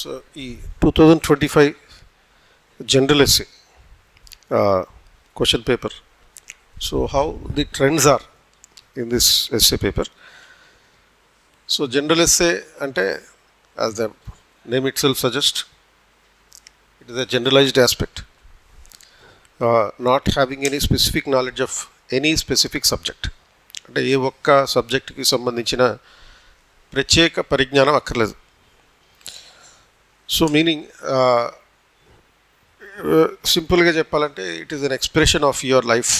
So ఈ 2025 general essay question paper. So how the trends are in this essay paper. So general essay అంటే as the name itself suggest, it is a generalised aspect, not having any specific knowledge of any specific subject. అంటే ఏ ఒక్క సబ్జెక్టుకి సంబంధించిన ప్రత్యేక పరిజ్ఞానం అక్కర్లేదు. So meaning సింపుల్గా చెప్పాలంటే it is an expression of your life.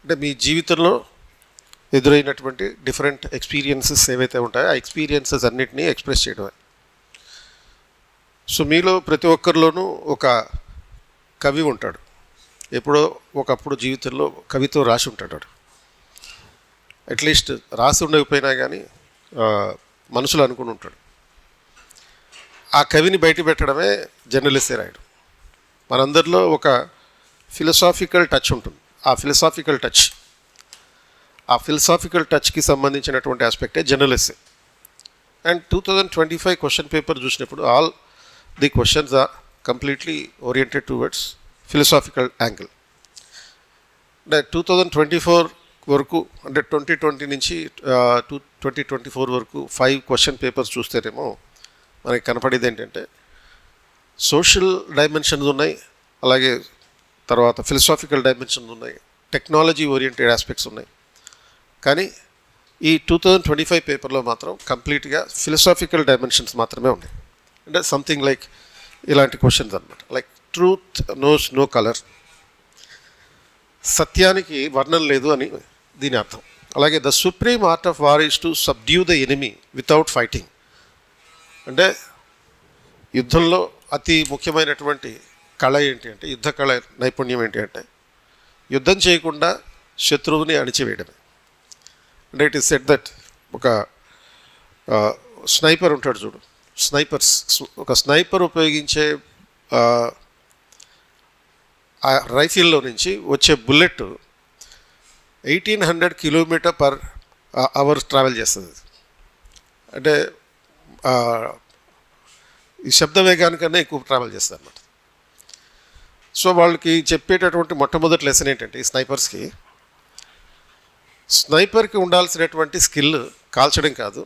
అంటే మీ జీవితంలో ఎదురైనటువంటి డిఫరెంట్ ఎక్స్పీరియన్సెస్ ఏవైతే ఉంటాయో ఆ ఎక్స్పీరియన్సెస్ అన్నిటినీ ఎక్స్ప్రెస్ చేయడమే. సో మీలో ప్రతి ఒక్కరిలోనూ ఒక కవి ఉంటాడు. ఎప్పుడో ఒకప్పుడు జీవితంలో కవితో రాసి ఉంటాడు. అట్లీస్ట్ రాసి ఉండకపోయినా కానీ మనసులో అనుకుని ఉంటాడు. ఆ కవిని బయట పెట్టడమే జనరల్ ఎస్సే రాయడం. మనందరిలో ఒక ఫిలసాఫికల్ టచ్ ఉంటుంది. ఆ ఫిలసాఫికల్ టచ్కి సంబంధించినటువంటి ఆస్పెక్టే general essay. And 2025 question paper చూసినప్పుడు all the questions are completely oriented towards philosophical angle. అంటే 2024 వరకు, అంటే 2020 నుంచి 2024 వరకు 5 క్వశ్చన్ పేపర్స్ చూస్తేనేమో మనకి కనపడేది ఏంటంటే సోషల్ డైమెన్షన్స్ ఉన్నాయి, అలాగే తర్వాత ఫిలసాఫికల్ డైమెన్షన్స్ ఉన్నాయి, టెక్నాలజీ ఓరియంటెడ్ ఆస్పెక్ట్స్ ఉన్నాయి. కానీ ఈ 2025 పేపర్లో మాత్రం కంప్లీట్గా ఫిలసాఫికల్ డైమెన్షన్స్ మాత్రమే ఉన్నాయి. అంటే సంథింగ్ లైక్ ఇలాంటి క్వశ్చన్స్ అనమాట. Like truth knows no colour, సత్యానికి వర్ణం లేదు అని దీని అర్థం. అలాగే the supreme art of war is to subdue the enemy without fighting. అంటే యుద్ధంలో అతి ముఖ్యమైనటువంటి కళ ఏంటి అంటే, యుద్ధ కళ నైపుణ్యం ఏంటి అంటే యుద్ధం చేయకుండా శత్రువుని అణిచివేయడమే. అంటే ఇట్ ఈస్ సెట్ దట్ ఒక స్నైపర్ ఉంటాడు చూడు, ఒక స్నైపర్ ఉపయోగించే ఆ రైఫిల్లో నుంచి వచ్చే బుల్లెట్ 1800 km/h ట్రావెల్ చేస్తుంది. అంటే ఈ శబ్ద వేగానికన్నా ఎక్కువ ట్రావెల్ చేస్తుంది అన్నమాట. సో వాళ్ళకి చెప్పేటటువంటి మొట్టమొదటి లెసన్ ఏంటంటే, ఈ స్నైపర్కి ఉండాల్సినటువంటి స్కిల్ కాల్చడం కాదు,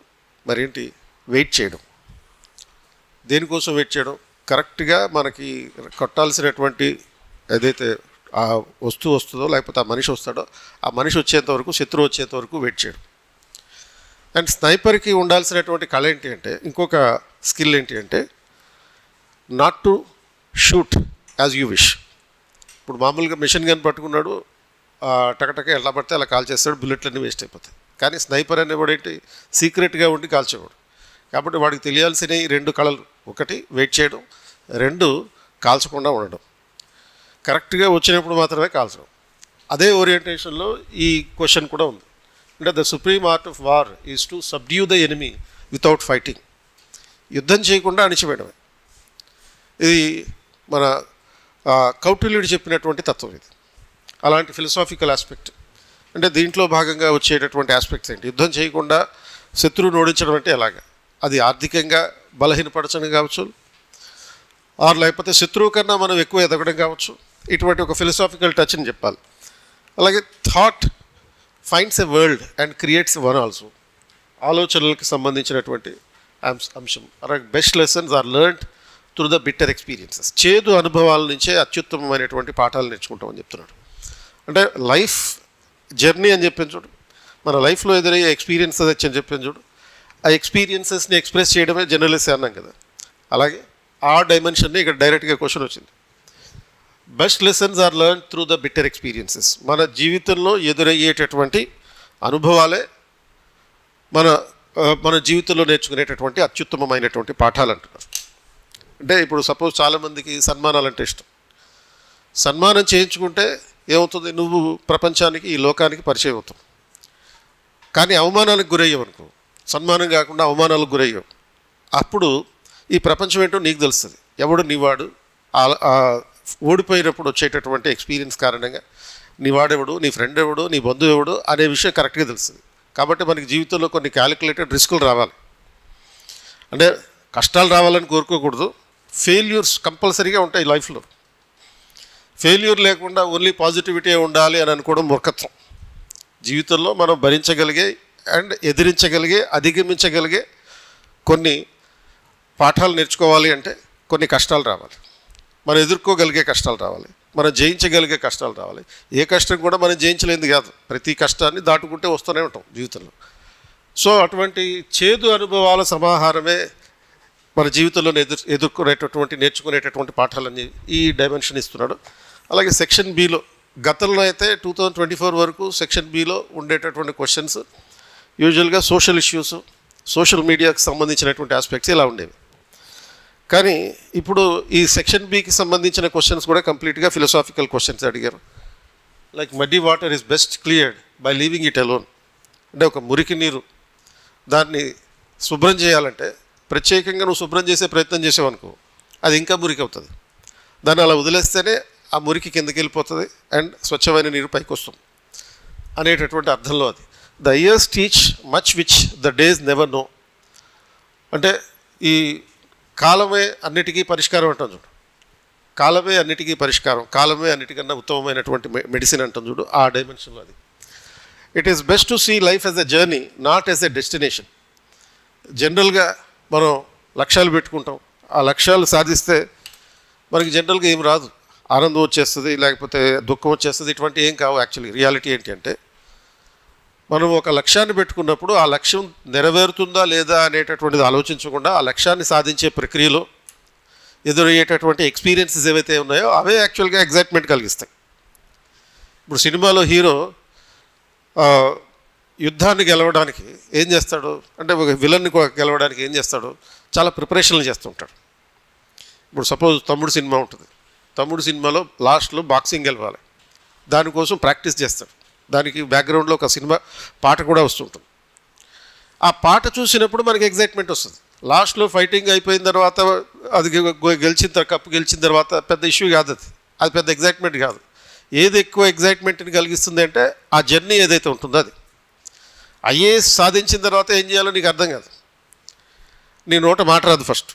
మరేంటి వెయిట్ చేయడం. దేనికోసం వెయిట్ చేయడం? కరెక్ట్గా మనకి కొట్టాల్సినటువంటి ఏదైతే ఆ వస్తువు వస్తుందో, లేకపోతే ఆ మనిషి వస్తాడో, ఆ మనిషి వచ్చేంత వరకు, శత్రువు వచ్చేంత వరకు వెయిట్ చేయడం. అండ్ స్నైపర్కి ఉండాల్సినటువంటి కళ ఏంటి అంటే, ఇంకొక స్కిల్ ఏంటి అంటే not to shoot as you wish. ఇప్పుడు మామూలుగా మిషన్ గన్ పట్టుకున్నాడు, టకటక ఎలా పడితే అలా కాల్ చేస్తాడు, బుల్లెట్లన్నీ వేస్ట్ అయిపోతాయి. కానీ స్నైపర్ అనేవాడు ఏంటి, సీక్రెట్గా ఉండి కాల్చేవాడు. కాబట్టి వాడికి తెలియాల్సిన ఈ 2 కళలు: ఒకటి వెయిట్ చేయడం, 2 కాల్చకుండా ఉండడం. కరెక్ట్గా వచ్చినప్పుడు మాత్రమే కాల్చడం. అదే ఓరియంటేషన్లో ఈ క్వశ్చన్ కూడా ఉంది. అంటే the supreme art of war is to subdue the enemy without fighting. యుద్ధం చేయకుండా అణిచివేయడమే. ఇది మన కౌటిల్యుడు చెప్పినటువంటి తత్వం ఇది. అలాంటి ఫిలసాఫికల్ ఆస్పెక్ట్. అంటే దీంట్లో భాగంగా వచ్చేటటువంటి ఆస్పెక్ట్స్ ఏంటి? యుద్ధం చేయకుండా శత్రువును ఓడించడం అంటే ఎలాగా? అది ఆర్థికంగా బలహీనపరచడం కావచ్చు, లేకపోతే శత్రువు కన్నా మనం ఎక్కువ ఎదగడం కావచ్చు. ఇటువంటి ఒక ఫిలసాఫికల్ టచ్ అని చెప్పాలి. అలాగే thought finds a world and creates one also. ఆలోచనలకు సంబంధించినటువంటి అంశం. అలాగే best lessons are learned through the bitter experiences. చేదు అనుభవాల నుంచే అత్యుత్తమమైనటువంటి పాఠాలు నేర్చుకుంటామని చెప్తున్నాడు. అంటే లైఫ్ జర్నీ అని చెప్పాను చూడు, మన లైఫ్లో ఎదురయ్యే ఎక్స్పీరియన్సెస్ అని చెప్పాను చూడు, ఆ ఎక్స్పీరియన్సెస్ని ఎక్స్ప్రెస్ చేయడమే జనరల్ ఎస్సే అన్నాం కదా. అలాగే ఆ డైమెన్షన్ని ఇక్కడ డైరెక్ట్గా క్వశ్చన్ వచ్చింది. Best lessons are learn through the bitter experiences. మన జీవితంలో ఎదురయ్యేటటువంటి అనుభవాలే మన జీవితంలో నేర్చుకునేటటువంటి అత్యుత్తమమైనటువంటి పాఠాలు అంటున్నారు. అంటే ఇప్పుడు సపోజ్ చాలామందికి సన్మానాలంటే ఇష్టం. సన్మానం చేయించుకుంటే ఏమవుతుంది? నువ్వు ప్రపంచానికి, ఈ లోకానికి పరిచయం అవుతావు. కానీ అవమానాలకు గురయ్యావు అనుకో, సన్మానం కాకుండా అవమానాలకు గురయ్యావు, అప్పుడు ఈ ప్రపంచం ఏంటో నీకు తెలుస్తుంది. ఎవడు నీవాడు, ఓడిపోయినప్పుడు వచ్చేటటువంటి ఎక్స్పీరియన్స్ కారణంగా నీ వాడెవడు, నీ ఫ్రెండ్ ఎవడు, నీ బంధువు ఎవడు అనే విషయం కరెక్ట్గా తెలుస్తుంది. కాబట్టి మనకి జీవితంలో కొన్ని క్యాలిక్యులేటెడ్ రిస్కులు రావాలి. అంటే కష్టాలు రావాలని కోరుకోకూడదు. ఫెయిల్యూర్స్ కంపల్సరీగా ఉంటాయి లైఫ్లో. ఫెయిల్యూర్ లేకుండా ఓన్లీ పాజిటివిటీ ఉండాలి అని అనుకోవడం మూర్ఖత్వం. జీవితంలో మనం భరించగలిగే అండ్ ఎదిరించగలిగే, అధిగమించగలిగే కొన్ని పాఠాలు నేర్చుకోవాలి అంటే కొన్ని కష్టాలు రావాలి, మనం ఎదుర్కోగలిగే కష్టాలు రావాలి, మనం జయించగలిగే కష్టాలు రావాలి. ఏ కష్టం కూడా మనం జయించలేనిది కాదు, ప్రతి కష్టాన్ని దాటుకుంటే వస్తూనే ఉంటాం జీవితంలో. సో అటువంటి చేదు అనుభవాల సమాహారమే మన జీవితంలో ఎదుర్కొనేటటువంటి, నేర్చుకునేటటువంటి పాఠాలన్నీ ఈ డైమెన్షన్ ఇస్తున్నాడు. అలాగే సెక్షన్ బిలో గతంలో అయితే 2024 వరకు సెక్షన్ బిలో ఉండేటటువంటి క్వశ్చన్స్ యూజువల్గా సోషల్ ఇష్యూస్, సోషల్ మీడియాకి సంబంధించినటువంటి ఆస్పెక్ట్స్ ఇలా ఉండేవి. కానీ ఇప్పుడు ఈ సెక్షన్ బికి సంబంధించిన క్వశ్చన్స్ కూడా కంప్లీట్గా ఫిలసాఫికల్ క్వశ్చన్స్ అడిగారు. Like muddy water is best cleared by leaving it alone. అంటే ఒక మురికి నీరు దాన్ని శుభ్రం చేయాలంటే ప్రత్యేకంగా నువ్వు శుభ్రం చేసే ప్రయత్నం చేసావనుకో అది ఇంకా మురికి అవుతుంది. దాన్ని అలా వదిలేస్తేనే ఆ మురికి కిందకి వెళ్ళిపోతుంది అండ్ స్వచ్ఛమైన నీరు పైకి వస్తుంది అనేటటువంటి అర్థంలో అది. The years teach much which the days never no. అంటే ఈ కాలమే అన్నిటికీ పరిష్కారం అంటాం చూడు, కాలమే అన్నిటికీ పరిష్కారం, కాలమే అన్నిటికన్నా ఉత్తమమైనటువంటి మెడిసిన్ అంటాం చూడు, ఆ డైమెన్షన్లో అది. It is best to see life as a journey, not as a destination. జనరల్గా మనం లక్ష్యాలు పెట్టుకుంటాం, ఆ లక్ష్యాలు సాధిస్తే మనకి జనరల్గా ఏం రాదు, ఆనందం వచ్చేస్తుంది, లేకపోతే దుఃఖం వచ్చేస్తుంది, ఇటువంటి ఏం కావు. యాక్చువల్లీ రియాలిటీ ఏంటి అంటే మనం ఒక లక్ష్యాన్ని పెట్టుకున్నప్పుడు ఆ లక్ష్యం నెరవేరుతుందా లేదా అనేటటువంటిది ఆలోచించకుండా ఆ లక్ష్యాన్ని సాధించే ప్రక్రియలో ఎదురయ్యేటటువంటి ఎక్స్పీరియన్సెస్ ఏవైతే ఉన్నాయో అవే యాక్చువల్గా ఎగ్జైట్మెంట్ కలిగిస్తాయి. ఇప్పుడు సినిమాలో హీరో యుద్ధాన్ని గెలవడానికి ఏం చేస్తాడు అంటే, ఒక విలన్ని గెలవడానికి ఏం చేస్తాడు, చాలా ప్రిపరేషన్లు చేస్తుంటాడు. ఇప్పుడు సపోజ్ తమ్ముడు సినిమా ఉంటుంది, తమ్ముడు సినిమాలో లాస్ట్లో బాక్సింగ్ గెలవాలి, దానికోసం ప్రాక్టీస్ చేస్తాడు. దానికి బ్యాక్గ్రౌండ్లో ఒక సినిమా పాట కూడా వస్తుంటుంది. ఆ పాట చూసినప్పుడు మనకి ఎగ్జైట్మెంట్ వస్తుంది. లాస్ట్లో ఫైటింగ్ అయిపోయిన తర్వాత అది కప్పు గెలిచిన తర్వాత పెద్ద ఇష్యూ కాదు, అది పెద్ద ఎగ్జైట్మెంట్ కాదు. ఏది ఎక్కువ ఎగ్జైట్మెంట్ని కలిగిస్తుంది అంటే ఆ జర్నీ ఏదైతే ఉంటుందో అది. ఐఏఎస్ సాధించిన తర్వాత ఏం చేయాలో నీకు అర్థం కాదు, నీ నోట మాట రాదు ఫస్ట్.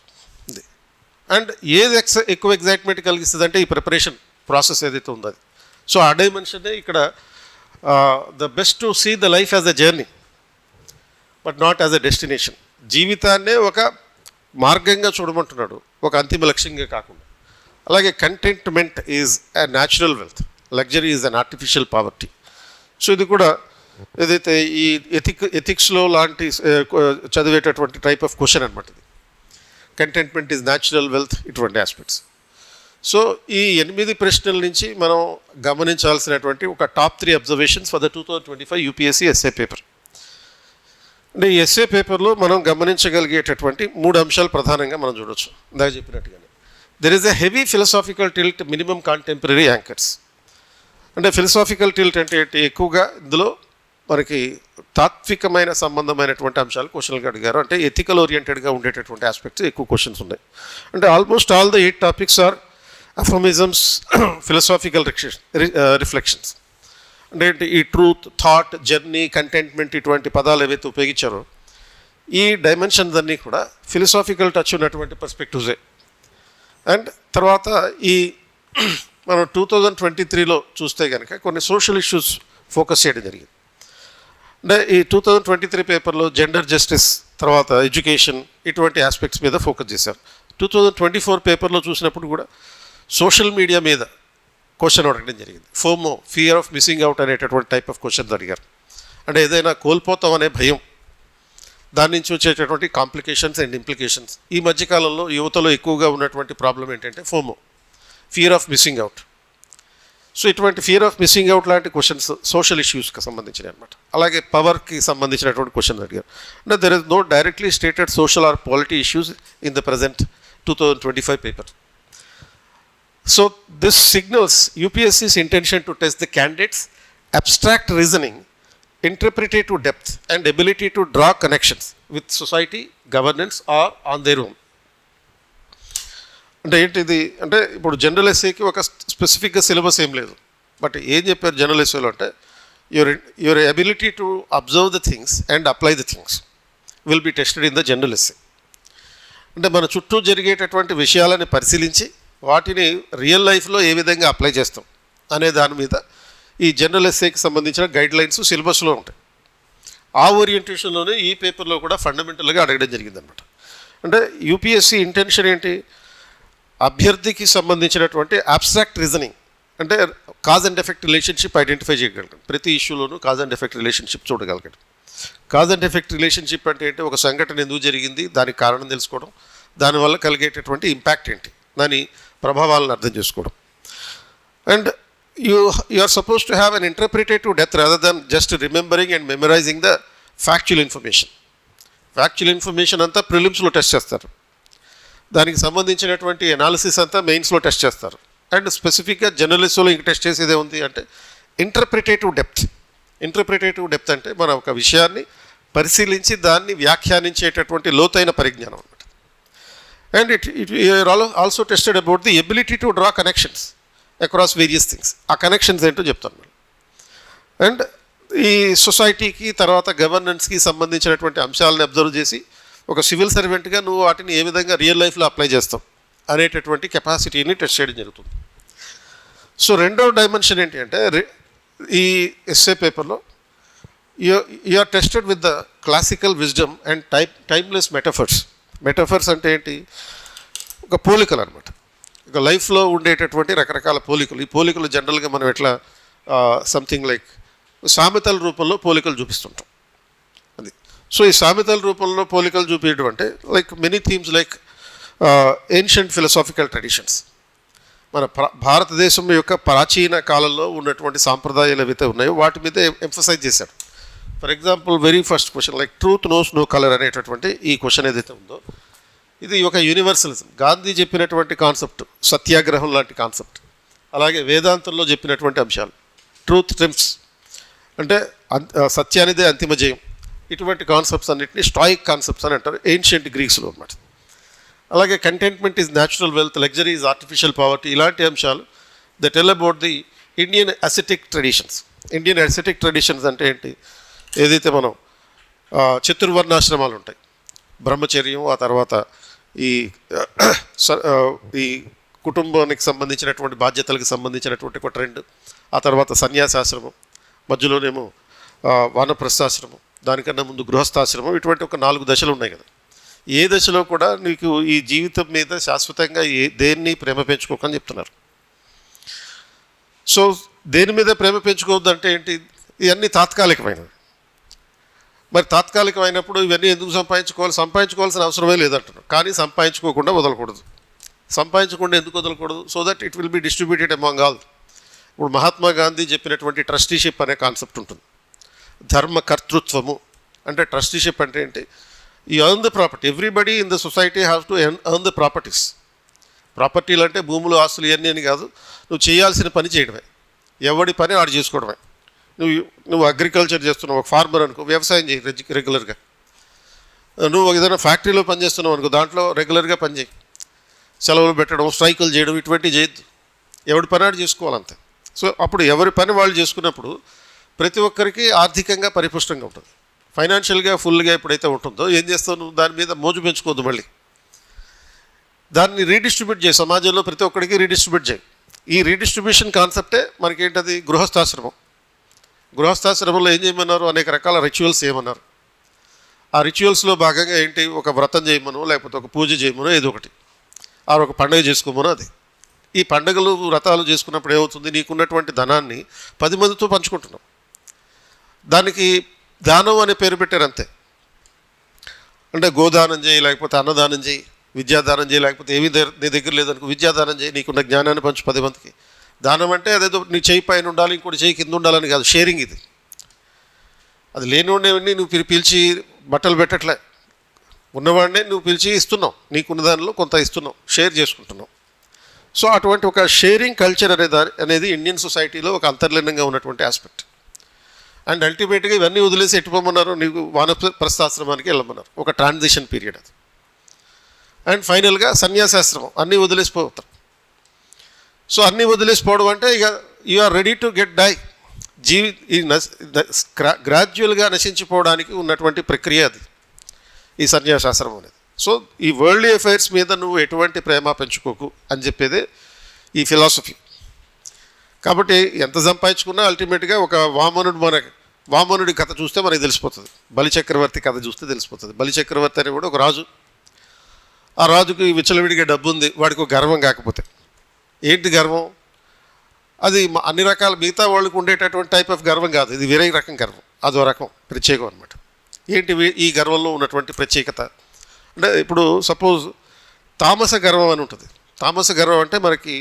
అండ్ ఏది ఎక్కువ ఎగ్జైట్మెంట్ కలిగిస్తుంది అంటే ఈ ప్రిపరేషన్ ప్రాసెస్ ఏదైతే ఉందో అది. సో ఆ డైమెన్షనే ఇక్కడ the best to see the life as a journey but not as a destination. జీవితాన్నే ఒక మార్గంగా చూడమంటున్నాడు, ఒక అంతిమ లక్ష్యంగా కాకుండా. అలాగే contentment is a natural wealth, luxury is an artificial poverty. So ఇది కూడా ఏదైతే ఈ ఎథిక్స్లో లాంటి చదివేటటువంటి టైప్ ఆఫ్ క్వశ్చన్ అనమాట ఇది. కంటెంట్మెంట్ ఈజ్ న్యాచురల్ వెల్త్, ఇటువంటి ఆస్పెక్ట్స్. సో ఈ 8 ప్రశ్నల నుంచి మనం గమనించాల్సినటువంటి ఒక top 3 observations for the 2025 UPSC SA paper. అంటే ఈ ఎస్ఏ పేపర్లో మనం గమనించగలిగేటటువంటి 3 అంశాలు ప్రధానంగా మనం చూడవచ్చు. ఇందాక చెప్పినట్టుగానే there is a heavy philosophical tilt minimum contemporary anchors. అంటే ఫిలసాఫికల్ టిల్ట్ అంటే ఎక్కువగా ఇందులో మనకి తాత్వికమైన సంబంధమైనటువంటి అంశాలు క్వశ్చన్లుగా అడిగారు. అంటే ఎథికల్ ఓరియంటెడ్గా ఉండేటటువంటి ఆస్పెక్ట్స్ ఎక్కువ క్వశ్చన్స్ ఉన్నాయి. అంటే almost all the 8 topics are aphorisms, philosophical reflections. అంటే ఈ ట్రూత్, థాట్, జర్నీ, కంటెంట్మెంట్ ఇటువంటి పదాలు ఏవైతే ఉపయోగించారో ఈ డైమెన్షన్స్ అన్నీ కూడా ఫిలసాఫికల్ టచ్ ఉన్నటువంటి పర్స్పెక్టివ్సే. అండ్ తర్వాత ఈ మనం 2023లో చూస్తే కనుక కొన్ని సోషల్ ఇష్యూస్ ఫోకస్ చేయడం జరిగింది. అంటే ఈ 2023 పేపర్లో జెండర్ జస్టిస్, తర్వాత ఎడ్యుకేషన్, ఇటువంటి ఆస్పెక్ట్స్ మీద ఫోకస్ చేశారు. 2024 పేపర్లో చూసినప్పుడు కూడా సోషల్ మీడియా మీద క్వశ్చన్ అడగడం జరిగింది. FOMO, fear of missing out అనేటటువంటి టైప్ ఆఫ్ క్వశ్చన్స్ అడిగారు. అంటే ఏదైనా కోల్పోతామనే భయం, దాని నుంచి వచ్చేటటువంటి కాంప్లికేషన్స్ అండ్ ఇంప్లికేషన్స్. ఈ మధ్యకాలంలో యువతలో ఎక్కువగా ఉన్నటువంటి ప్రాబ్లం ఏంటంటే FOMO, fear of missing out. So ఇటువంటి ఫియర్ ఆఫ్ మిస్సింగ్ అవుట్ లాంటి క్వశ్చన్స్ సోషల్ ఇష్యూస్కి సంబంధించినవి అనమాట. అలాగే పవర్కి సంబంధించినటువంటి క్వశ్చన్ అడిగారు. అంటే there is no directly stated social or polity issues in the present 2025 paper. So this signals UPSC's intention to test the candidates' abstract reasoning, interpretative depth and ability to draw connections with society, governance or on their own. అంటే ఏంటిది అంటే ఇప్పుడు general ఎస్ఏకి ఒక స్పెసిఫిక్గా syllabus ఏం లేదు. But ఏం చెప్పారు జనరల్ ఎస్ఏలో అంటే your ability to observe the things and apply the things will be tested in the general SA. అంటే మన చుట్టూ జరిగేటటువంటి విషయాలని పరిశీలించి వాటిని రియల్ లైఫ్లో ఏ విధంగా అప్లై చేస్తాం అనే దాని మీద ఈ జనరల్ ఎస్ఏకి సంబంధించిన గైడ్లైన్స్ సిలబస్లో ఉంటాయి. ఆ ఓరియంటేషన్లోనే ఈ పేపర్లో కూడా ఫండమెంటల్గా అడగడం జరిగిందనమాట. అంటే యూపీఎస్సీ ఇంటెన్షన్ ఏంటి, అభ్యర్థికి సంబంధించినటువంటి అబ్స్ట్రాక్ట్ రీజనింగ్, అంటే cause and effect relationship identify చేయగలగడం. ప్రతి ఇష్యూలోనూ కాజ్ అండ్ ఎఫెక్ట్ రిలేషన్షిప్ చూడగలగడం. కాజ్ అండ్ ఎఫెక్ట్ రిలేషన్షిప్ అంటే ఏంటి, ఒక సంఘటన ఎందుకు జరిగింది, దానికి కారణం తెలుసుకోవడం, దానివల్ల కలిగేటటువంటి ఇంపాక్ట్ ఏంటి, దాని ప్రభావాలను అర్థం చేసుకోవడం. And you are supposed to have an interpretative depth rather than just remembering and memorizing the factual information. Factual information అంతా ప్రిలిమ్స్లో టెస్ట్ చేస్తారు, దానికి సంబంధించినటువంటి అనాలిసిస్ అంతా మెయిన్స్లో టెస్ట్ చేస్తారు. అండ్ స్పెసిఫిక్గా జర్నలిస్ట్లో ఇంక టెస్ట్ చేసేదే ఉంది అంటే ఇంటర్ప్రిటేటివ్ డెప్త్. ఇంటర్ప్రిటేటివ్ డెప్త్ అంటే మన ఒక విషయాన్ని పరిశీలించి దాన్ని వ్యాఖ్యానించేటటువంటి లోతైన పరిజ్ఞానం అన్నమాట. And it also tested about the ability to draw connections across various things. ఆ కనెక్షన్స్ ఏంటో చెప్తాను నేను. అండ్ ఈ సొసైటీకి తర్వాత గవర్నెన్స్కి సంబంధించినటువంటి అంశాలను అబ్జర్వ్ చేసి ఒక సివిల్ సర్వెంట్గా నువ్వు వాటిని ఏ విధంగా రియల్ లైఫ్లో అప్లై చేస్తావు అనేటటువంటి కెపాసిటీని టెస్ట్ చేయడం జరుగుతుంది. సో రెండో డైమెన్షన్ ఏంటి అంటే ఈ ఎస్ఏ పేపర్లో you are tested with the classical wisdom and timeless metaphors. Metaphors అంటే ఏంటి, ఒక పోలికలు అనమాట. ఒక లైఫ్లో ఉండేటటువంటి రకరకాల పోలికలు. ఈ పోలికలు జనరల్గా మనం ఎట్లా సంథింగ్ లైక్ సామెతల రూపంలో పోలికలు చూపిస్తుంటాం అది. సో ఈ సామెతల రూపంలో పోలికలు చూపించడం అంటే like many themes like ancient philosophical traditions, మన భారతదేశం యొక్క ప్రాచీన కాలంలో ఉన్నటువంటి సాంప్రదాయాలు ఏవైతే ఉన్నాయో వాటి మీద ఎంఫసైజ్ చేశాడు. For example very first question like truth knows no colour అనేటటువంటి ఈ క్వశ్చన్ ఏదైతే ఉందో ఇది ఒక యూనివర్సలిజం. గాంధీ చెప్పినటువంటి కాన్సెప్ట్, సత్యాగ్రహం లాంటి కాన్సెప్ట్, అలాగే వేదాంతంలో చెప్పినటువంటి అంశాలు, ట్రూత్ ట్రింప్స్ అంటే సత్యానిదే అంతిమ జయం, ఇటువంటి కాన్సెప్ట్స్ అన్నింటినీ స్టాయిక్ కాన్సెప్ట్స్ అని అంటారు ఏన్షియంట్ గ్రీక్స్లో అన్నమాట. అలాగే contentment is natural wealth, luxury is artificial poverty, ఇలాంటి అంశాలు the tell about the Indian ascetic traditions. Indian ascetic traditions అంటే ఏంటి, ఏదైతే మనం చతుర్వర్ణాశ్రమాలు ఉంటాయి, బ్రహ్మచర్యం, ఆ తర్వాత ఈ కుటుంబానికి సంబంధించినటువంటి బాధ్యతలకు సంబంధించినటువంటి ఒక ట్రెండ్, ఆ తర్వాత సన్యాసాశ్రమం, మధ్యలోనేమో వానప్రస్థాశ్రమం, దానికన్నా ముందు గృహస్థాశ్రమం, ఇటువంటి ఒక 4 దశలు ఉన్నాయి కదా. ఏ దశలో కూడా నీకు ఈ జీవితం మీద శాశ్వతంగా దేన్ని ప్రేమ పెంచుకోకని చెప్తున్నారు. సో దేని మీద ప్రేమ పెంచుకోవద్దు అంటే ఏంటి, ఇవన్నీ తాత్కాలికమైనవి. మరి తాత్కాలికమైనప్పుడు ఇవన్నీ ఎందుకు సంపాదించుకోవాల్సిన అవసరమే లేదంటున్నారు. కానీ సంపాదించుకోకుండా వదలకూడదు. సంపాదించకుండా ఎందుకు వదలకూడదు, so that it will be distributed among all. ఇప్పుడు మహాత్మా గాంధీ చెప్పినటువంటి ట్రస్టీషిప్ అనే కాన్సెప్ట్ ఉంటుంది. ధర్మకర్తృత్వము అంటే ట్రస్టీషిప్ అంటే ఏంటి, ఈ earn the property. Everybody in the society have to earn the properties. ప్రాపర్టీలు అంటే భూములు, ఆస్తులు ఇవన్నీ అని కాదు, నువ్వు చేయాల్సిన పని చేయడమే, ఎవడి పని ఆడు చేసుకోవడమే. నువ్వు అగ్రికల్చర్ చేస్తున్నావు, ఒక ఫార్మర్ అనుకో, వ్యవసాయం చేయి రెగ్యులర్గా. నువ్వు ఏదైనా ఫ్యాక్టరీలో పనిచేస్తున్నావు అనుకో, దాంట్లో రెగ్యులర్గా పనిచేయి. సెలవులు పెట్టడం, స్ట్రైకులు చేయడం ఇటువంటివి చేయొద్దు, ఎవడి పని ఆడు చేసుకోవాలంతే. సో అప్పుడు ఎవరి పని వాళ్ళు చేసుకున్నప్పుడు ప్రతి ఒక్కరికి ఆర్థికంగా పరిపుష్టంగా ఉంటుంది. ఫైనాన్షియల్గా ఫుల్గా ఎప్పుడైతే ఉంటుందో ఏం చేస్తావు, నువ్వు దాని మీద మోజు పెంచుకోవద్దు, మళ్ళీ దాన్ని రీడిస్ట్రిబ్యూట్ చేయి, సమాజంలో ప్రతి ఒక్కరికి రీడిస్ట్రిబ్యూట్ చేయి. ఈ రీడిస్ట్రిబ్యూషన్ కాన్సెప్టే మనకేంటది గృహస్థాశ్రమం. గృహస్థాశ్రమంలో ఏం చేయమన్నారు, అనేక రకాల రిచువల్స్ చేయమన్నారు. ఆ రిచువల్స్లో భాగంగా ఏంటి, ఒక వ్రతం చేయమనో లేకపోతే ఒక పూజ చేయమనో ఏదో ఒకటి, ఆ ఒక పండుగ చేసుకోమనో. అది ఈ పండుగలు వ్రతాలు చేసుకున్నప్పుడు ఏమవుతుంది, నీకున్నటువంటి ధనాన్ని 10 మందితో పంచుకుంటున్నాం. దానికి దానం అనే పేరు పెట్టారు అంతే. అంటే గోదానం చేయి, లేకపోతే అన్నదానం చేయి, విద్యాదానం చేయి, లేకపోతే ఏమీ నీ దగ్గర లేదనుకో విద్యాదానం చేయి, నీకున్న జ్ఞానాన్ని పంచు 10 మందికి. దానం అంటే అదేదో నీ చేయి పైన ఉండాలి, ఇంకోటి చేయి కింద ఉండాలని కాదు, షేరింగ్ ఇది. అది లేనివాడిని నువ్వు పిలిచి బట్టలు పెట్టట్లే, ఉన్నవాడినే నువ్వు పిలిచి ఇస్తున్నావు, నీకున్న దానిలో కొంత ఇస్తున్నావు, షేర్ చేసుకుంటున్నావు. సో అటువంటి ఒక షేరింగ్ కల్చర్ అనేది ఇండియన్ సొసైటీలో ఒక అంతర్లీనంగా ఉన్నటువంటి ఆస్పెక్ట్. అండ్ అల్టిమేట్గా ఇవన్నీ వదిలేసి ఎట్టుకోమన్నారు, నీకు వానప్రస్థాశ్రమానికి వెళ్ళమన్నారు, ఒక ట్రాన్సిషన్ పీరియడ్ అది. అండ్ ఫైనల్గా సన్యాసాశ్రమం, అన్నీ వదిలేసిపోతారు. సో అన్నీ వదిలేసిపోవడం అంటే ఇక you are ready to get die. గ్రాడ్యువల్గా నశించిపోవడానికి ఉన్నటువంటి ప్రక్రియ అది ఈ సన్యాసాశ్రమం అనేది. సో ఈ వరల్డ్ అఫైర్స్ మీద నువ్వు ఎటువంటి ప్రేమ పెంచుకోకు అని చెప్పేదే ఈ ఫిలాసఫీ. కాబట్టి ఎంత సంపాదించుకున్నా అల్టిమేట్గా ఒక వామనుడి కథ చూస్తే మనకి తెలిసిపోతుంది, బలిచక్రవర్తి కథ చూస్తే తెలిసిపోతుంది. బలిచక్రవర్తి అని కూడా ఒక రాజు, ఆ రాజుకి విచ్చలవిడిగా డబ్బు ఉంది, వాడికి ఒక గర్వం కాకపోతే ఏంటి గర్వం? అది అన్ని రకాల మిగతా వాళ్ళకు ఉండేటటువంటి టైప్ ఆఫ్ గర్వం కాదు, ఇది వేరే రకం గర్వం, అదో రకం ప్రత్యేకం అనమాట. ఏంటి ఈ గర్వంలో ఉన్నటువంటి ప్రత్యేకత అంటే, ఇప్పుడు సపోజ్ తామస గర్వం అని ఉంటుంది. తామస గర్వం అంటే మనకి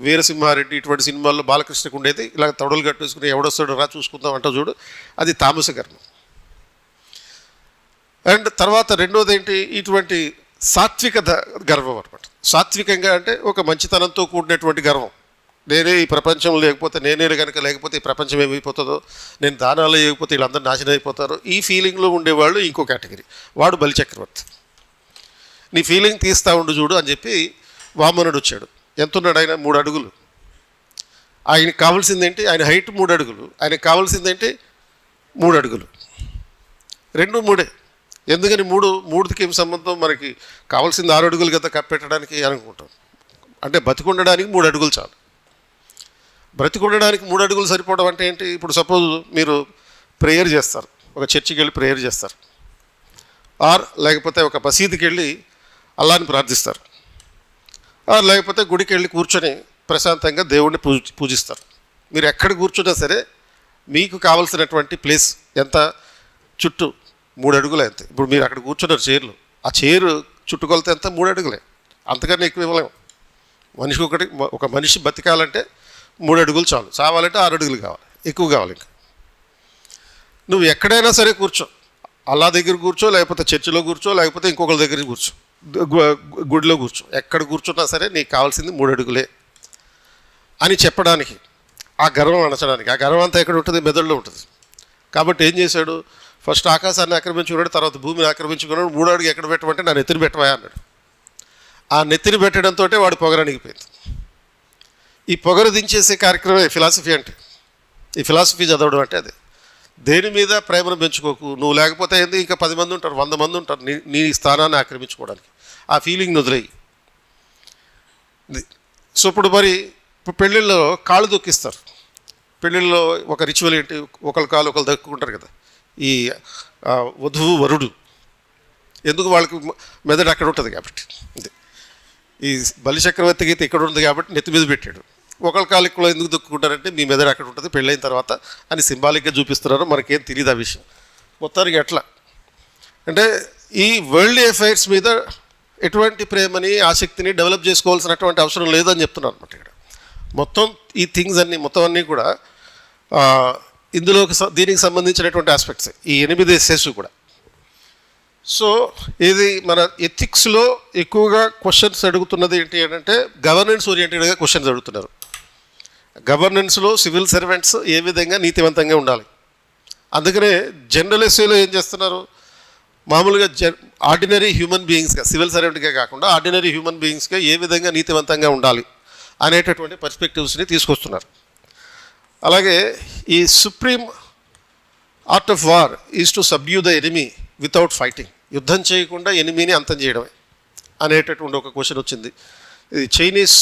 వీరసింహారెడ్డి ఇటువంటి సినిమాల్లో బాలకృష్ణకు ఉండేది, ఇలా తొడలు కట్టేసుకుని ఎవడొస్తాడో రా చూసుకుందాం అంటూ చూడు, అది తామస గర్వం. అండ్ తర్వాత రెండోది ఏంటి, ఇటువంటి సాత్విక గర్వం అనమాట. సాత్వికంగా అంటే ఒక మంచితనంతో కూడినటువంటి గర్వం. నేనే ఈ ప్రపంచం లేకపోతే, నేనే కనుక లేకపోతే ఈ ప్రపంచం ఏమైపోతుందో, నేను దానాలు లేకపోతే వీళ్ళందరూ నాశనం అయిపోతారు, ఈ ఫీలింగ్లో ఉండేవాళ్ళు ఇంకో కేటగిరీ, వాడు బలిచక్రవర్తి. నీ ఫీలింగ్ తీస్తూ ఉండు చూడు అని చెప్పి వామనుడు వచ్చాడు. ఎంత ఉన్నాడు ఆయన? 3 అడుగులు. ఆయనకి కావాల్సిందేంటి? ఆయన హైట్ 3 అడుగులు, ఆయనకు కావాల్సిందేంటి? 3 అడుగులు. 2, 3. ఎందుకని 3కి ఏం సంబంధం? మనకి కావాల్సింది 6 అడుగులు కదా కప్పెట్టడానికి అనుకుంటాం. అంటే బతికుండడానికి 3 అడుగులు చాలు. బ్రతికుండడానికి 3 అడుగులు సరిపోవడం అంటే ఏంటి? ఇప్పుడు సపోజ్ మీరు ప్రేయర్ చేస్తారు, ఒక చర్చికి వెళ్ళి ప్రేయర్ చేస్తారు, ఆర్ లేకపోతే ఒక మసీదుకి వెళ్ళి అల్లాని ప్రార్థిస్తారు, ఆర్ లేకపోతే గుడికి వెళ్ళి కూర్చొని ప్రశాంతంగా దేవుణ్ణి పూజిస్తారు. మీరు ఎక్కడ కూర్చున్నా సరే మీకు కావలసినటువంటి ప్లేస్ ఎంత? చుట్టూ 3 అడుగులే అంతే. ఇప్పుడు మీరు అక్కడ కూర్చున్నారు చైర్లు, ఆ చైరు చుట్టుకొలత ఎంత? 3 అడుగులే, అంతకన్నా ఎక్కువ ఇవ్వలేము. ఒక మనిషి బతికాలంటే 3 అడుగులు చాలు, చావాలంటే 6 అడుగులు కావాలి, ఎక్కువ కావాలి. ఇంకా నువ్వు ఎక్కడైనా సరే కూర్చో, అల్లా దగ్గర కూర్చో, లేకపోతే చర్చిలో కూర్చో, లేకపోతే ఇంకొకరి దగ్గర కూర్చో, గుడిలో కూర్చో, ఎక్కడ కూర్చున్నా సరే నీకు కావాల్సింది 3 అడుగులే అని చెప్పడానికి, ఆ గర్వం అణచడానికి. ఆ గర్వం అంతా ఎక్కడ ఉంటుంది? మెదడులో ఉంటుంది. కాబట్టి ఏం చేశాడు? ఫస్ట్ ఆకాశాన్ని ఆక్రమించుకున్నాడు, తర్వాత భూమిని ఆక్రమించుకున్నాడు. 3 అడుగు ఎక్కడ పెట్టమంటే నా నెత్తిని పెట్టవా అన్నాడు. ఆ నెత్తిని పెట్టడంతో వాడు పొగరనిగిపోయింది. ఈ పొగరు దించేసే కార్యక్రమమే ఫిలాసఫీ అంటే. ఈ ఫిలాసఫీ చదవడం అంటే అదే. దేని మీద ప్రేమను పెంచుకోకు, నువ్వు లేకపోతే ఏంది, ఇంకా 10 మంది ఉంటారు, 100 మంది ఉంటారు నీ స్థానాన్ని ఆక్రమించుకోవడానికి. ఆ ఫీలింగ్ని వదిలేయి. సో ఇప్పుడు పెళ్ళిళ్ళలో కాళ్ళు దొక్కిస్తారు. పెళ్ళిళ్ళలో ఒక రిచువల్ ఏంటి? ఒకరి కాలు ఒకరు దక్కుకుంటారు కదా, ఈ వధువు వరుడు. ఎందుకు? వాళ్ళకి మెదడు అక్కడ ఉంటుంది కాబట్టి. ఈ బలిచక్రవర్తికి అయితే ఇక్కడ ఉంది కాబట్టి నెత్తి మీద పెట్టాడు. ఒకళ్ళ కాలికలో ఎందుకు దొక్కుకుంటారంటే మీ మెదడు అక్కడ ఉంటుంది పెళ్ళైన తర్వాత అని సింబాలిక్గా చూపిస్తున్నారు. మనకేం తెలియదు ఆ విషయం. మొత్తానికి ఎట్లా అంటే ఈ వరల్డ్ అఫైర్స్ మీద ఎటువంటి ప్రేమని ఆసక్తిని డెవలప్ చేసుకోవాల్సినటువంటి అవసరం లేదని చెప్తున్నారు అనమాట. ఇక్కడ మొత్తం ఈ థింగ్స్ మొత్తం అన్నీ కూడా ఇందులో దీనికి సంబంధించినటువంటి ఆస్పెక్ట్స్ ఈ 8 ఎస్సెస్ కూడా. సో ఇది మన ఎథిక్స్లో ఎక్కువగా క్వశ్చన్స్ అడుగుతున్నది ఏంటి అంటే గవర్నెన్స్ ఓరియంటెడ్గా క్వశ్చన్స్ అడుగుతున్నారు. గవర్నెన్స్లో సివిల్ సర్వెంట్స్ ఏ విధంగా నీతివంతంగా ఉండాలి. అందుకనే జనరల్ ఎస్ఏలో ఏం చేస్తున్నారు, మామూలుగా ఆర్డినరీ హ్యూమన్ బీయింగ్స్గా, సివిల్ సర్వెంట్గా కాకుండా ఆర్డినరీ హ్యూమన్ బీయింగ్స్గా ఏ విధంగా నీతివంతంగా ఉండాలి అనేటటువంటి పర్స్పెక్టివ్స్ని తీసుకొస్తున్నారు. అలాగే ఈ supreme art of war is to subdue the enemy without fighting. యుద్ధం చేయకుండా ఎనిమీని అంతం చేయడమే అనేటటువంటి ఒక క్వశ్చన్ వచ్చింది. ఇది చైనీస్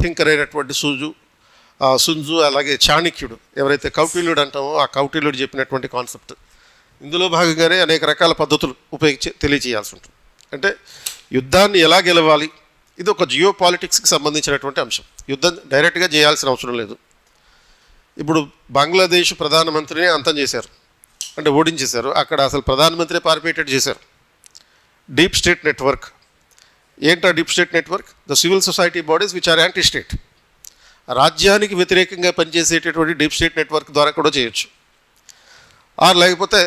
థింకర్ అయినటువంటి సుంజు అలాగే చాణక్యుడు, ఎవరైతే కౌటిల్యుడు అంటామో ఆ కౌటిల్యుడు చెప్పినటువంటి కాన్సెప్ట్. ఇందులో భాగంగానే అనేక రకాల పద్ధతులు ఉపయోగించి తెలియచేయాల్సి ఉంటుంది. అంటే యుద్ధాన్ని ఎలా గెలవాలి, ఇది ఒక జియో పాలిటిక్స్కి సంబంధించినటువంటి అంశం. యుద్ధం డైరెక్ట్గా చేయాల్సిన అవసరం లేదు. ఇప్పుడు బంగ్లాదేశ్ ప్రధానమంత్రిని అంతం చేశారు, అంటే ఓడించేశారు. అక్కడ అసలు ప్రధానమంత్రి పారిపోయేటట్టు చేశారు. Deep state network. ఏంటా deep state network? The civil society bodies which are anti state. రాజ్యానికి వ్యతిరేకంగా పనిచేసేటటువంటి డీప్ స్టేట్ నెట్వర్క్ ద్వారా కూడా చేయొచ్చు. లేకపోతే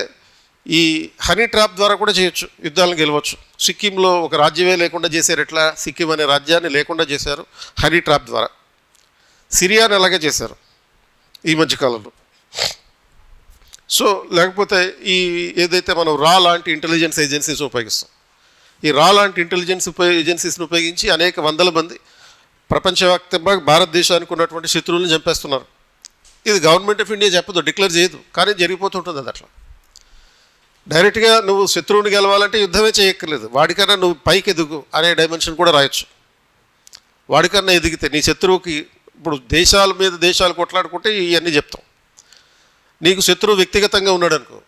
ఈ హనీ ట్రాప్ ద్వారా కూడా చేయొచ్చు, యుద్ధాలను గెలవచ్చు. సిక్కింలో ఒక రాజ్యమే లేకుండా చేశారు. ఎట్లా? సిక్కిం అనే రాజ్యాన్ని లేకుండా చేశారు హనీ ట్రాప్ ద్వారా. సిరియాని అలాగే చేశారు ఈ మధ్యకాలంలో. సో లేకపోతే ఈ ఏదైతే మనం రా లాంటి ఇంటెలిజెన్స్ ఏజెన్సీస్ ఉపయోగిస్తాం, ఈ రా లాంటి ఇంటెలిజెన్స్ ఏజెన్సీస్ని ఉపయోగించి అనేక వందల మంది ప్రపంచవ్యాప్తంగా భారతదేశానికి ఉన్నటువంటి శత్రువులను చంపేస్తున్నారు. ఇది గవర్నమెంట్ ఆఫ్ ఇండియా చెప్పదు, డిక్లేర్ చేయదు, కానీ జరిగిపోతుంటుంది అది అట్లా. డైరెక్ట్గా నువ్వు శత్రువుని గెలవాలంటే యుద్ధమే చేయక్కర్లేదు, వాడికన్నా నువ్వు పైకి ఎదుగు అనే డైమెన్షన్ కూడా రాయొచ్చు. వాడికన్నా ఎదిగితే నీ శత్రువుకి, ఇప్పుడు దేశాల మీద దేశాలు కొట్లాడుకుంటే ఇవన్నీ చెప్తాం. నీకు శత్రువు వ్యక్తిగతంగా ఉన్నాడు అనుకో,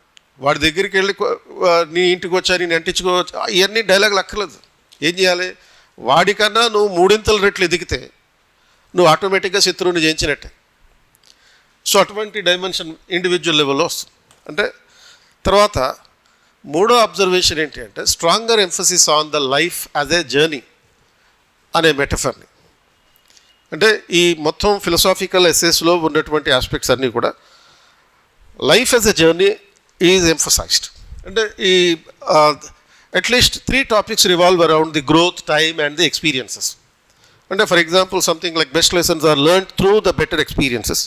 వాడి దగ్గరికి వెళ్ళి నీ ఇంటికి వచ్చా, నేను అంటించుకోవచ్చు, ఇవన్నీ డైలాగులు అక్కర్లేదు. ఏం చేయాలి, వాడికన్నా నువ్వు 3 రెట్లు ఎదిగితే నువ్వు ఆటోమేటిక్గా శత్రువుని జయించినట్టే. సో అటువంటి డైమెన్షన్ ఇండివిజువల్ లెవెల్లో వస్తుంది. అంటే తర్వాత మూడో అబ్జర్వేషన్ ఏంటి అంటే stronger emphasis on the life as a journey అనే మెటఫర్ని. అంటే ఈ మొత్తం ఫిలసాఫికల్ ఎస్సెస్లో ఉన్నటువంటి ఆస్పెక్ట్స్ అన్నీ కూడా life as a journey is emphasised. అంటే ఈ at least 3 topics revolve around the growth, time and the experiences. అంటే for example something like best lessons are learned through the better experiences.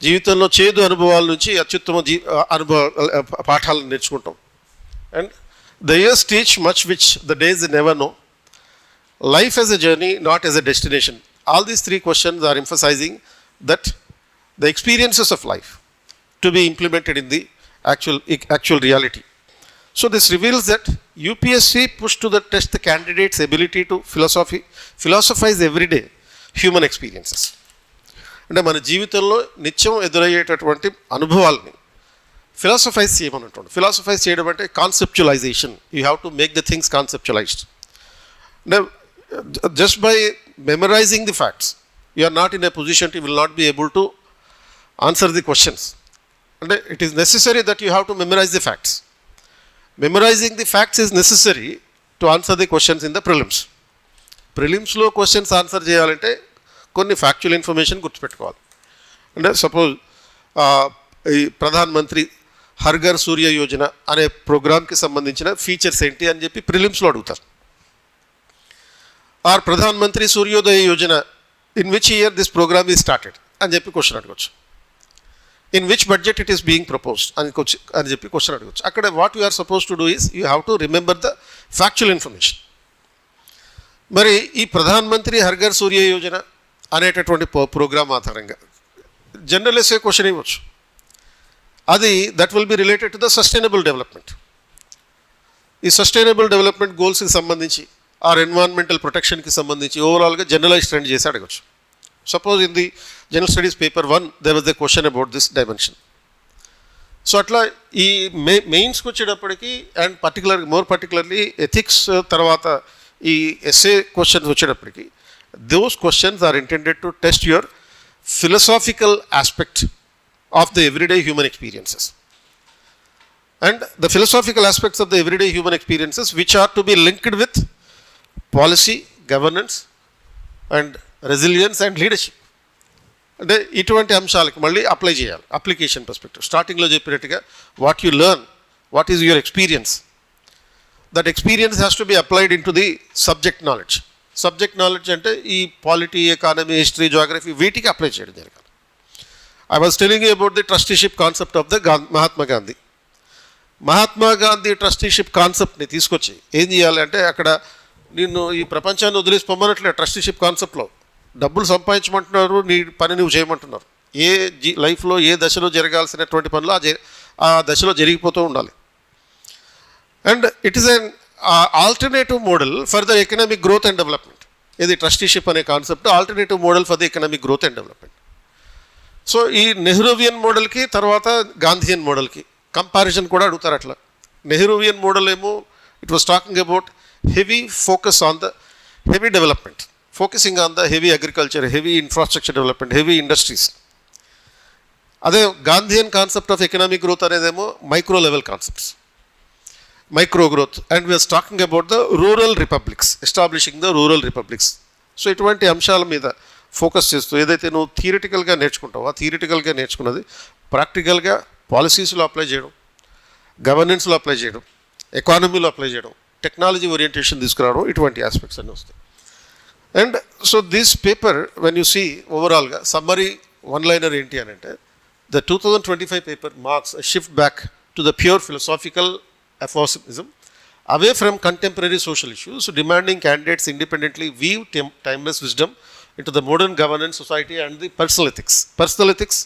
జీవితంలో చేదు అనుభవాల నుంచి అత్యుత్తమ పాఠాలను నేర్చుకుంటాం. And the years teach much which the days never know. Life as a journey, not as a destination. All these 3 questions are emphasizing that the experiences of life to be implemented in the actual reality. So this reveals that UPSC pushed to the test the candidate's ability to philosophize everyday human experiences. అంటే మన జీవితంలో నిత్యం ఎదురయ్యేటటువంటి అనుభవాల్ని philosophise చేయమన్నట్టు. Philosophise చేయడం అంటే conceptualisation. You have to make the things conceptualised. అంటే just by memorising the facts you are not in a position you will not be able to answer the questions. అంటే it is necessary that you have to memorise the facts. Memorising the facts is necessary to answer the questions in the prelims. ప్రిలిమ్స్లో questions answer చేయాలంటే కొన్ని factual information గుర్తుపెట్టుకోవాలి. అంటే suppose ఈ ప్రధాన్ మంత్రి హర్ ఘర్ సూర్య యోజన అనే ప్రోగ్రామ్కి సంబంధించిన ఫీచర్స్ ఏంటి అని చెప్పి ప్రిలిమ్స్లో అడుగుతారు. Are Pradhan Mantri Suryodaya Yojana in which year this programme is started అని చెప్పి క్వశ్చన్ అడగవచ్చు. In which budget it is being proposed అని చెప్పి క్వశ్చన్ అడగవచ్చు. అక్కడ what you are suppose to do is you have to remember the factual information. మరి ఈ ప్రధాన్ మంత్రి హర్ ఘర్ సూర్య యోజన అనేటటువంటి ప్రోగ్రామ్ ఆధారంగా జనరల్ ఎస్ఏ క్వశ్చన్ ఇవ్వచ్చు. అది that will be related to the sustainable development. ఈ సస్టైనబుల్ డెవలప్మెంట్ గోల్స్కి సంబంధించి ఆర్ ఎన్విరాన్మెంటల్ ప్రొటెక్షన్కి సంబంధించి ఓవరాల్గా జనరలైజ్ ట్రెండ్ చేసి అడగచ్చు. Suppose in the general studies paper 1 there was a question about this dimension. So అట్లా ఈ మెయిన్స్కి వచ్చేటప్పటికి అండ్ మోర్ పర్టికులర్లీ ఎథిక్స్ తర్వాత ఈ ఎస్ఏ క్వశ్చన్స్ వచ్చేటప్పటికి those questions are intended to test your philosophical aspect of the everyday human experiences. And the philosophical aspects of the everyday human experiences which are to be linked with policy, governance and resilience and leadership. అంటే ఇటువంటి అంశాలకు మళ్ళీ apply చేయాలి. Application perspective స్టార్టింగ్లో చెప్పినట్టుగా what you learn, what is your experience, that experience has to be applied in to the subject knowledge. Subject knowledge అంటే ఈ polity, economy, history, geography వీటికి అప్లై చేయడం జరగాలి. I was telling you about the trusteeship concept of the Mahatma Gandhi. Mahatma Gandhi trusteeship కాన్సెప్ట్ని తీసుకొచ్చి ఏం చేయాలి అంటే అక్కడ నిన్ను ఈ ప్రపంచాన్ని వదిలేసి పొమ్మనట్లే. ట్రస్టీషిప్ కాన్సెప్ట్లో డబ్బులు సంపాదించమంటున్నారు, నీ పని నువ్వు చేయమంటున్నారు. లైఫ్లో ఏ దశలో జరగాల్సినటువంటి పనులు ఆ దశలో జరిగిపోతూ ఉండాలి. And it is an alternative model for the economic growth and development. ఇది ట్రస్టీషిప్ అనే concept alternative model for the economic growth and development. So ఈ నెహ్రూవియన్ మోడల్కి తర్వాత గాంధీయన్ మోడల్కి కంపారిజన్ కూడా అడుగుతారు. అట్లా నెహ్రూవియన్ మోడల్ ఏమో it was talking about heavy focus on the heavy development, focusing on the heavy agriculture, heavy infrastructure development, heavy industries. అదే Gandhian concept of economic growth అనేదేమో micro level concepts, micro growth. And we're talking about the rural republics, establishing the rural republics. So ఇటువంటి అంశాల మీద focus చేస్తూ ఏదైతే నువ్వు థియరిటికల్గా నేర్చుకుంటావో ఆ థియరిటికల్గా నేర్చుకున్నది ప్రాక్టికల్గా పాలసీస్లో అప్లై చేయడం, గవర్నెన్స్లో అప్లై చేయడం, ఎకానమీలో అప్లై చేయడం, టెక్నాలజీ ఓరియంటేషన్ తీసుకురావడం, ఇటువంటి ఆస్పెక్ట్స్ అన్నీ వస్తాయి. And so this paper when you see ఓవరాల్గా సమ్మరీ వన్ లైనర్ ఏంటి అని అంటే the 2025 paper marks shift back to the pure philosophical aphorism away from contemporary social issues, demanding candidates independently weave timeless wisdom into the modern governance, society and the personal ethics. Personal ethics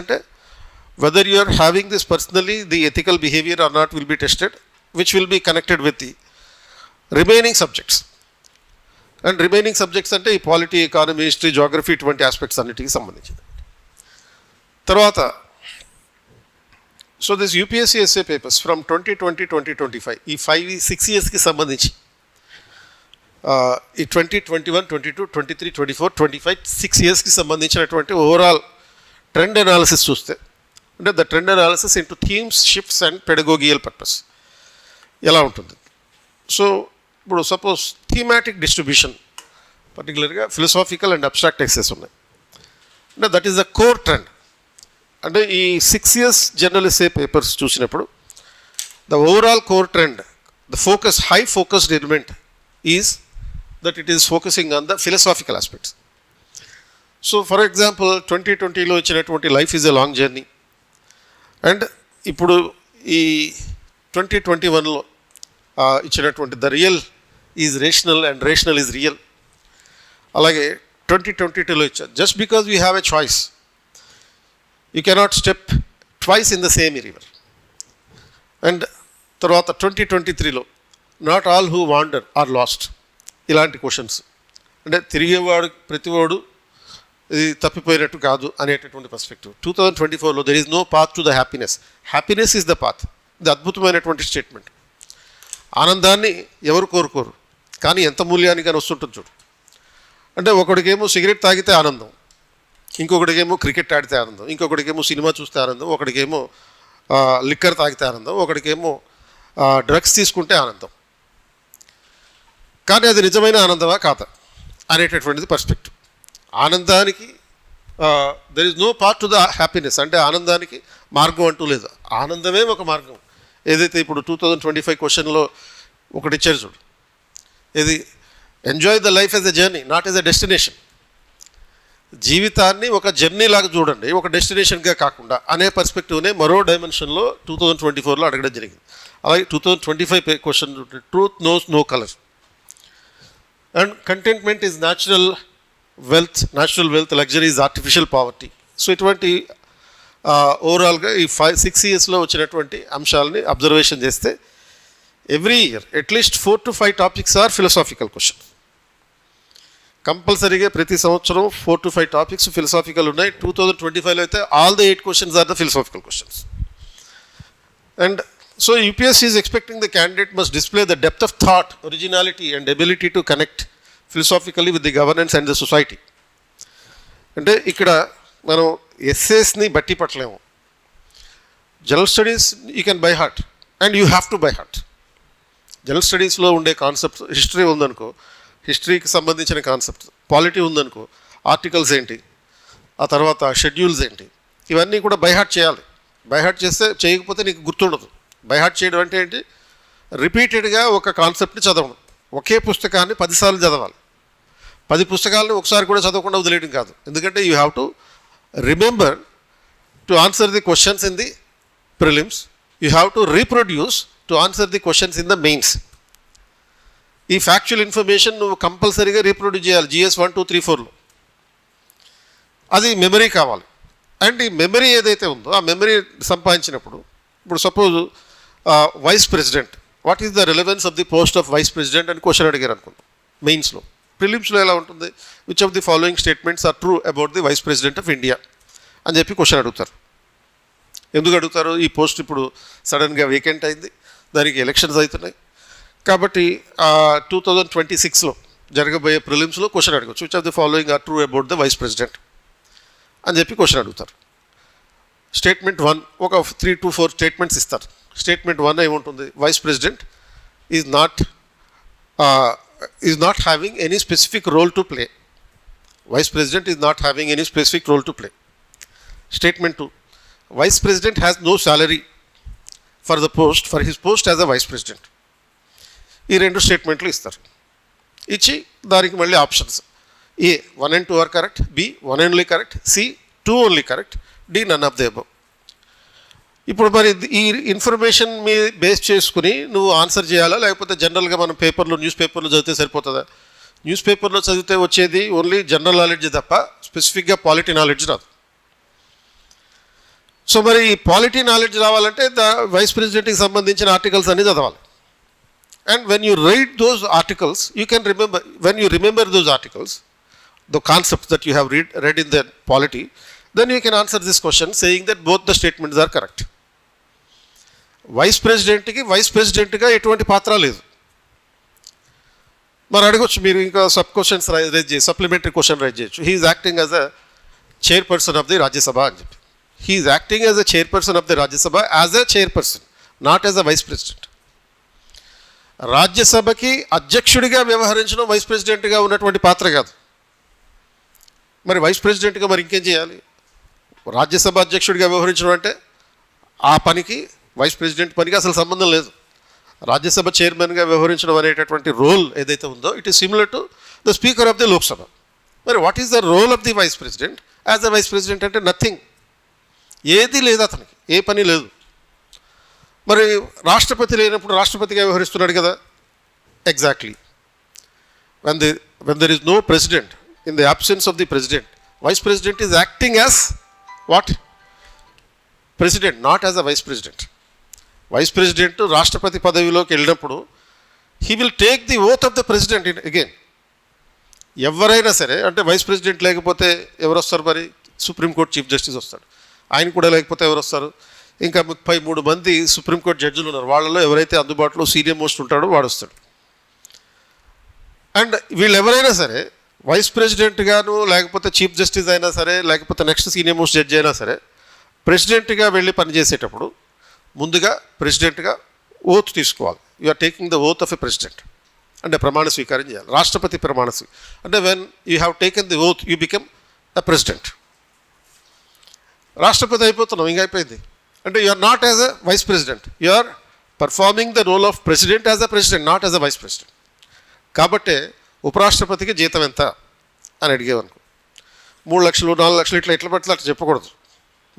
అంటే whether you are having this personally, the ethical behavior or not will be tested, which will be connected with the remaining subjects. And remaining subjects అంటే ఈ polity, economy, history, geography ఇటువంటి aspects అన్నిటికీ సంబంధించింది. తర్వాత so this UPSC SA papers from 2020-2025 ఈ 6 ఇయర్స్కి సంబంధించి ఈ 2021, 22, 23, 24, 25 6 ఇయర్స్కి సంబంధించినటువంటి ఓవరాల్ ట్రెండ్ అనాలిసిస్ చూస్తే, అంటే the trend analysis into themes, shifts and pedagogical purpose ఎలా ఉంటుంది. సో ఇప్పుడు సపోజ్ థీమాటిక్ డిస్ట్రిబ్యూషన్ పర్టికులర్గా ఫిలసాఫికల్ అండ్ అబ్స్ట్రాక్ట్ ఎక్సెస్ ఉన్నాయి, అంటే that is the core trend. అంటే ఈ 6 ఇయర్స్ జనరల్ ఎస్ఏ పేపర్స్ చూసినప్పుడు the overall core trend, the focus, high focused element is that it is focusing on the philosophical aspects. So for example 2020లో ఇచ్చినటువంటి life is a long journey, and ఇప్పుడు ఈ 2021లో ఇచ్చినటువంటి the real is rational and rational is real. అలాగే 2022లో ఇచ్చారు just because we have a choice you cannot step twice in the same river. And తర్వాత 2023లో not all who wander are lost, ఇలాంటి క్వశ్చన్స్. అంటే తిరిగేవాడు ప్రతివాడు ఇది తప్పిపోయినట్టు కాదు అనేటటువంటి పర్స్పెక్టివ్. 2024లో there is no path to the happiness, happiness is the path. ఇది అద్భుతమైనటువంటి స్టేట్మెంట్. ఆనందాన్ని ఎవరు కోరుకోరు, కానీ ఎంత మూల్యానికని వస్తుంటుంది చూడు. అంటే ఒకడికేమో సిగరెట్ తాగితే ఆనందం, ఇంకొకటికేమో క్రికెట్ ఆడితే ఆనందం, ఇంకొకటికేమో సినిమా చూస్తే ఆనందం, ఒకడికేమో లిక్కర్ తాగితే ఆనందం, ఒకడికేమో డ్రగ్స్ తీసుకుంటే ఆనందం. కానీ అది నిజమైన ఆనందమా కాదా అనేటటువంటిది పర్స్పెక్టివ్. ఆనందానికి there is no part to the happiness, అంటే ఆనందానికి మార్గం అంటూ లేదు, ఆనందమే ఒక మార్గం. ఏదైతే ఇప్పుడు 2025 క్వశ్చన్లో ఒకటి ఇచ్చారు చూడు, ఇది enjoy the life as a journey not as a destination. జీవితాన్ని ఒక జర్నీ లాగా చూడండి, ఒక డెస్టినేషన్గా కాకుండా అనే పర్స్పెక్టివ్నే మరో డైమెన్షన్లో 2024లో అడగడం జరిగింది. అలాగే 2025 question truth knows no colour and contentment is natural wealth, luxury is artificial poverty. So ఇటువంటి ఓవరాల్గా ఈ 6 ఇయర్స్లో వచ్చినటువంటి అంశాలని అబ్జర్వేషన్ చేస్తే every year at least 4 to 5 topics are philosophical question. కంపల్సరీగా ప్రతి సంవత్సరం 4 to 5 టాపిక్స్ ఫిలసాఫికల్ ఉన్నాయి. 2025లో అయితే all the 8 questions are the philosophical questions. And so UPSC is expecting the candidate must display the depth of thought, originality and ability to connect philosophically with the governance and the society. అంటే ఇక్కడ మనం ఎస్సేస్ని బట్టి పట్టలేము. General studies you can by heart and you have to by heart. General స్టడీస్లో ఉండే concepts, history ఉందనుకో, హిస్టరీకి సంబంధించిన కాన్సెప్ట్స్, పాలిటీ ఉందనుకో, ఆర్టికల్స్ ఏంటి, ఆ తర్వాత షెడ్యూల్స్ ఏంటి, ఇవన్నీ కూడా బై హార్ట్ చేయాలి. బై హార్ట్ చేస్తే, చేయకపోతే నీకు గుర్తుండదు. బై హార్ట్ చేయడం అంటే ఏంటి, రిపీటెడ్గా ఒక కాన్సెప్ట్ని చదవడం. ఒకే పుస్తకాన్ని 10 సార్లు చదవాలి. 10 పుస్తకాలను ఒకసారి కూడా చదవకుండా వదిలేయడం కాదు. ఎందుకంటే you have to remember to answer the questions in the prelims, you have to reproduce to answer the questions in the mains. ఈ ఫ్యాక్చువల్ ఇన్ఫర్మేషన్ నువ్వు కంపల్సరీగా రీప్రొడ్యూస్ చేయాలి GS 1, 2, 3, 4లో. అది మెమరీ కావాలి. అండ్ ఈ మెమరీ ఏదైతే ఉందో ఆ మెమరీ సంపాదించినప్పుడు, ఇప్పుడు suppose vice president, what is the relevance of the post of vice president అని క్వశ్చన్ అడిగారు అనుకుందాం మెయిన్స్లో. ప్రిలిమ్స్లో ఎలా ఉంటుంది, which of the following statements are true about the vice president of India అని చెప్పి క్వశ్చన్ అడుగుతారు. ఎందుకు అడుగుతారు, ఈ పోస్ట్ ఇప్పుడు సడన్గా వేకెంట్ అయింది, దానికి ఎలక్షన్స్ అవుతున్నాయి కాబట్టి 2026లో జరగబోయే ప్రిలిమ్స్లో క్వశ్చన్ అడగచ్చు, which of the following are true about the vice president అని చెప్పి క్వశ్చన్ అడుగుతారు. స్టేట్మెంట్ 1 ఒక 3 to 4 స్టేట్మెంట్స్ ఇస్తారు. స్టేట్మెంట్ 1 ఏముంటుంది, vice president is not having any specific role to play. Vice president is not having any specific role to play. Statement 2, vice president has no salary for his post as a vice president. ఈ 2 స్టేట్మెంట్లు ఇస్తారు. ఇచ్చి దానికి మళ్ళీ options, A 1 and 2 are correct, B 1 only correct, C 2 only correct, D none of the above. ఇప్పుడు మరి ఈ information మీద బేస్ చేసుకుని నువ్వు ఆన్సర్ చేయాలా, లేకపోతే జనరల్గా మనం న్యూస్ పేపర్లో చదివితే సరిపోతుందా? న్యూస్ పేపర్లో చదివితే వచ్చేది ఓన్లీ జనరల్ నాలెడ్జ్ తప్ప స్పెసిఫిక్గా పాలిటీ నాలెడ్జ్ రాదు. సో మరి పాలిటీ నాలెడ్జ్ రావాలంటే వైస్ ప్రెసిడెంట్కి సంబంధించిన ఆర్టికల్స్ అన్ని చదవాలి. And when you read those articles, you can remember, when you remember those articles, the concepts that you have read in the polity, then you can answer this question saying that both the statements are correct. Vice ప్రెసిడెంట్గా ఎటువంటి పాత్ర లేదు. మరి అడగొచ్చు మీరు, ఇంకా questions raise చేసి supplementary question raise చేయొచ్చు. He's acting as a chairperson of the Rajya Sabha అని చెప్పి. He's acting as a chairperson of the Rajya Sabha as a chairperson, not as a vice president. రాజ్యసభకి అధ్యక్షుడిగా వ్యవహరించడం వైస్ ప్రెసిడెంట్గా ఉన్నటువంటి పాత్ర కాదు. మరి వైస్ ప్రెసిడెంట్గా మరి ఇంకేం చేయాలి? రాజ్యసభ అధ్యక్షుడిగా వ్యవహరించడం అంటే ఆ పనికి వైస్ ప్రెసిడెంట్ పనికి అసలు సంబంధం లేదు. రాజ్యసభ చైర్మన్గా వ్యవహరించడం అనేటటువంటి రోల్ ఏదైతే ఉందో it is similar to the speaker of the Lok Sabha. మరి what is the role of the vice president? As a vice president అంటే నథింగ్, ఏది లేదు, అతనికి ఏ పని లేదు. మరి రాష్ట్రపతి లేనప్పుడు రాష్ట్రపతిగా వ్యవహరిస్తున్నాడు కదా. Exactly. when there is no president, in the absence of the president, vice president is acting as what? President, not as a vice president. Vice president రాష్ట్రపతి పదవిలోకి వెళ్ళినప్పుడు he will take the oath of the president again. ఎవరైనా సరే, అంటే vice president లేకపోతే ఎవరు వస్తారు? మరి సుప్రీంకోర్టు చీఫ్ జస్టిస్ వస్తాడు. ఆయన కూడా లేకపోతే ఎవరు వస్తారు? ఇంకా 33 మంది సుప్రీంకోర్టు జడ్జిలు ఉన్నారు. వాళ్ళలో ఎవరైతే అందుబాటులో సీనియర్ మోస్ట్ ఉంటాడో వాడు వస్తాడు. అండ్ వీళ్ళు ఎవరైనా సరే వైస్ ప్రెసిడెంట్గాను, లేకపోతే చీఫ్ జస్టిస్ అయినా సరే, లేకపోతే నెక్స్ట్ సీనియర్ మోస్ట్ జడ్జి అయినా సరే, ప్రెసిడెంట్గా వెళ్ళి పనిచేసేటప్పుడు ముందుగా ప్రెసిడెంట్గా ఓత్ తీసుకోవాలి. You are taking the oath of a president, అంటే ప్రమాణ స్వీకారం చేయాలి. రాష్ట్రపతి ప్రమాణ స్వీకారం అంటే when you have taken the oath you become the president. రాష్ట్రపతి అయిపోతున్నాం, ఇంకా అయిపోయింది. అంటే you are not as a vice president, you are performing the role of president as a president, not as a vice president. కాబట్టి ఉపరాష్ట్రపతికి జీతం ఎంత అని అడిగేవనుకో, 3 లక్షలు 4 లక్షలు ఎట్లా పట్ల అట్లా చెప్పకూడదు.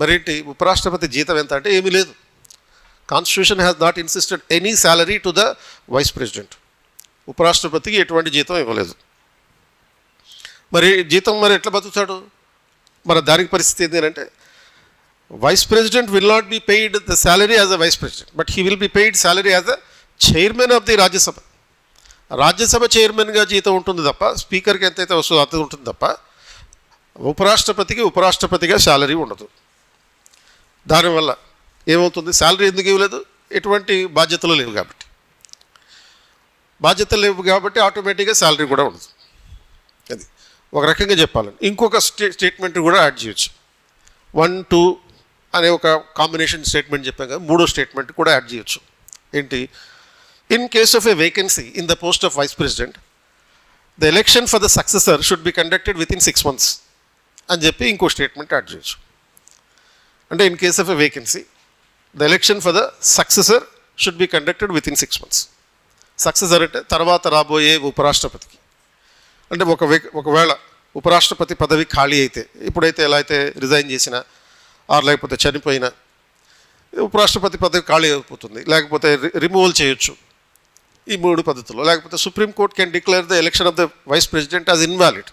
మరేంటి ఉపరాష్ట్రపతి జీతం ఎంత అంటే ఏమీ లేదు. Constitution has not insisted any salary to the vice president. ఉపరాష్ట్రపతికి ఎటువంటి జీతం ఇవ్వలేదు. మరి జీతం మరి ఎట్లా బతుకుతాడు? మరి దానికి పరిస్థితి ఏంటి అంటే, vice president will not be paid the salary as a vice president, but he will be paid salary as a chairman of the Rajya Sabha. Rajya Sabha చైర్మన్గా జీతం ఉంటుంది తప్ప, స్పీకర్కి ఎంతైతే వస్తుందో అంత ఉంటుంది తప్ప, ఉపరాష్ట్రపతిగా శాలరీ ఉండదు. దానివల్ల ఏమవుతుంది? శాలరీ ఎందుకు ఇవ్వలేదు? ఎటువంటి బాధ్యతలు లేవు కాబట్టి. బాధ్యతలు లేవు కాబట్టి ఆటోమేటిక్గా శాలరీ కూడా ఉండదు. అది ఒక రకంగా చెప్పాలని. ఇంకొక స్టేట్మెంట్ కూడా యాడ్ చేయొచ్చు. 1, 2 అనే ఒక కాంబినేషన్ స్టేట్మెంట్ చెప్పాం కదా, 3వ స్టేట్మెంట్ కూడా యాడ్ చేయొచ్చు. ఏంటి? In case of a vacancy in the post of vice president, the election for the successor should be conducted within 6 months అని చెప్పి ఇంకో స్టేట్మెంట్ యాడ్ చేయొచ్చు. అంటే in case of a vacancy the election for the successor should be conducted within 6 months. Successor అంటే తర్వాత రాబోయే ఉపరాష్ట్రపతికి. అంటే ఒకవేళ ఉపరాష్ట్రపతి పదవి ఖాళీ అయితే, ఇప్పుడైతే ఎలా అయితే రిజైన్ చేసినా లేకపోతే చనిపోయినా ఉపరాష్ట్రపతి పదవి ఖాళీ అయిపోతుంది, లేకపోతే రిమూవల్ చేయొచ్చు. ఈ 3 పద్ధతుల్లో. లేకపోతే supreme court can declare the election of the vice president as invalid,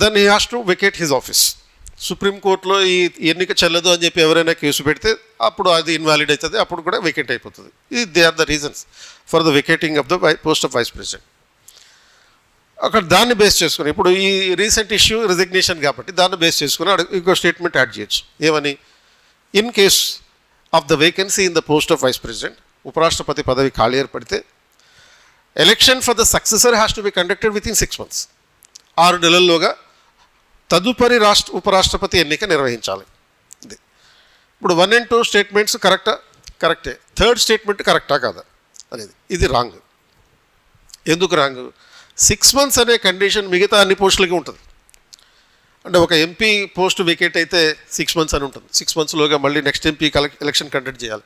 then he has to vacate his office. సుప్రీంకోర్టులో ఈ ఎన్నిక చెల్లదు అని చెప్పి ఎవరైనా కేసు పెడితే అప్పుడు అది ఇన్వాలిడ్ అవుతుంది, అప్పుడు కూడా వెకేట్ అయిపోతుంది. They are the reasons for the vacating of the post of vice president. అక్కడ దాన్ని బేస్ చేసుకుని, ఇప్పుడు ఈ రీసెంట్ ఇష్యూ రిజిగ్నేషన్ కాబట్టి దాన్ని బేస్ చేసుకుని ఇంకో స్టేట్మెంట్ యాడ్ చేయొచ్చు. ఏమని? In case of the vacancy in the post of vice president, ఉపరాష్ట్రపతి పదవి ఖాళీ ఏర్పడితే election for the successor has to be conducted within 6 months. 6 నెలల్లోగా తదుపరి ఉపరాష్ట్రపతి ఎన్నిక నిర్వహించాలి. ఇది ఇప్పుడు 1 and 2 స్టేట్మెంట్స్ కరెక్టే. 3rd స్టేట్మెంట్ కరెక్టా కాదా అనేది, ఇది రాంగ్. ఎందుకు రాంగ్? 6 months అనే కండిషన్ మిగతా అన్ని పోస్టులకి ఉంటుంది. అంటే ఒక ఎంపీ పోస్ట్ వేకేట్ అయితే 6 months అని ఉంటుంది. 6 monthsలోగా మళ్ళీ నెక్స్ట్ ఎంపీ ఎలక్షన్ కండక్ట్ చేయాలి.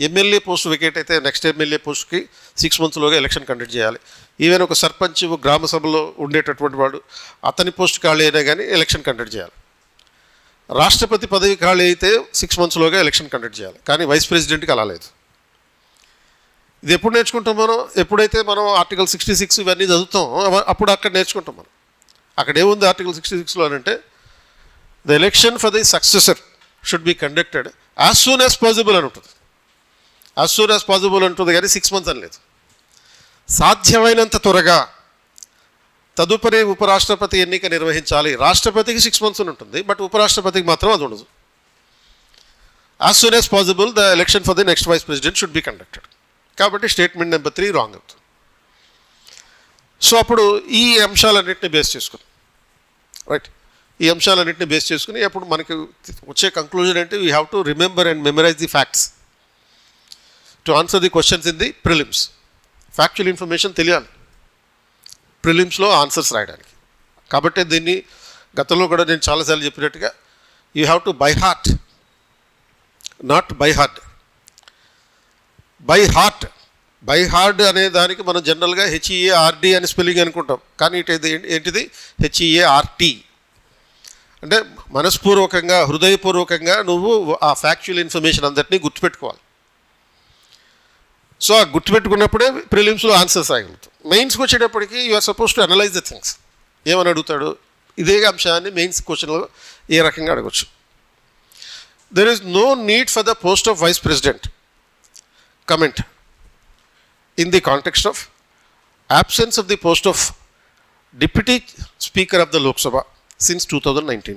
ఎమ్మెల్యే పోస్ట్ వేకేట్ అయితే నెక్స్ట్ ఎమ్మెల్యే పోస్ట్కి 6 monthsలోగా ఎలక్షన్ కండక్ట్ చేయాలి. ఈవెన్ ఒక సర్పంచ్ గ్రామ సభలో ఉండేటటువంటి వాడు, అతని పోస్ట్ ఖాళీ అయినా కానీ ఎలక్షన్ కండక్ట్ చేయాలి. రాష్ట్రపతి పదవి ఖాళీ అయితే 6 monthsలోగా ఎలక్షన్ కండక్ట్ చేయాలి. కానీ వైస్ ప్రెసిడెంట్కి అలా లేదు. ఇది ఎప్పుడు నేర్చుకుంటాం మనం? ఎప్పుడైతే మనం ఆర్టికల్ 66 ఇవన్నీ చదువుతాం అప్పుడు అక్కడ నేర్చుకుంటాం మనం. అక్కడ ఏముంది ఆర్టికల్ 66లో అంటే, the election for the successor should be conducted as soon as possible అని ఉంటుంది. యాజ్ సూన్ యాజ్ పాసిబుల్ ఉంటుంది కానీ 6 months అని లేదు. సాధ్యమైనంత త్వరగా తదుపరి ఉపరాష్ట్రపతి ఎన్నిక నిర్వహించాలి. రాష్ట్రపతికి 6 months అని ఉంటుంది, బట్ ఉపరాష్ట్రపతికి మాత్రం అది ఉండదు. As soon as possible the election for the next vice president should be conducted. కాబట్టి స్టేట్మెంట్ నెంబర్ 3 రాంగ్ అవుతుంది. సో అప్పుడు ఈ అంశాలన్నింటినీ బేస్ చేసుకుని రైట్, ఈ అంశాలన్నింటినీ బేస్ చేసుకుని అప్పుడు మనకి వచ్చే కంక్లూజన్ ఏంటి, we have to remember and memorize the facts to answer the questions in the prelims. Factual information తెలియాలి ప్రిలిమ్స్లో ఆన్సర్స్ రాయడానికి. కాబట్టి దీన్ని గతంలో కూడా నేను చాలాసార్లు చెప్పినట్టుగా you have to by heart, not by heart. By hard అనే దానికి మనం జనరల్గా HEARD అని స్పెల్లింగ్ అనుకుంటాం, కానీ ఏంటిది HEART. అంటే మనస్పూర్వకంగా హృదయపూర్వకంగా నువ్వు ఆ ఫ్యాక్చువల్ ఇన్ఫర్మేషన్ అందరినీ గుర్తుపెట్టుకోవాలి. సో ఆ గుర్తుపెట్టుకున్నప్పుడే ప్రిలిమ్స్లో ఆన్సర్స్ రాయగలుగుతాం. మెయిన్స్కి వచ్చేటప్పటికి you are suppose to analyze the things. ఏమని అడుగుతాడు, ఇదే అంశాన్ని మెయిన్స్ క్వశ్చన్లో ఏ రకంగా అడగచ్చు. There is no need for the post of vice president comment in the context of absence of the post of Deputy Speaker of the Lok Sabha since 2019.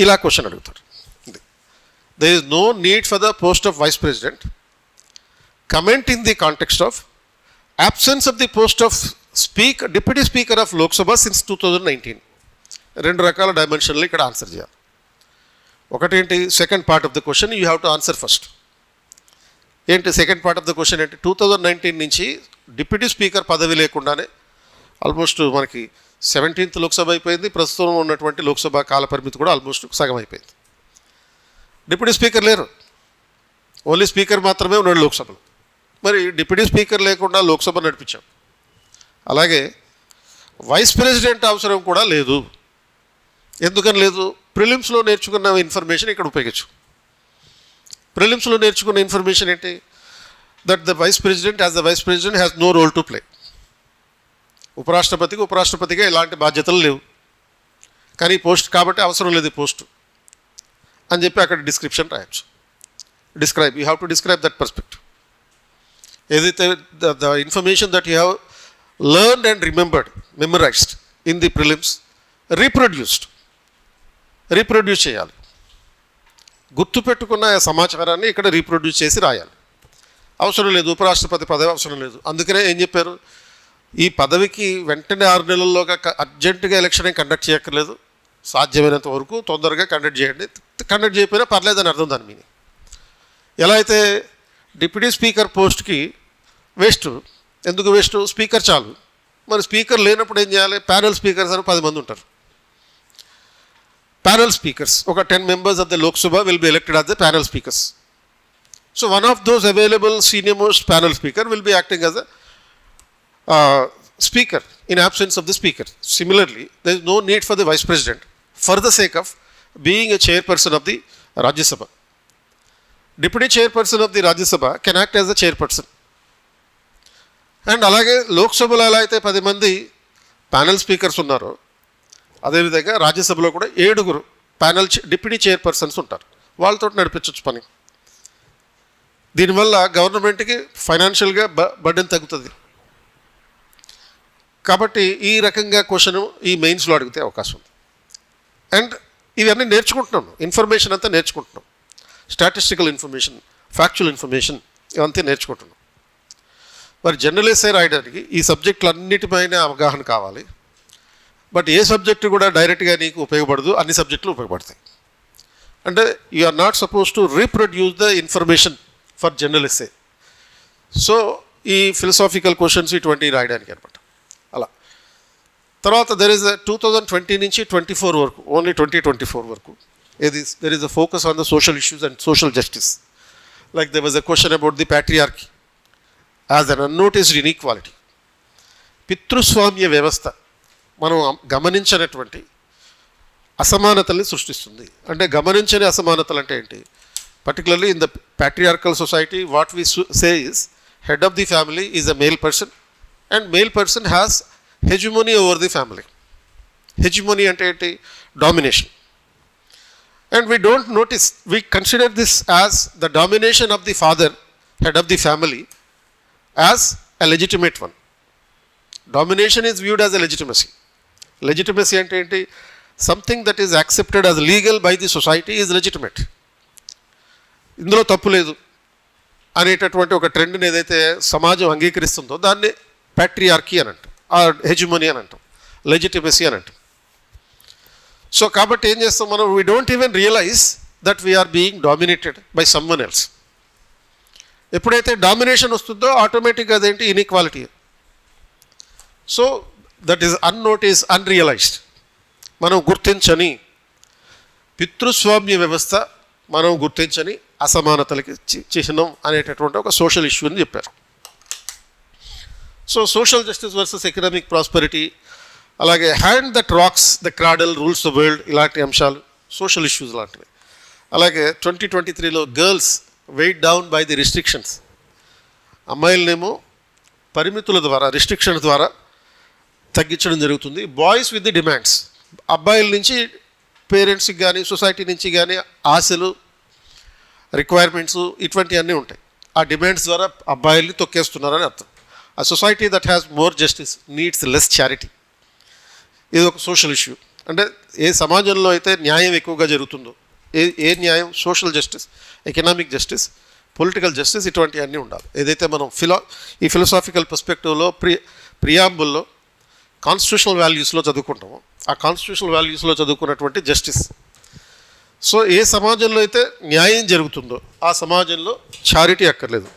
ఇలా question అడుగుతారు. There is no need for the post of Vice President. Comment in the context of absence of the post of Deputy Speaker of Lok Sabha since 2019. రెండు రకాల డైమెన్షన్లు ఇక్కడ answer చేయాలి. ఒకటేంటి, second part of the question you have to answer first. ఏంటి second part of the question ఏంటి, 2019 నుంచి deputy speaker పదవి లేకుండానే ఆల్మోస్ట్ మనకి 17th లోక్సభ అయిపోయింది. ప్రస్తుతం ఉన్నటువంటి లోక్సభ కాల పరిమితి కూడా ఆల్మోస్ట్ సగం అయిపోయింది. డిప్యూటీ స్పీకర్ లేరు, ఓన్లీ స్పీకర్ మాత్రమే ఉన్నాడు లోక్సభలో. మరి డిప్యూటీ స్పీకర్ లేకుండా లోక్సభ నడిపించాం. అలాగే వైస్ ప్రెసిడెంట్ అవసరం కూడా లేదు. ఎందుకని లేదు, ప్రిలిమ్స్లో నేర్చుకున్న ఇన్ఫర్మేషన్ ఇక్కడ ఉపయోగించు. ప్రిలిమ్స్లో నేర్చుకున్న ఇన్ఫర్మేషన్ ఏంటి, that the vice president as the vice president has no role to play. ఉపరాష్ట్రపతిగా ఎలాంటి బాధ్యతలు లేవు, కానీ పోస్ట్ కాబట్టి అవసరం లేదు పోస్టు అని చెప్పి అక్కడ డిస్క్రిప్షన్ రాయొచ్చు. You have to describe that perspective. ఏదైతే the information that you have learned and memorised in the prelims reproduce చేయాలి. గుర్తుపెట్టుకున్న సమాచారాన్ని ఇక్కడ రీప్రొడ్యూస్ చేసి రాయాలి. అవసరం లేదు ఉపరాష్ట్రపతి పదవి అవసరం లేదు. అందుకనే ఏం చెప్పారు, ఈ పదవికి వెంటనే 6 నెలల్లోగా అర్జెంటుగా ఎలక్షన్ కండక్ట్ చేయక్కర్లేదు, సాధ్యమైనంత వరకు తొందరగా కండక్ట్ చేయండి. కండక్ట్ చేయకపోయినా పర్లేదని అర్థం దాని మీనింగ్. ఎలా అయితే డిప్యూటీ స్పీకర్ పోస్ట్కి వేస్ట్, ఎందుకు వేస్ట్, స్పీకర్ చాలు. మరి స్పీకర్ లేనప్పుడు ఏం చేయాలి, ప్యానల్ స్పీకర్స్ అని 10 మంది ఉంటారు. Panel speakers, ఒక 10 members of the Lok Sabha will be elected as the panel speakers. So one of those available senior most panel speaker will be acting as a speaker in absence of the speaker. Similarly, there is no need for the vice president for the sake of being a chairperson of the Rajya Sabha. Deputy chairperson of the Rajya Sabha can act as a chairperson. And అలాగే లోక్సభలో ఎలా అయితే 10 మంది panel speakers ఉన్నారో, అదేవిధంగా రాజ్యసభలో కూడా 7 panel deputy chairpersons ఉంటారు. వాళ్ళతో నడిపించవచ్చు పని. దీనివల్ల గవర్నమెంట్కి ఫైనాన్షియల్గా బర్డెన్ తగ్గుతుంది. కాబట్టి ఈ రకంగా క్వశ్చన్ ఈ మెయిన్స్లో అడిగితే అవకాశం ఉంది. అండ్ ఇవన్నీ నేర్చుకుంటున్నాం, ఇన్ఫర్మేషన్ అంతా నేర్చుకుంటున్నాం. స్టాటిస్టికల్ ఇన్ఫర్మేషన్, ఫ్యాక్చువల్ ఇన్ఫర్మేషన్ ఇవంతా నేర్చుకుంటున్నాం. మరి జనరల్ ఎస్సే రాయడానికి ఈ సబ్జెక్టులన్నిటిపైన అవగాహన కావాలి. బట్ ఏ సబ్జెక్టు కూడా డైరెక్ట్గా నీకు ఉపయోగపడదు, అన్ని సబ్జెక్టులు ఉపయోగపడతాయి. అంటే you are not suppose to reproduce the information for general essay. So ఈ ఫిలసాఫికల్ క్వశ్చన్స్ ఇటువంటి రాయడానికి అనమాట. అలా తర్వాత దెర్ ఈజ్ 2020 నుంచి 24 వరకు, ఓన్లీ 2024 వరకు there is a focus on the social issues and social justice. Like there was a question about the patriarchy as an unnoticed inequality. పితృస్వామ్య వ్యవస్థ మనం గమనించినటువంటి అసమానతల్ని సృష్టిస్తుంది. అంటే గమనించని అసమానతలు అంటే ఏంటి, particularly in the patriarchal society what we say is head of the family is a male person and male person has hegemony over the family. Hegemony అంటే ఏంటి, domination. And we don't notice, we consider this as the domination of the father, head of the family, as a legitimate one. Domination is viewed as a legitimacy. Legitimacy ante enti? Something that is accepted as legal by the society is legitimate. ఇందులో తప్పు లేదు అనేటటువంటి ఒక ట్రెండ్ని ఏదైతే సమాజం అంగీకరిస్తుందో దాన్ని patriarchy అని అంటాం, హెజిమోనీ అని అంటాం, లెజిటిమసీ అని అంటాం. సో కాబట్టి ఏం చేస్తాం మనం, we don't even realize that we are being dominated by someone else. ఎప్పుడైతే డామినేషన్ వస్తుందో ఆటోమేటిక్గా అదేంటి, inequality. So that is unnoticed, unrealized, మనం గుర్తించని పితృస్వామ్య వ్యవస్థ, మనం గుర్తించని అసమానతలకి చిహ్నం అనేటటువంటి ఒక సోషల్ ఇష్యూని చెప్పారు. So social justice versus economic prosperity, అలాగే hand that rocks the cradle rules the world, ఇలాంటి అంశాలు సోషల్ ఇష్యూస్ లాంటివి. అలాగే 2023లో girls weight down by the restrictions, అమ్మాయిలనేమో పరిమితుల ద్వారా, రిస్ట్రిక్షన్ ద్వారా తగ్గించడం జరుగుతుంది. బాయ్స్ విత్ ది డిమాండ్స్, అబ్బాయిల నుంచి పేరెంట్స్కి కానీ సొసైటీ నుంచి కానీ ఆశలు, రిక్వైర్మెంట్స్ ఇటువంటివన్నీ ఉంటాయి. ఆ డిమాండ్స్ ద్వారా అబ్బాయిల్ని తొక్కేస్తున్నారని అర్థం. ఆ society that has more justice needs less charity. ఇది ఒక సోషల్ ఇష్యూ. అంటే ఏ సమాజంలో అయితే న్యాయం ఎక్కువగా జరుగుతుందో, ఏ న్యాయం, social justice, economic justice, political justice, ఇటువంటివన్నీ ఉండాలి. ఏదైతే మనం ఈ ఫిలాసాఫికల్ పర్స్పెక్టివ్లో ప్రియాంబుల్లో కాన్స్టిట్యూషనల్ వాల్యూస్లో చదువుకుంటామో, ఆ కాన్స్టిట్యూషనల్ వాల్యూస్లో చదువుకున్నటువంటి జస్టిస్. సో ఏ సమాజంలో అయితే న్యాయం జరుగుతుందో ఆ సమాజంలో చారిటీ అక్కర్లేదు.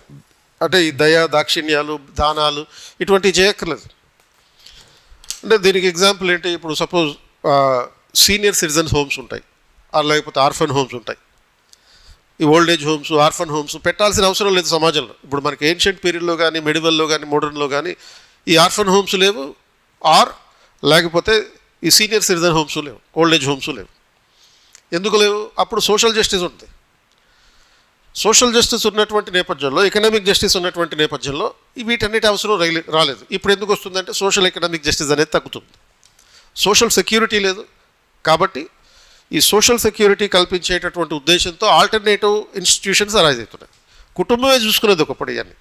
అంటే ఈ దయ, దాక్షిణ్యాలు, దానాలు ఇటువంటివి చేయక్కర్లేదు. అంటే దీనికి ఎగ్జాంపుల్ ఏంటి, ఇప్పుడు సపోజ్ సీనియర్ సిటిజన్స్ హోమ్స్ ఉంటాయి, లేకపోతే ఆర్ఫన్ హోమ్స్ ఉంటాయి. ఈ old age homes, orphan homes పెట్టాల్సిన అవసరం లేదు సమాజంలో. ఇప్పుడు మనకి ఏన్షియంట్ పీరియడ్లో కానీ, మెడివల్లో కానీ, మోడర్న్లో కానీ ఈ ఆర్ఫన్ హోమ్స్ లేవు, లేకపోతే ఈ సీనియర్ సిటిజన్ హోమ్స్ లేవు, ఓల్డ్ ఏజ్ హోమ్స్ లేవు. ఎందుకు లేవు? అప్పుడు సోషల్ జస్టిస్ ఉంది. సోషల్ జస్టిస్ ఉన్నటువంటి నేపథ్యంలో, ఎకనామిక్ జస్టిస్ ఉన్నటువంటి నేపథ్యంలో వీటన్నిటి అవసరం రాలేదు. ఇప్పుడు ఎందుకు వస్తుందంటే సోషల్ ఎకనామిక్ జస్టిస్ అనేది తగ్గుతుంది. సోషల్ సెక్యూరిటీ లేదు కాబట్టి ఈ సోషల్ సెక్యూరిటీ కల్పించేటటువంటి ఉద్దేశంతో ఆల్టర్నేటివ్ ఇన్స్టిట్యూషన్స్ అరైజ్ అవుతున్నాయి. కుటుంబమే చూసుకునేది ఒకప్పుడు, ఇవన్నీ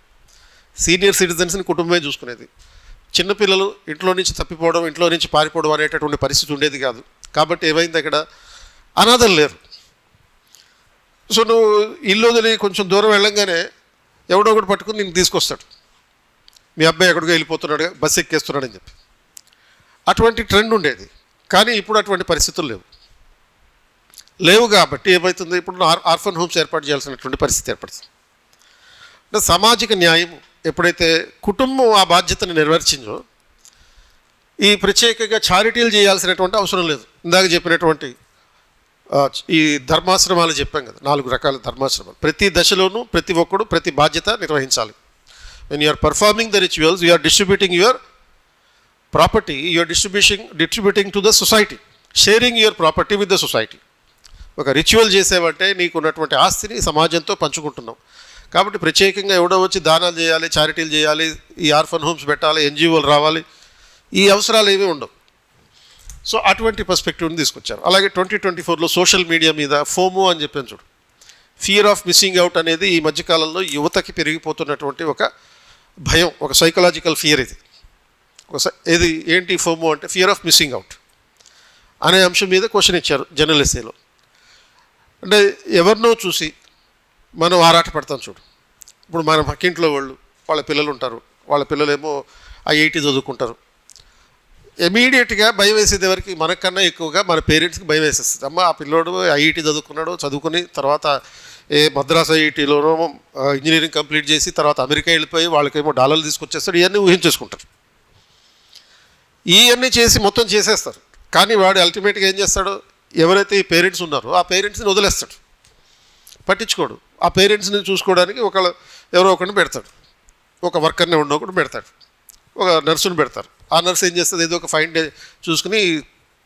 సీనియర్ సిటిజన్స్ని కుటుంబమే చూసుకునేది. చిన్నపిల్లలు ఇంట్లో నుంచి తప్పిపోవడం, ఇంట్లో నుంచి పారిపోవడం అనేటటువంటి పరిస్థితి ఉండేది కాదు. కాబట్టి ఏమైంది, అక్కడ అనాథలు లేరు. సో నువ్వు ఇల్లు వదిలి కొంచెం దూరం వెళ్ళంగానే ఎవడో ఒకటి పట్టుకుని నేను తీసుకొస్తాడు, మీ అబ్బాయి ఎక్కడికో వెళ్ళిపోతున్నాడు, బస్సు ఎక్కేస్తున్నాడని చెప్పి. అటువంటి ట్రెండ్ ఉండేది. కానీ ఇప్పుడు అటువంటి పరిస్థితులు లేవు కాబట్టి ఏమవుతుంది, ఇప్పుడు ఆర్ఫన్ హోమ్స్ ఏర్పాటు చేయాల్సినటువంటి పరిస్థితి ఏర్పడుతుంది. అంటే సామాజిక న్యాయం ఎప్పుడైతే కుటుంబం ఆ బాధ్యతను నెరవేర్చిందో, ఈ ప్రత్యేకంగా చారిటీలు చేయాల్సినటువంటి అవసరం లేదు. ఇందాక చెప్పినటువంటి ఈ ధర్మాశ్రమాలు చెప్పాం కదా, 4 రకాల ధర్మాశ్రమాలు. ప్రతి దశలోనూ ప్రతి ఒక్కడు ప్రతి బాధ్యత నిర్వహించాలి. When you are performing the rituals, you are distributing your property, you are distributing to the society, sharing your property with the society. ఒక రిచువల్ చేసేవంటే నీకు ఉన్నటువంటి ఆస్తిని సమాజంతో పంచుకుంటున్నాం. కాబట్టి ప్రత్యేకంగా ఎవడో వచ్చి దానాలు చేయాలి, చారిటీలు చేయాలి, ఈ ఆర్ఫన్ హోమ్స్ పెట్టాలి, ఎన్జిఓలు రావాలి, ఈ అవసరాలు ఏమీ ఉండవు. సో అటువంటి పర్స్పెక్టివ్ని తీసుకొచ్చారు. అలాగే 2024లో సోషల్ మీడియా మీద ఫోమో అని చెప్పాను చూడు, ఫియర్ ఆఫ్ మిస్సింగ్ అవుట్ అనేది ఈ మధ్యకాలంలో యువతకి పెరిగిపోతున్నటువంటి ఒక భయం, ఒక సైకలాజికల్ ఫియర్. ఇది ఏంటి ఫోమో అంటే, ఫియర్ ఆఫ్ మిస్సింగ్ అవుట్ అనే అంశం మీద క్వశ్చన్ ఇచ్చారు జనరల్ ఎస్సేలో. అంటే ఎవరినో చూసి మనం ఆరాటపడతాం చూడు. ఇప్పుడు మన పక్కింట్లో వాళ్ళ పిల్లలు ఉంటారు, వాళ్ళ పిల్లలేమో ఐఐటి చదువుకుంటారు. ఇమీడియట్గా భయం వేసేది ఎవరికి? మనకన్నా ఎక్కువగా మన పేరెంట్స్కి భయం వేసేస్తుంది. అమ్మ ఆ పిల్లోడు ఐఐటి చదువుకుని తర్వాత మద్రాస్ ఐఐటీలోనో ఇంజనీరింగ్ కంప్లీట్ చేసి తర్వాత అమెరికా వెళ్ళిపోయి వాళ్ళకేమో డాలర్లు తీసుకొచ్చేస్తాడు. ఇవన్నీ ఊహించేసుకుంటారు. ఇవన్నీ చేసి మొత్తం చేసేస్తారు. కానీ వాడు అల్టిమేట్గా ఏం చేస్తాడు, ఎవరైతే ఈ పేరెంట్స్ ఉన్నారో ఆ పేరెంట్స్ని వదిలేస్తాడు, పట్టించుకోడు. ఆ పేరెంట్స్ని చూసుకోవడానికి ఎవరో ఒకరిని పెడతాడు, ఒక వర్కర్ని ఒకటి పెడతాడు, ఒక నర్సుని పెడతారు. ఆ నర్సు ఏం చేస్తుంది, ఏదో ఒక ఫైన్ డే చూసుకుని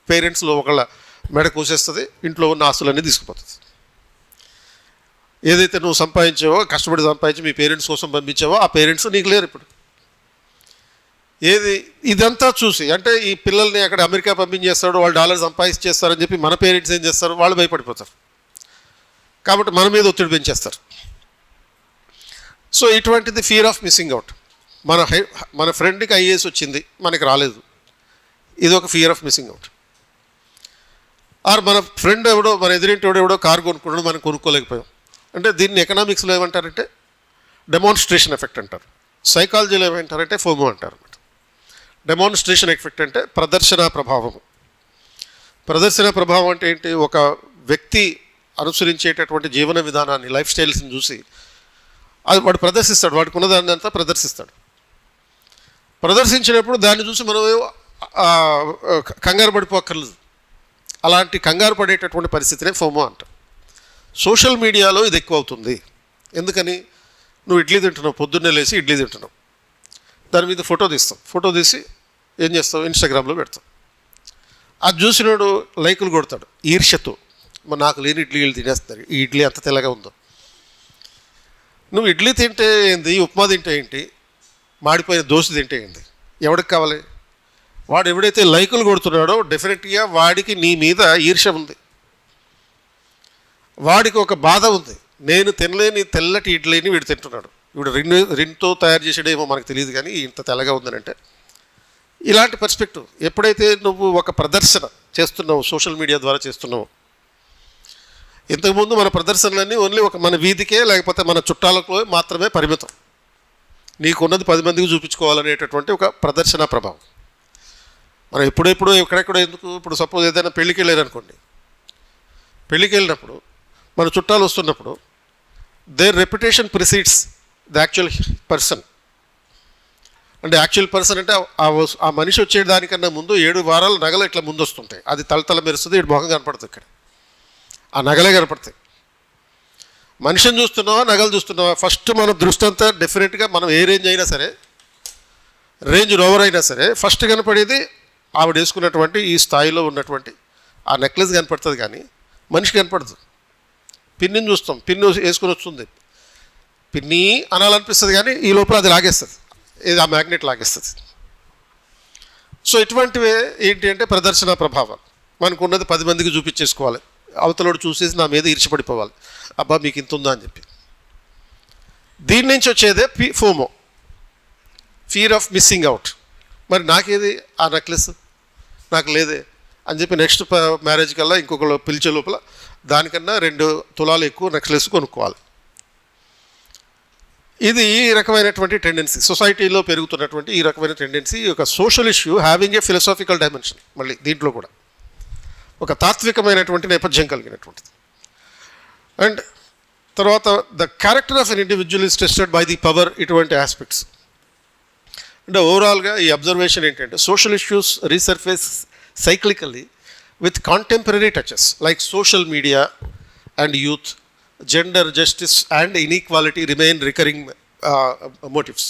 పేరెంట్స్లో ఒకళ్ళ మెడ కోసేస్తుంది, ఇంట్లో ఉన్న ఆస్తులన్నీ తీసుకుపోతుంది. ఏదైతే నువ్వు సంపాదించావో, కష్టపడి సంపాదించి మీ పేరెంట్స్ కోసం పంపించావో ఆ పేరెంట్స్ నీకు లేరు ఇప్పుడు. ఇదంతా చూసి, అంటే ఈ పిల్లల్ని అక్కడ అమెరికా పంపించేస్తాడు, వాళ్ళు డాలర్ సంపాదించేస్తారని చెప్పి మన పేరెంట్స్ ఏం చేస్తారు, వాళ్ళు భయపడిపోతారు. కాబట్టి మన మీద ఒత్తిడి పెంచేస్తారు. సో ఇటువంటిది ఫియర్ ఆఫ్ మిస్సింగ్ అవుట్. మన ఫ్రెండ్కి ఐఏఎస్ వచ్చింది, మనకి రాలేదు, ఇది ఒక fear of missing out. Or మన ఫ్రెండ్ ఎవడో, మన ఎదురింటి ఎవడో కారు కొనుక్కున్నాడు, మనం కొనుక్కోలేకపోయాం అంటే దీన్ని ఎకనామిక్స్లో ఏమంటారంటే డెమాన్స్ట్రేషన్ ఎఫెక్ట్ అంటారు. సైకాలజీలో ఏమంటారంటే ఫోమో అంటారు అన్నమాట. డెమాన్స్ట్రేషన్ ఎఫెక్ట్ అంటే ప్రదర్శన ప్రభావము. ప్రదర్శన ప్రభావం అంటే ఏంటి? ఒక వ్యక్తి అనుసరించేటటువంటి జీవన విధానాన్ని, లైఫ్ స్టైల్స్ని చూసి అది వాడు ప్రదర్శిస్తాడు, వాడికి ఉన్నదాన్ని అంతా ప్రదర్శిస్తాడు. ప్రదర్శించినప్పుడు దాన్ని చూసి మనం కంగారు పడిపోక్కర్లేదు. అలాంటి కంగారు పడేటటువంటి పరిస్థితినే ఫోమో అంటాం. సోషల్ మీడియాలో ఇది ఎక్కువ అవుతుంది. ఎందుకని? నువ్వు ఇడ్లీ తింటున్నావు, పొద్దున్నే లేచి ఇడ్లీ తింటున్నావు, దాని మీద ఫోటో తీస్తాం, ఫోటో తీసి ఏం చేస్తావు, ఇన్స్టాగ్రామ్లో పెడతాం. అది చూసినాడు లైకులు కొడతాడు ఈర్ష్యతో, మరి నాకు లేని ఇడ్లీలు తినేస్తారు, ఈ ఇడ్లీ అంత తెల్లగా ఉందో. నువ్వు ఇడ్లీ తింటే ఏంది, ఉప్మా తింటే ఏంటి, మాడిపోయిన దోశ తింటే ఏంటి, ఎవడికి కావాలి? వాడు ఎవడైతే లైకులు కొడుతున్నాడో డెఫినెట్గా వాడికి నీ మీద ఈర్ష్య ఉంది, వాడికి ఒక బాధ ఉంది. నేను తినలేని తెల్లటి ఇడ్లీని వీడు తింటున్నాడు, వీడు రిన్తో తయారు చేసాడేమో మనకు తెలియదు, కానీ ఇంత తెల్లగా ఉందని అంటే ఇలాంటి పర్స్పెక్టివ్. ఎప్పుడైతే నువ్వు ఒక ప్రదర్శన చేస్తున్నావు, సోషల్ మీడియా ద్వారా చేస్తున్నావు. ఇంతకుముందు మన ప్రదర్శనలన్నీ ఓన్లీ మన వీధికే లేకపోతే మన చుట్టాలకు మాత్రమే పరిమితం. నీకున్నది 10 మందికి చూపించుకోవాలనేటటువంటి ఒక ప్రదర్శన ప్రభావం. మనం ఎప్పుడెప్పుడు ఎక్కడెక్కడో ఎందుకు, ఇప్పుడు సపోజ్ ఏదైనా పెళ్ళికి వెళ్ళారనుకోండి, పెళ్ళికి వెళ్ళినప్పుడు మన చుట్టాలు వస్తున్నప్పుడు their reputation precedes the actual person. అంటే యాక్చువల్ పర్సన్ అంటే ఆ మనిషి వచ్చేదానికన్నా ముందు 7 వారాల నగలు ఇట్లా ముందు వస్తుంటాయి, అది తలతల మెరుస్తుంది, ఇటు మొహం కనపడుతుంది, ఇక్కడ ఆ నగలే కనపడతాయి. మనిషిని చూస్తున్నావా, నగలు చూస్తున్నావా? ఫస్ట్ మన దృష్టి అంతా డెఫినెట్గా మనం ఏ రేంజ్ అయినా సరే, రేంజ్ రోవర్ అయినా సరే, ఫస్ట్ కనపడేది ఆవిడ వేసుకున్నటువంటి ఈ స్థాయిలో ఉన్నటువంటి ఆ నెక్లెస్ కనపడుతుంది, కానీ మనిషి కనపడదు. పిన్నిని చూస్తాం, పిన్ను వేసుకుని వస్తుంది, పిన్ని అనాలనిపిస్తుంది, కానీ ఈ లోపల అది లాగేస్తుంది, ఇది ఆ మ్యాగ్నెట్ లాగేస్తుంది. సో ఇటువంటివే ఏంటి అంటే ప్రదర్శన ప్రభావాలు. మనకు ఉన్నది 10 మందికి చూపించేసుకోవాలి, అవతలోడు చూసేసి నా మీద ఈర్ష్యపడిపోవాలి, అబ్బా మీకు ఇంత ఉందా అని చెప్పి. దీని నుంచి వచ్చేదే FOMO, fear of missing out. మరి నాకేది ఆ నెక్లెస్, నాకు లేదే అని చెప్పి నెక్స్ట్ మ్యారేజ్ కల్లా ఇంకొకరు పిలిచే లోపల దానికన్నా 2 తులాలు ఎక్కువ నెక్లెస్ కొనుక్కోవాలి. ఇది ఈ రకమైనటువంటి టెండెన్సీ, సొసైటీలో పెరుగుతున్నటువంటి ఈ రకమైన టెండెన్సీ, ఒక social issue having a philosophical dimension. మళ్ళీ దీంట్లో కూడా ఒక తాత్వికమైనటువంటి నేపథ్యం కలిగినటువంటిది. అండ్ తర్వాత the character of an individual is tested by the power. ఇటువంటి ఆస్పెక్ట్స్ అంటే ఓవరాల్గా ఈ అబ్జర్వేషన్ ఏంటంటే social issues resurface cyclically with contemporary touches like social media and youth, gender justice and inequality remain recurring motives.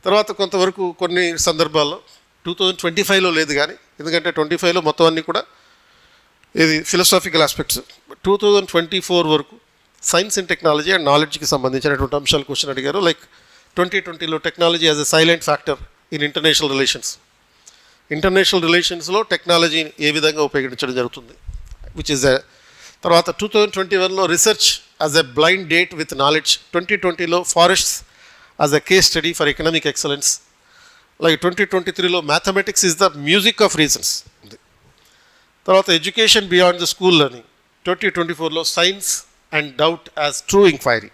తర్వాత కొంతవరకు కొన్ని సందర్భాల్లో 2025లో లేదు, కానీ ఎందుకంటే 25లో మొత్తం అన్నీ కూడా ఇది ఫిలసాఫికల్ ఆస్పెక్ట్స్. 2024 వరకు సైన్స్ అండ్ టెక్నాలజీ అండ్ నాలెడ్జ్కి సంబంధించినటువంటి అంశాలు క్వశ్చన్ అడిగారు. లైక్ 2020లో technology as a silent factor in international relations. International రిలేషన్స్లో టెక్నాలజీని ఏ విధంగా ఉపయోగించడం జరుగుతుంది, విచ్ ఇస్ తర్వాత 2021లో research as a blind date with knowledge. 2020లో forests as a case study for economic excellence. Like 2023లో mathematics is the music of reasons ఉంది. తర్వాత education beyond the school learning. 2024లో science and doubt as true inquiry.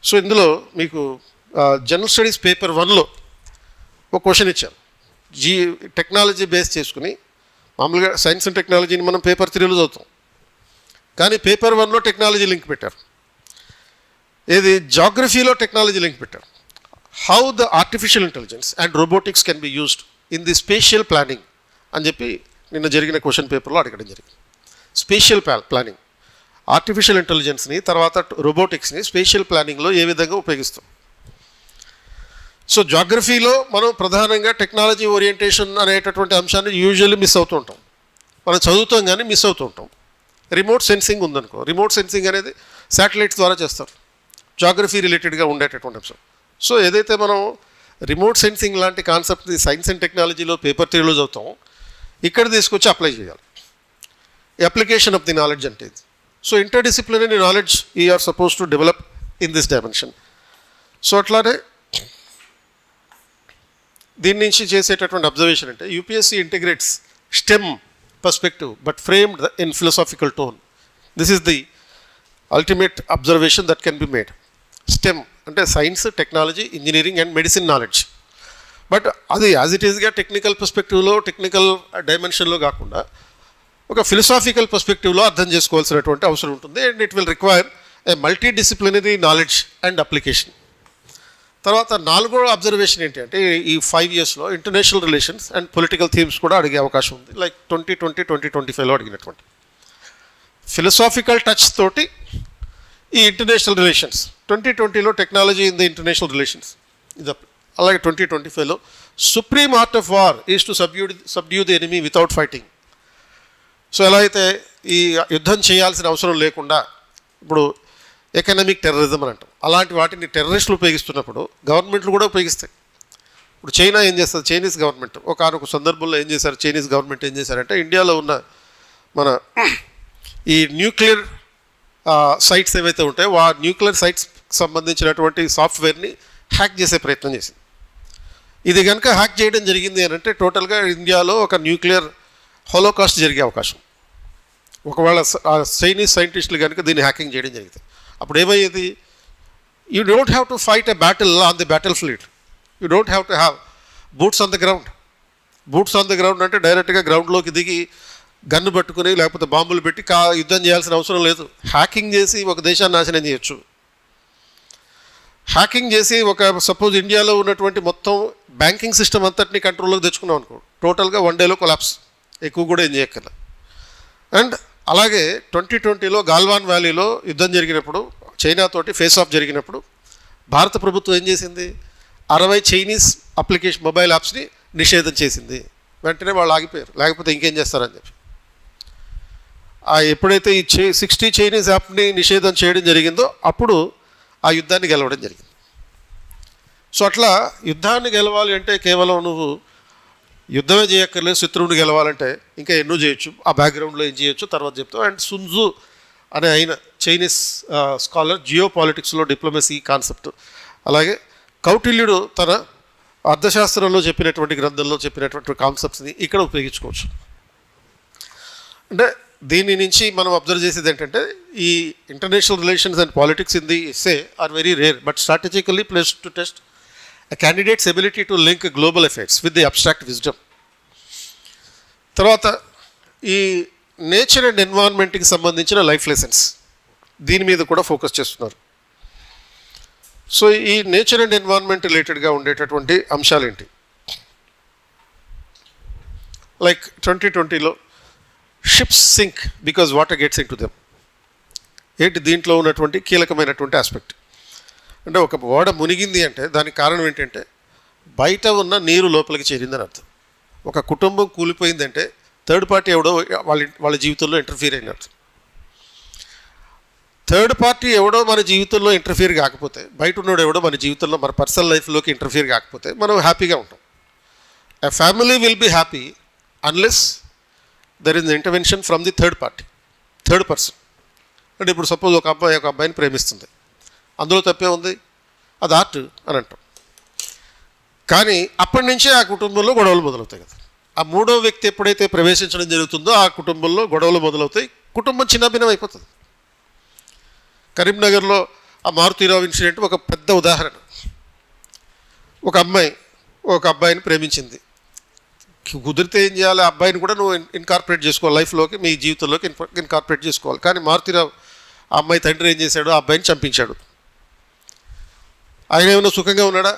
So ఇందులో మీకు general studies paper 1లో ఒక question ఇచ్చారు, technology base చేసుకుని. మామూలుగా సైన్స్ అండ్ టెక్నాలజీని మనం పేపర్ 3లో చదువుతాం, కానీ పేపర్ 1లో టెక్నాలజీ లింక్ పెట్టారు. ఏది జాగ్రఫీలో టెక్నాలజీ లింక్ పెట్టారు. How the artificial intelligence and robotics can be used in the spatial planning అని చెప్పి నిన్న జరిగిన క్వశ్చన్ పేపర్లో అడగడం జరిగింది. స్పేషియల్ ప్లానింగ్, ఆర్టిఫిషియల్ ఇంటెలిజెన్స్ని తర్వాత రోబోటిక్స్ని స్పేషియల్ ప్లానింగ్లో ఏ విధంగా ఉపయోగిస్తాం. సో జాగ్రఫీలో మనం ప్రధానంగా టెక్నాలజీ ఓరియంటేషన్ అనేటటువంటి అంశాన్ని యూజువల్లీ మిస్ అవుతూ ఉంటాం. మనం చదువుతాం కానీ మిస్ అవుతూ ఉంటాం. రిమోట్ సెన్సింగ్ ఉందనుకో, రిమోట్ సెన్సింగ్ అనేది శాటిలైట్స్ ద్వారా చేస్తారు, జాగ్రఫీ రిలేటెడ్గా ఉండేటటువంటి అంశం. సో ఏదైతే మనం రిమోట్ సెన్సింగ్ లాంటి కాన్సెప్ట్ని సైన్స్ అండ్ టెక్నాలజీలో పేపర్ 3లో చదువుతాం, ఇక్కడ తీసుకొచ్చి అప్లై చేయాలి. అప్లికేషన్ ఆఫ్ ది నాలెడ్జ్ అంటే ఇది. So interdisciplinary knowledge you are suppose to develop in this dimension. So అట్లానే దీని నుంచి చేసేటటువంటి అబ్జర్వేషన్ అంటే UPSC integrates STEM perspective but framed in philosophical tone. This is the ultimate observation that can be made. STEM అంటే science, technology, engineering and medicine knowledge. But అది as it ఈస్గా technical పర్స్పెక్టివ్లో, technical డైమెన్షన్లో కాకుండా ఒక philosophical పర్స్పెక్టివ్లో అర్థం చేసుకోవాల్సినటువంటి అవసరం ఉంటుంది. And it will require a multi disciplinary knowledge and application. తర్వాత 4వ అబ్జర్వేషన్ ఏంటి అంటే ఈ 5 yearsలో international relations and political themes కూడా అడిగే అవకాశం ఉంది. లైక్ 2020-2025లో అడిగినటువంటి ఫిలసాఫికల్ టచ్ తోటి ఈ ఇంటర్నేషనల్ రిలేషన్స్, 2020లో technology in the international relations ఇది. అలాగే 2025లో supreme art of war is to subdue the enemy without fighting. So ఎలా అయితే ఈ యుద్ధం చేయాల్సిన అవసరం లేకుండా ఇప్పుడు ఎకనామిక్ టెర్రరిజం అని అంటాం, అలాంటి వాటిని టెర్రరిస్టులు ఉపయోగిస్తున్నప్పుడు గవర్నమెంట్లు కూడా ఉపయోగిస్తాయి. ఇప్పుడు చైనా ఏం చేస్తుంది, చైనీస్ గవర్నమెంట్ ఒకనొక సందర్భంలో ఏం చేశారు, చైనీస్ గవర్నమెంట్ ఏం చేశారంటే ఇండియాలో ఉన్న మన ఈ న్యూక్లియర్ సైట్స్ ఏవైతే ఉంటాయో ఆ న్యూక్లియర్ సైట్స్ సంబంధించినటువంటి సాఫ్ట్వేర్ని హ్యాక్ చేసే ప్రయత్నం చేసింది. ఇది కనుక హ్యాక్ చేయడం జరిగింది అని అంటే టోటల్గా ఇండియాలో ఒక న్యూక్లియర్ హోలోకాస్ట్ జరిగే అవకాశం. ఒకవేళ చైనీస్ సైంటిస్టులు కనుక దీన్ని హ్యాకింగ్ చేయడం జరిగితే అప్పుడు ఏమయ్యేది, you don't have to fight a battle on the battle field, you don't have to have boots on the ground. Boots on the ground అంటే డైరెక్ట్గా గ్రౌండ్లోకి దిగి గన్ను పట్టుకుని లేకపోతే బాంబులు పెట్టి యుద్ధం చేయాల్సిన అవసరం లేదు. హ్యాకింగ్ చేసి ఒక దేశాన్ని నాశనం చేయొచ్చు. హ్యాకింగ్ చేసి ఒక సపోజ్ ఇండియాలో ఉన్నటువంటి మొత్తం బ్యాంకింగ్ సిస్టమ్ అంతటిని కంట్రోల్లోకి తెచ్చుకున్నాం అనుకో, టోటల్గా 1 dayలో కొలాప్స్, ఎక్కువ కూడా ఏం చేయక్కర్ల. అండ్ అలాగే 2020లో గాల్వాన్ వ్యాలీలో యుద్ధం జరిగినప్పుడు చైనాతోటి ఫేస్ ఆఫ్ జరిగినప్పుడు భారత ప్రభుత్వం ఏం చేసింది, 60 చైనీస్ అప్లికేషన్ మొబైల్ యాప్స్ని నిషేధం చేసింది. వెంటనే వాళ్ళు ఆగిపోయారు, లేకపోతే ఇంకేం చేస్తారని చెప్పి. ఎప్పుడైతే ఈ 60 చైనీస్ యాప్ని నిషేధం చేయడం జరిగిందో అప్పుడు ఆ యుద్ధాన్ని గెలవడం జరిగింది. సో అట్లా యుద్ధాన్ని గెలవాలి అంటే కేవలం నువ్వు యుద్ధమే చేయక్కర్లేదు, శత్రువుని గెలవాలంటే ఇంకా ఎన్నో చేయొచ్చు. ఆ బ్యాక్గ్రౌండ్లో ఏం చేయొచ్చు తర్వాత చెప్తాం. అండ్ సున్జు అనే అయిన చైనీస్ స్కాలర్ జియో పాలిటిక్స్లో డిప్లొమసీ కాన్సెప్ట్, అలాగే కౌటిల్యుడు తన అర్థశాస్త్రంలో చెప్పినటువంటి గ్రంథంలో చెప్పినటువంటి కాన్సెప్ట్స్ని ఇక్కడ ఉపయోగించుకోవచ్చు. అంటే దీని నుంచి మనం అబ్జర్వ్ చేసేది ఏంటంటే ఈ international relations and politics in the essay are very rare but strategically placed to test a candidate's ability to link global affairs with the abstract wisdom. తర్వాత ఈ నేచర్ అండ్ ఎన్వైరన్మెంట్కి సంబంధించిన లైఫ్ లెసన్స్ దీని మీద కూడా focus చేస్తున్నారు. So ఈ nature and environment రిలేటెడ్గా ఉండేటటువంటి అంశాలు ఏంటి, లైక్ 2020లో ships sink because water gets in to them. ఏంటి దీంట్లో ఉన్నటువంటి కీలకమైనటువంటి ఆస్పెక్ట్ అంటే ఒక ఓడ మునిగింది అంటే దానికి కారణం ఏంటంటే బయట ఉన్న నీరు లోపలికి చేరిందని అర్థం. ఒక కుటుంబం కూలిపోయిందంటే థర్డ్ పార్టీ ఎవడో వాళ్ళ జీవితంలో ఇంటర్ఫీర్ అయినట్టు. థర్డ్ పార్టీ ఎవడో మన జీవితంలో ఇంటర్ఫీర్ కాకపోతే, బయట ఉన్నాడు ఎవడో మన జీవితంలో మన పర్సనల్ లైఫ్లోకి ఇంటర్ఫీర్ కాకపోతే మనం హ్యాపీగా ఉంటాం. A family will be happy unless there is intervention from the third party, third person. అంటే ఇప్పుడు సపోజ్ ఒక అబ్బాయిని ప్రేమిస్తుంది, అందులో తప్పే ఉంది, అది ఆర్ట్ అని అంటాం. కానీ అప్పటి నుంచే ఆ కుటుంబంలో గొడవలు మొదలవుతాయి కదా. ఆ 3వ వ్యక్తి ఎప్పుడైతే ప్రవేశించడం జరుగుతుందో ఆ కుటుంబంలో గొడవలు మొదలవుతాయి, కుటుంబం చిన్నభిన్నం అయిపోతుంది. కరీంనగర్లో ఆ మారుతీరావు ఇన్సిడెంట్ ఒక పెద్ద ఉదాహరణ. ఒక అమ్మాయి ఒక అబ్బాయిని ప్రేమించింది, కుదిరితే ఏం చేయాలి, ఆ అబ్బాయిని కూడా నువ్వు ఇన్కార్పొరేట్ చేసుకోవాలి లైఫ్లోకి, మీ జీవితంలోకి ఇన్కార్పొరేట్ చేసుకోవాలి. కానీ మారుతీరావు ఆ అమ్మాయి తండ్రి ఏం చేశాడు, ఆ అబ్బాయిని చంపించాడు. ఆయన ఏమైనా సుఖంగా ఉన్నాడా,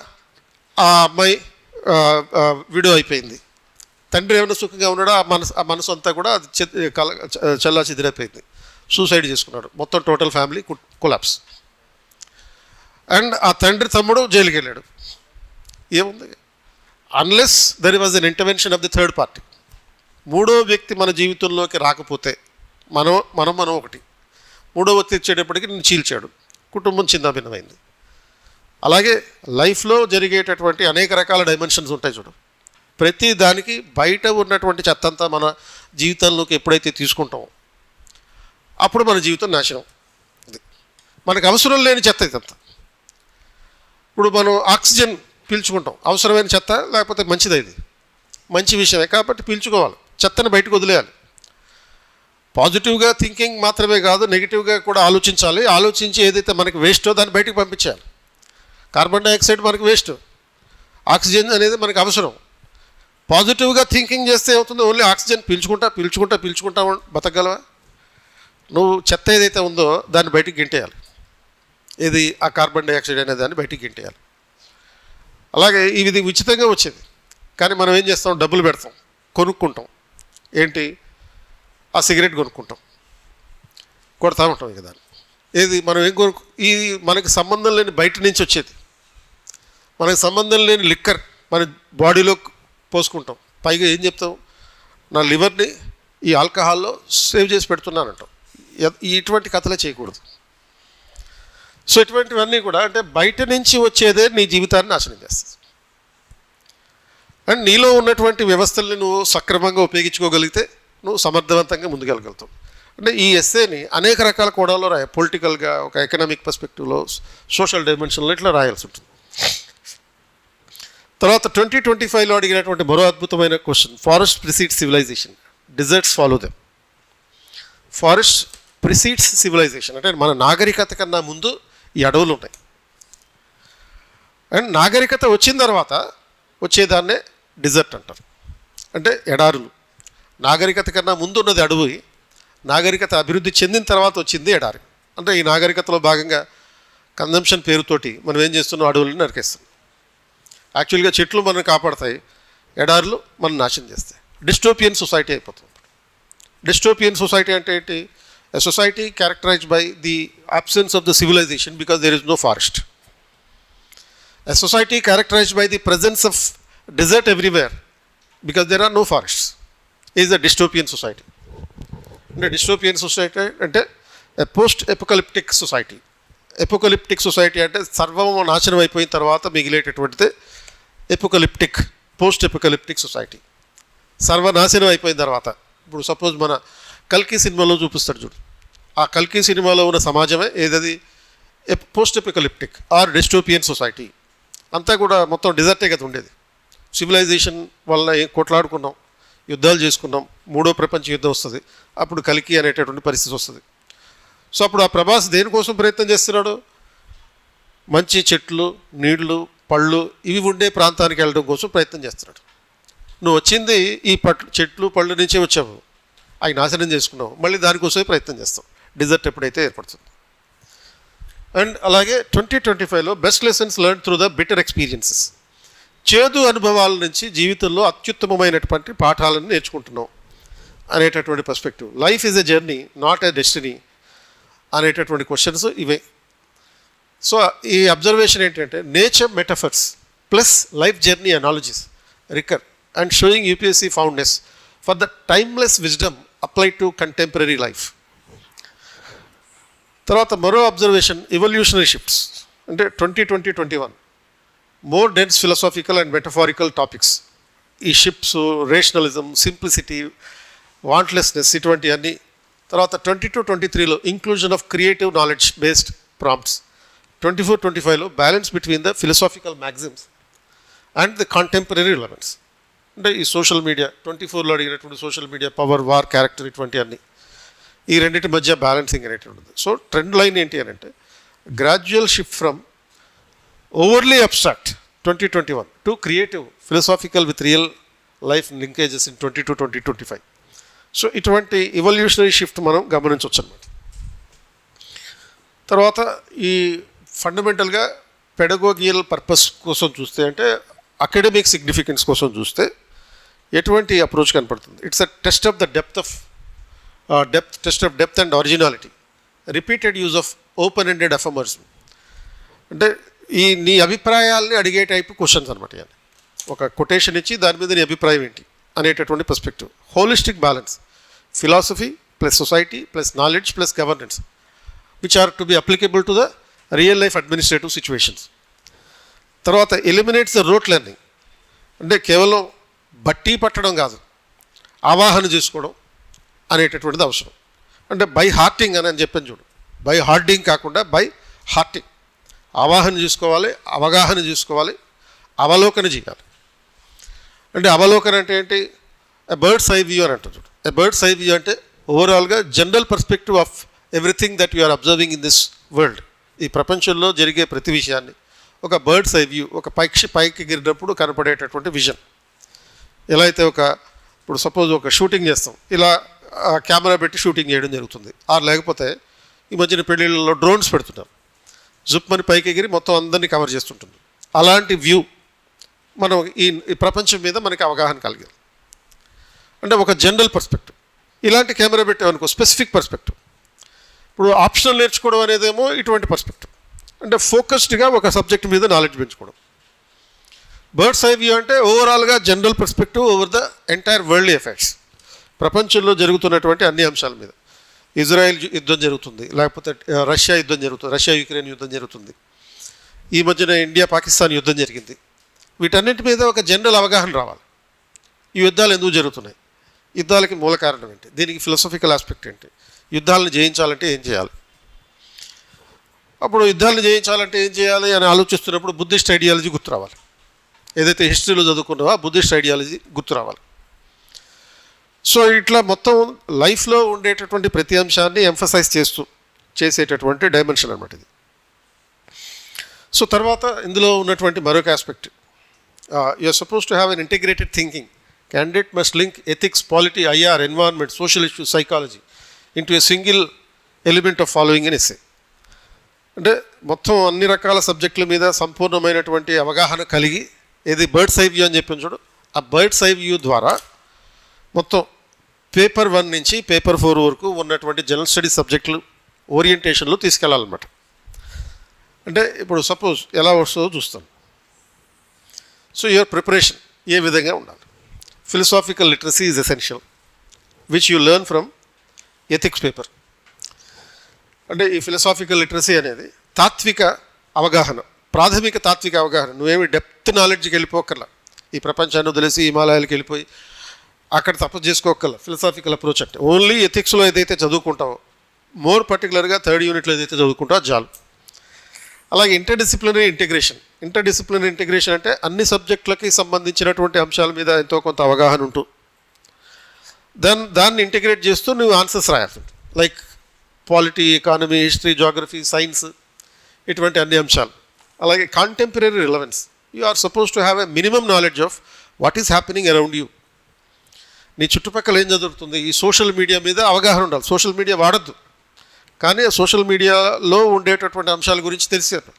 ఆ అమ్మాయి విడో అయిపోయింది. తండ్రి ఏమైనా సుఖంగా ఉన్నాడా, ఆ మనసు అంతా కూడా అది చల్లా చెదిరైపోయింది, సూసైడ్ చేసుకున్నాడు. మొత్తం టోటల్ ఫ్యామిలీ కొలాప్స్. అండ్ ఆ తండ్రి తమ్ముడు జైలుకి వెళ్ళాడు. ఏముంది, unless there was an intervention of the third party. 3వ వ్యక్తి మన జీవితంలోకి రాకపోతే మనం ఒకటి, 3వ వ్యక్తి వచ్చేటప్పటికి నేను చీల్చాడు, కుటుంబం చిన్నభిన్నమైంది. అలాగే లైఫ్లో జరిగేటటువంటి అనేక రకాల డైమెన్షన్స్ ఉంటాయి చూడు. ప్రతి దానికి బయట ఉన్నటువంటి చెత్తంతా మన జీవితంలోకి ఎప్పుడైతే తీసుకుంటామో అప్పుడు మన జీవితం నాశనం. ఇది మనకు అవసరం లేని చెత్త ఇదంతా. ఇప్పుడు మనం ఆక్సిజన్ పీల్చుకుంటాం, అవసరమైన చెత్త లేకపోతే మంచిది, ఇది మంచి విషయమే కాబట్టి పీల్చుకోవాలి, చెత్తను బయటకు వదిలేయాలి. పాజిటివ్గా థింకింగ్ మాత్రమే కాదు, నెగిటివ్గా కూడా ఆలోచించాలి. ఆలోచించి ఏదైతే మనకి వేస్టో దాన్ని బయటకు పంపించాలి. కార్బన్ డైఆక్సైడ్ మనకు వేస్ట్, ఆక్సిజన్ అనేది మనకు అవసరం. పాజిటివ్గా థింకింగ్ చేస్తే ఏమవుతుంది, ఓన్లీ ఆక్సిజన్ పీల్చుకుంటా బతకగలవా? నువ్వు చెత్త ఏదైతే ఉందో దాన్ని బయటికి గింటేయాలి. ఇది ఆ కార్బన్ డైఆక్సైడ్ అనే దాన్ని బయటికి గింటేయాలి. అలాగే ఇది ఉచితంగా వచ్చేది, కానీ మనం ఏం చేస్తాం, డబ్బులు పెడతాం, కొనుక్కుంటాం. ఏంటి, ఆ సిగరెట్ కొనుక్కుంటాం, కొడతా ఉంటాం ఇక దాన్ని. ఏది మనం ఏం ఇది మనకి సంబంధం లేని బయట నుంచి వచ్చేది, మనకి సంబంధం లేని లిక్కర్ మన బాడీలో పోసుకుంటాం. పైగా ఏం చెప్తాం, నా లివర్ని ఈ ఆల్కహాల్లో సేవ్ చేసి పెడుతున్నానంటాం. ఇటువంటి కథలే చేయకూడదు. సో ఇటువంటివన్నీ కూడా అంటే బయట నుంచి వచ్చేదే నీ జీవితాన్ని నాశనం చేస్తుంది. అండ్ నీలో ఉన్నటువంటి వ్యవస్థల్ని నువ్వు సక్రమంగా ఉపయోగించుకోగలిగితే నువ్వు సమర్థవంతంగా ముందుకెళ్ళగలుగుతావు. అంటే ఈ ఎస్సేని అనేక రకాల కోణాల్లో రాయాలి. పొలిటికల్గా, ఒక ఎకనామిక్ పర్స్పెక్టివ్లో, సోషల్ డైమెన్షన్లో ఇట్లా రాయాల్సి ఉంటుంది. తర్వాత 2025లో అడిగినటువంటి మరో అద్భుతమైన question, forest precedes civilization, deserts follow them. Forest precedes civilization అంటే మన నాగరికత కన్నా ముందు ఈ అడవులు ఉన్నాయి. అండ్ నాగరికత వచ్చిన తర్వాత వచ్చేదాన్నే డిజర్ట్ అంటారు, అంటే ఎడారులు. నాగరికత కన్నా ముందు ఉన్నది అడవి, నాగరికత అభివృద్ధి చెందిన తర్వాత వచ్చింది ఎడారి. అంటే ఈ నాగరికతలో భాగంగా కన్జంప్షన్ పేరుతోటి మనం ఏం చేస్తున్నాం, అడవులను నరికేస్తున్నాం. యాక్చువల్గా చెట్లు మనం కాపాడతాయి, ఎడారులు మనం నాశనం చేస్తాయి. డిస్టోపియన్ సొసైటీ అయిపోతుంది. డిస్టోపియన్ సొసైటీ అంటే ఏంటి, a society characterized by the absence of the civilization because there is no forest. A society characterized by the presence of desert everywhere because there are no forests is a dystopian society. And a dystopian society ante a post apocalyptic society. Apocalyptic society ante sarvamu naashanam అయిపోయిన తర్వాత మిగిలేటటువంటిది apocalyptic, post apocalyptic society. సర్వనాశనం అయిపోయిన తర్వాత, ఇప్పుడు suppose మన కల్కి సినిమాలో చూపిస్తాడు చూడు, ఆ కల్కి సినిమాలో ఉన్న సమాజమే ఏదది, పోస్ట్ ఎపికలిప్టిక్ ఆర్ డిస్టోపియన్ సొసైటీ. అంతా కూడా మొత్తం డిజర్టే కదా ఉండేది. సివిలైజేషన్ వల్ల ఏం కొట్లాడుకున్నాం, యుద్ధాలు చేసుకున్నాం, 3వ ప్రపంచ యుద్ధం వస్తుంది, అప్పుడు కల్కి అనేటటువంటి పరిస్థితి వస్తుంది. సో అప్పుడు ఆ ప్రభాస్ దేనికోసం ప్రయత్నం చేస్తున్నాడు, మంచి చెట్లు, నీళ్లు, పళ్ళు ఇవి ఉండే ప్రాంతానికి వెళ్ళడం కోసం ప్రయత్నం చేస్తున్నాడు. నువ్వు వచ్చింది ఈ చెట్లు పళ్ళు నుంచే వచ్చావు, అవి నాశనం చేసుకున్నావు, మళ్ళీ దానికోసమే ప్రయత్నం చేస్తాం డిజర్ట్ ఎప్పుడైతే ఏర్పడుతుంది. అండ్ అలాగే 2025లో best lessons learn through the better experiences. చేదు అనుభవాల నుంచి జీవితంలో అత్యుత్తమమైనటువంటి పాఠాలను నేర్చుకుంటున్నాం అనేటటువంటి perspective. Life is a journey not a destiny అనేటటువంటి క్వశ్చన్స్ ఇవే. సో ఈ అబ్జర్వేషన్ ఏంటంటే nature metaphors plus life journey analogies recur and showing UPSC fondness for the timeless wisdom applied to contemporary life. తర్వాత మరో అబ్జర్వేషన్ ఎవల్యూషనరీ షిఫ్ట్స్ అంటే 2020-21 more dense philosophical and metaphorical topics. ఈ shifts, rationalism, simplicity, wantlessness ఇటువంటి అన్ని. తర్వాత 22-23లో inclusion of creative knowledge based prompts. 24-25లో balance between the philosophical maxims and the contemporary relevance. అంటే ఈ సోషల్ మీడియా 24లో అడిగినటువంటి social media power, war, character ఇటువంటి అన్ని, ఈ రెండింటి మధ్య బ్యాలెన్సింగ్ అనేటువంటిది. సో ట్రెండ్ లైన్ ఏంటి అని అంటే gradual shift from overly abstract 2021 to creative philosophical with real life linkages in 22-25. So ఇటువంటి ఎవల్యూషనరీ షిఫ్ట్ మనం గమనించవచ్చు అన్నమాట. తర్వాత ఈ ఫండమెంటల్గా పెడగోగియల్ పర్పస్ కోసం చూస్తే, అంటే అకాడమిక్ సిగ్నిఫికెన్స్ కోసం చూస్తే ఎటువంటి అప్రోచ్ కనపడుతుంది. It's a test of the depth and originality, repeated use of open ended affirmers. అంటే ఈ నీ అభిప్రాయాల్ని అడిగే టైప్ క్వశ్చన్స్ అనమాట. ఒక కొటేషన్ ఇచ్చి దాని మీద నీ అభిప్రాయం ఏంటి అనేటటువంటి perspective. Holistic balance, philosophy plus society plus knowledge plus governance which are to be applicable to the real life administrative situations. తర్వాత ఎలిమినేట్స్ ద రోట్ లెర్నింగ్, అంటే కేవలం బట్టి పట్టడం కాదు, ఆవాహన చేసుకోవడం అనేటటువంటిది అవసరం. అంటే బై హార్టింగ్ అని చెప్పాను చూడు, బై హార్డింగ్ కాకుండా బై హార్టింగ్. ఆవాహన చేసుకోవాలి, అవగాహన చేసుకోవాలి, అవలోకన చేయాలి. అంటే అవలోకన అంటే ఏంటి? ఎ బర్డ్స్ ఐ వ్యూ అని అంటారు చూడు. ఎ బర్డ్స్ ఐ వ్యూ అంటే ఓవరాల్గా general perspective of everything that you are observing in this world. ఈ ప్రపంచంలో జరిగే ప్రతి విషయాన్ని ఒక బర్డ్స్ ఐ వ్యూ, ఒక పక్షి పైకి ఎగిరినప్పుడు కనపడేటటువంటి విజన్. ఎలా అయితే ఇప్పుడు సపోజ్ ఒక షూటింగ్ చేస్తాం, ఇలా కెమెరా పెట్టి షూటింగ్ చేయడం జరుగుతుంది. లేకపోతే ఈ మధ్యన పెళ్ళిళ్ళలో డ్రోన్స్ పెడుతున్నారు, జుప్మని పైకి ఎగిరి మొత్తం అందరినీ కవర్ చేస్తుంటుంది. అలాంటి వ్యూ మనం ఈ ప్రపంచం మీద మనకి అవగాహన కలిగింది. అంటే ఒక జనరల్ పర్స్పెక్టివ్. ఇలాంటి కెమెరా పెట్టామనుకో స్పెసిఫిక్ పర్స్పెక్టివ్. ఇప్పుడు ఆప్షనల్ నేర్చుకోవడం అనేదేమో ఇటువంటి పర్స్పెక్టివ్, అంటే ఫోకస్డ్గా ఒక సబ్జెక్ట్ మీద నాలెడ్జ్ పెంచుకోవడం. బర్డ్స్ ఐ వ్యూ అంటే ఓవరాల్గా general perspective over the entire world effects. ప్రపంచంలో జరుగుతున్నటువంటి అన్ని అంశాల మీద. ఇజ్రాయెల్ యుద్ధం జరుగుతుంది, లేకపోతే రష్యా యుద్ధం జరుగుతుంది, రష్యా యుక్రెయిన్ యుద్ధం జరుగుతుంది, ఈ మధ్యన ఇండియా పాకిస్తాన్ యుద్ధం జరిగింది. వీటన్నిటి మీద ఒక జనరల్ అవగాహన రావాలి. ఈ యుద్ధాలు ఎందుకు జరుగుతున్నాయి, యుద్ధాలకి మూల కారణం ఏంటి, దీనికి ఫిలాసఫికల్ ఆస్పెక్ట్ ఏంటి, యుద్ధాలను జయించాలంటే ఏం చేయాలి. అప్పుడు యుద్ధాలను జయించాలంటే ఏం చేయాలి అని ఆలోచిస్తున్నప్పుడు బుద్ధిస్ట్ ఐడియాలజీ గుర్తు రావాలి. ఏదైతే హిస్టరీలో చదువుకున్నావో ఆ బుద్ధిస్ట్ ఐడియాలజీ గుర్తు రావాలి. సో ఇట్లా మొత్తం లైఫ్లో ఉండేటటువంటి ప్రతి అంశాన్ని ఎంఫసైజ్ చేసేటటువంటి డైమెన్షన్ అనమాట ఇది. సో తర్వాత ఇందులో ఉన్నటువంటి మరొక aspect, you are suppose to have an integrated thinking. Candidate must link ethics, polity, IR, environment, social issues, psychology into a single element of following అని ఎస్సే. అంటే మొత్తం అన్ని రకాల సబ్జెక్టుల మీద సంపూర్ణమైనటువంటి అవగాహన కలిగి, ఏది బర్డ్స్ ఐ వ్యూ అని చెప్పిన చూడు, ఆ బర్డ్స్ ఐ వ్యూ ద్వారా మొత్తం పేపర్ 1 నుంచి పేపర్ 4 వరకు ఉన్నటువంటి జనరల్ స్టడీస్ సబ్జెక్టులు ఓరియంటేషన్లు తీసుకెళ్లాలన్నమాట. అంటే ఇప్పుడు సపోజ్ ఎలా వస్తుందో చూస్తాను. సో యువర్ ప్రిపరేషన్ ఏ విధంగా ఉండాలి. Philosophical literacy is essential, which you learn from ethics paper. అంటే ఈ ఫిలసాఫికల్ లిటరసీ అనేది తాత్విక అవగాహన, ప్రాథమిక తాత్విక అవగాహన. నువ్వేమి డెప్త్ నాలెడ్జ్కి వెళ్ళిపోకల్లా, ఈ ప్రపంచాన్ని వదిలేసి హిమాలయాలకు వెళ్ళిపోయి అక్కడ తపస్సు చేసుకోకల్లా. ఫిలసాఫికల్ అప్రోచ్ అంటే ఓన్లీ ఎథిక్స్లో ఏదైతే చదువుకుంటావో, మోర్ పర్టికులర్గా 3rd యూనిట్లో ఏదైతే చదువుకుంటావో చాలు. అలాగే ఇంటర్డిసిప్లినరీ ఇంటెగ్రేషన్ అంటే అన్ని సబ్జెక్టులకి సంబంధించినటువంటి అంశాల మీద ఎంతో కొంత అవగాహన ఉంటూ దాన్ని ఇంటిగ్రేట్ చేస్తూ నువ్వు ఆన్సర్స్ రాయాల్సి ఉంటుంది. Like polity, economy, history, geography, science, ఇటువంటి అన్ని అంశాలు. అలాగే contemporary relevance. You are suppose to have a minimum knowledge of what is happening around you. నీ చుట్టుపక్కల ఏం జరుగుతుంది, ఈ సోషల్ మీడియా మీద అవగాహన ఉండాలి. సోషల్ మీడియా వాడద్దు, కానీ సోషల్ మీడియాలో ఉండేటటువంటి అంశాల గురించి తెలిసారు.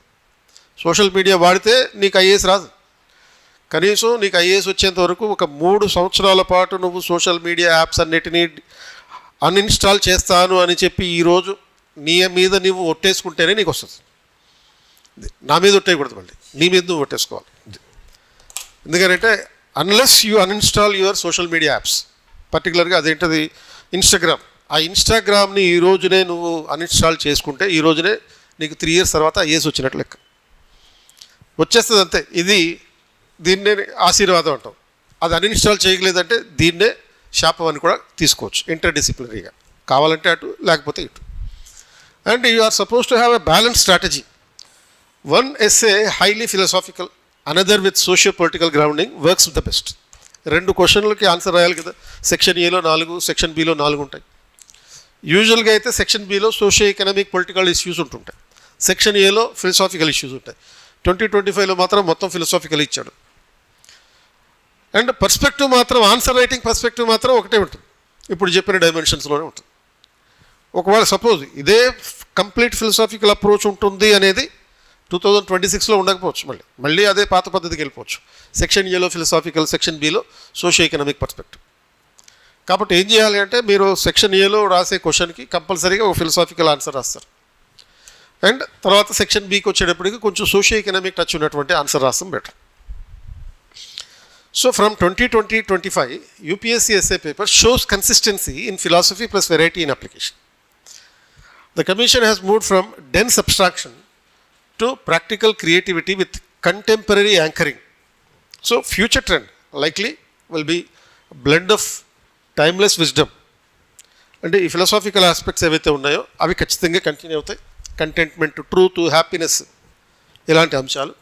సోషల్ మీడియా వాడితే నీకు ఐఏఎస్ రాదు. కనీసం నీకు ఐఏఎస్ వచ్చేంత వరకు ఒక 3 సంవత్సరాల పాటు నువ్వు సోషల్ మీడియా యాప్స్ అన్నిటినీ అన్ఇన్స్టాల్ చేస్తాను అని చెప్పి ఈరోజు నీ మీద నువ్వు ఒట్టేసుకుంటేనే నీకు వస్తుంది. నా మీద ఒట్టేయకూడదు, మళ్ళీ నీ మీద నువ్వు ఒట్టేసుకోవాలి. ఎందుకంటే unless you uninstall your social media apps, పర్టికులర్గా అదేంటది ఇన్స్టాగ్రామ్. ఆ ఇన్స్టాగ్రామ్ని ఈ రోజునే నువ్వు అన్ఇన్స్టాల్ చేసుకుంటే ఈ రోజునే నీకు 3 years తర్వాత ఐఏఎస్ వచ్చినట్లు లెక్క వచ్చేస్తుంది అంతే. దీన్నే ఆశీర్వాదం అంటాం. అది అన్ఇన్స్టాల్ చేయగలేదంటే దీన్నే శాపం అని కూడా తీసుకోవచ్చు. ఇంటర్డిసిప్లినరీగా కావాలంటే అటు, లేకపోతే ఇటు. And you are suppose to have a balance strategy. One essay highly philosophical, another with socio political grounding works the best. 2 క్వశ్చన్లకి ఆన్సర్ రాయాలి కదా. సెక్షన్ ఏలో 4, సెక్షన్ బిలో 4 ఉంటాయి. యూజువల్గా అయితే section below socio economic political issues ఉంటుంటాయి, section ఏలో philosophical issues ఉంటాయి. 2025లో మాత్రం మొత్తం ఫిలాసాఫికల్ ఇచ్చాడు. అండ్ పర్స్పెక్టివ్ మాత్రం, ఆన్సర్ రైటింగ్ పర్స్పెక్టివ్ మాత్రం ఒకటే ఉంటుంది, ఇప్పుడు చెప్పిన డైమెన్షన్స్లోనే ఉంటుంది. ఒకవేళ సపోజ్ ఇదే కంప్లీట్ ఫిలాసాఫికల్ అప్రోచ్ ఉంటుంది అనేది 2026లో ఉండకపోవచ్చు, మళ్ళీ అదే పాత పద్ధతికి వెళ్ళిపోవచ్చు. సెక్షన్ ఏలో philosophical, section below socio economic perspective. కాబట్టి ఏం చేయాలి అంటే మీరు సెక్షన్ ఏలో రాసే క్వశ్చన్కి కంపల్సరీగా ఒక ఫిలాసాఫికల్ ఆన్సర్ రాస్తారు. అండ్ తర్వాత సెక్షన్ బికి వచ్చేటప్పటికి కొంచెం సోషియో ఎకనామిక్ టచ్ ఉన్నటువంటి ఆన్సర్ రాస్తాం better. So from 2020-25 UPSC essay paper shows consistency in philosophy plus variety in application. The commission has moved from dense abstraction to practical creativity with contemporary anchoring. So future trend likely will be a blend of timeless wisdom అంటే ఈ philosophical aspects ఏవైతే ఉన్నాయో అవి ఖచ్చితంగా continue అవుతాయి. Contentment, truth, happiness, ఇలాంటి అంశాలు.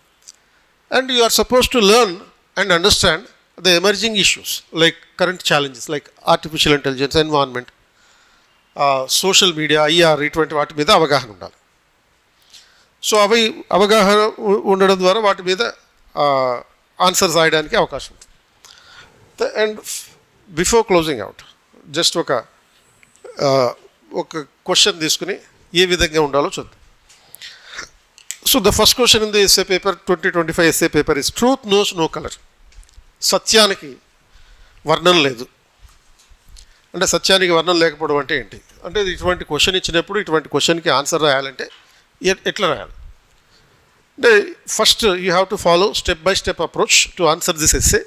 And you are suppose to learn and understand the emerging issues like current challenges like artificial intelligence, environment, social media, IR, ఇటువంటి వాటి మీద అవగాహన ఉండాలి. సో అవి అవగాహన ఉండడం ద్వారా వాటి మీద ఆన్సర్స్ రాయడానికి అవకాశం ఉంటుంది. And before closing out just ఒక క్వశ్చన్ తీసుకుని ఏ విధంగా ఉండాలో చూద్దాం. So the first question in the essay paper 2025 essay paper is truth knows no colour. సత్యానికి వర్ణం లేదు. అంటే సత్యానికి వర్ణం లేకపోవడం అంటే ఏంటి? అంటే ఇటువంటి క్వశ్చన్ ఇచ్చినప్పుడు ఇటువంటి క్వశ్చన్కి ఆన్సర్ రాయాలంటే ఎట్లా రాయాలి అంటే first you have to follow step by step approach to answer this essay.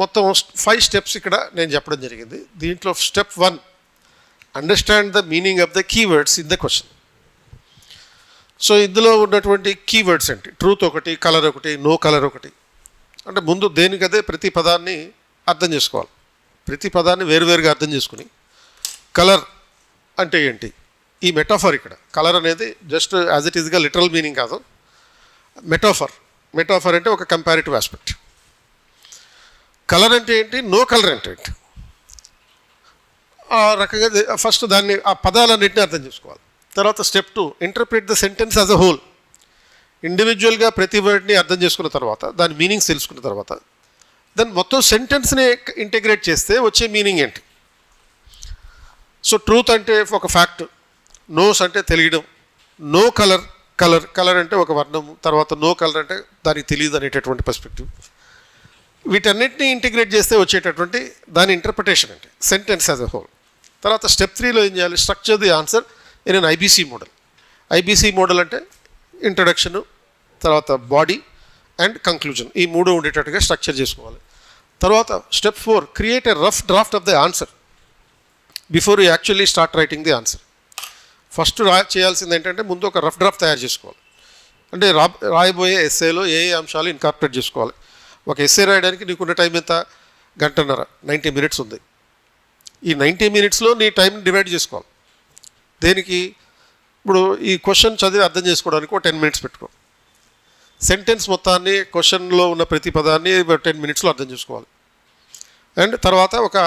మొత్తం 5 స్టెప్స్ ఇక్కడ నేను చెప్పడం జరిగింది. దీంట్లో step 1, understand the meaning of the keywords in the question. So ఇందులో ఉన్నటువంటి కీవర్డ్స్ ఏంటి? ట్రూత్ ఒకటి, కలర్ ఒకటి, నో కలర్ ఒకటి. అంటే ముందు దేనికదే ప్రతి పదాన్ని అర్థం చేసుకోవాలి. ప్రతి పదాన్ని వేరువేరుగా అర్థం చేసుకుని కలర్ అంటే ఏంటి, ఈ మెటాఫర్, ఇక్కడ కలర్ అనేది జస్ట్ యాజ్ ఇట్ ఈస్గా లిటరల్ మీనింగ్ కాదు, మెటాఫర్ అంటే ఒక కంపారిటివ్ ఆస్పెక్ట్. కలర్ అంటే ఏంటి, నో కలర్ అంటే ఏంటి, ఆ రకంగా ఫస్ట్ దాన్ని ఆ పదాలన్నింటినీ అర్థం చేసుకోవాలి. తర్వాత step 2, interpret the sentence as a whole. ఇండివిజువల్గా ప్రతి వర్డ్ని అర్థం చేసుకున్న తర్వాత, దాని మీనింగ్స్ తెలుసుకున్న తర్వాత, దాన్ని మొత్తం సెంటెన్స్ని ఇంటిగ్రేట్ చేస్తే వచ్చే మీనింగ్ ఏంటి. సో ట్రూత్ అంటే ఒక ఫ్యాక్ట్, నోస్ అంటే తెలియడం, నో కలర్ అంటే ఒక వర్ణము, తర్వాత నో కలర్ అంటే దానికి తెలియదు అనేటటువంటి పర్స్పెక్టివ్. వీటన్నిటిని ఇంటిగ్రేట్ చేస్తే వచ్చేటటువంటి దాని ఇంటర్ప్రిటేషన్ అంటే సెంటెన్స్ యాజ్ అ హోల్. తర్వాత స్టెప్ 3లో ఏం చేయాలి, structure the answer in an IBC model. IBC model అంటే ఇంట్రడక్షను, తర్వాత బాడీ అండ్ కంక్లూజన్, ఈ 3 ఉండేటట్టుగా స్ట్రక్చర్ చేసుకోవాలి. తర్వాత step 4, create a rough draft of the answer before you actually start writing the answer. First చేయాల్సింది ఏంటంటే ముందు ఒక రఫ్ డ్రాఫ్ట్ తయారు చేసుకోవాలి. అంటే రాయబోయే ఎస్సేలో ఏ అంశాలు ఇన్కార్పొరేట్ చేసుకోవాలి. ఒక ఎస్సే రాయడానికి నీకున్న టైం ఎంత, 1.5 గంట, 90 minutes ఉంది. ఈ 90 minutesలో నీ టైం డివైడ్ చేసుకోవాలి. దేనికి? ఇప్పుడు ఈ క్వశ్చన్ చదివి అర్థం చేసుకోవడానికి ఒక 10 minutes పెట్టుకో. సెంటెన్స్ మొత్తాన్ని, క్వశ్చన్లో ఉన్న ప్రతి పదాన్ని 10 minutesలో అర్థం చేసుకోవాలి. అండ్ తర్వాత ఒక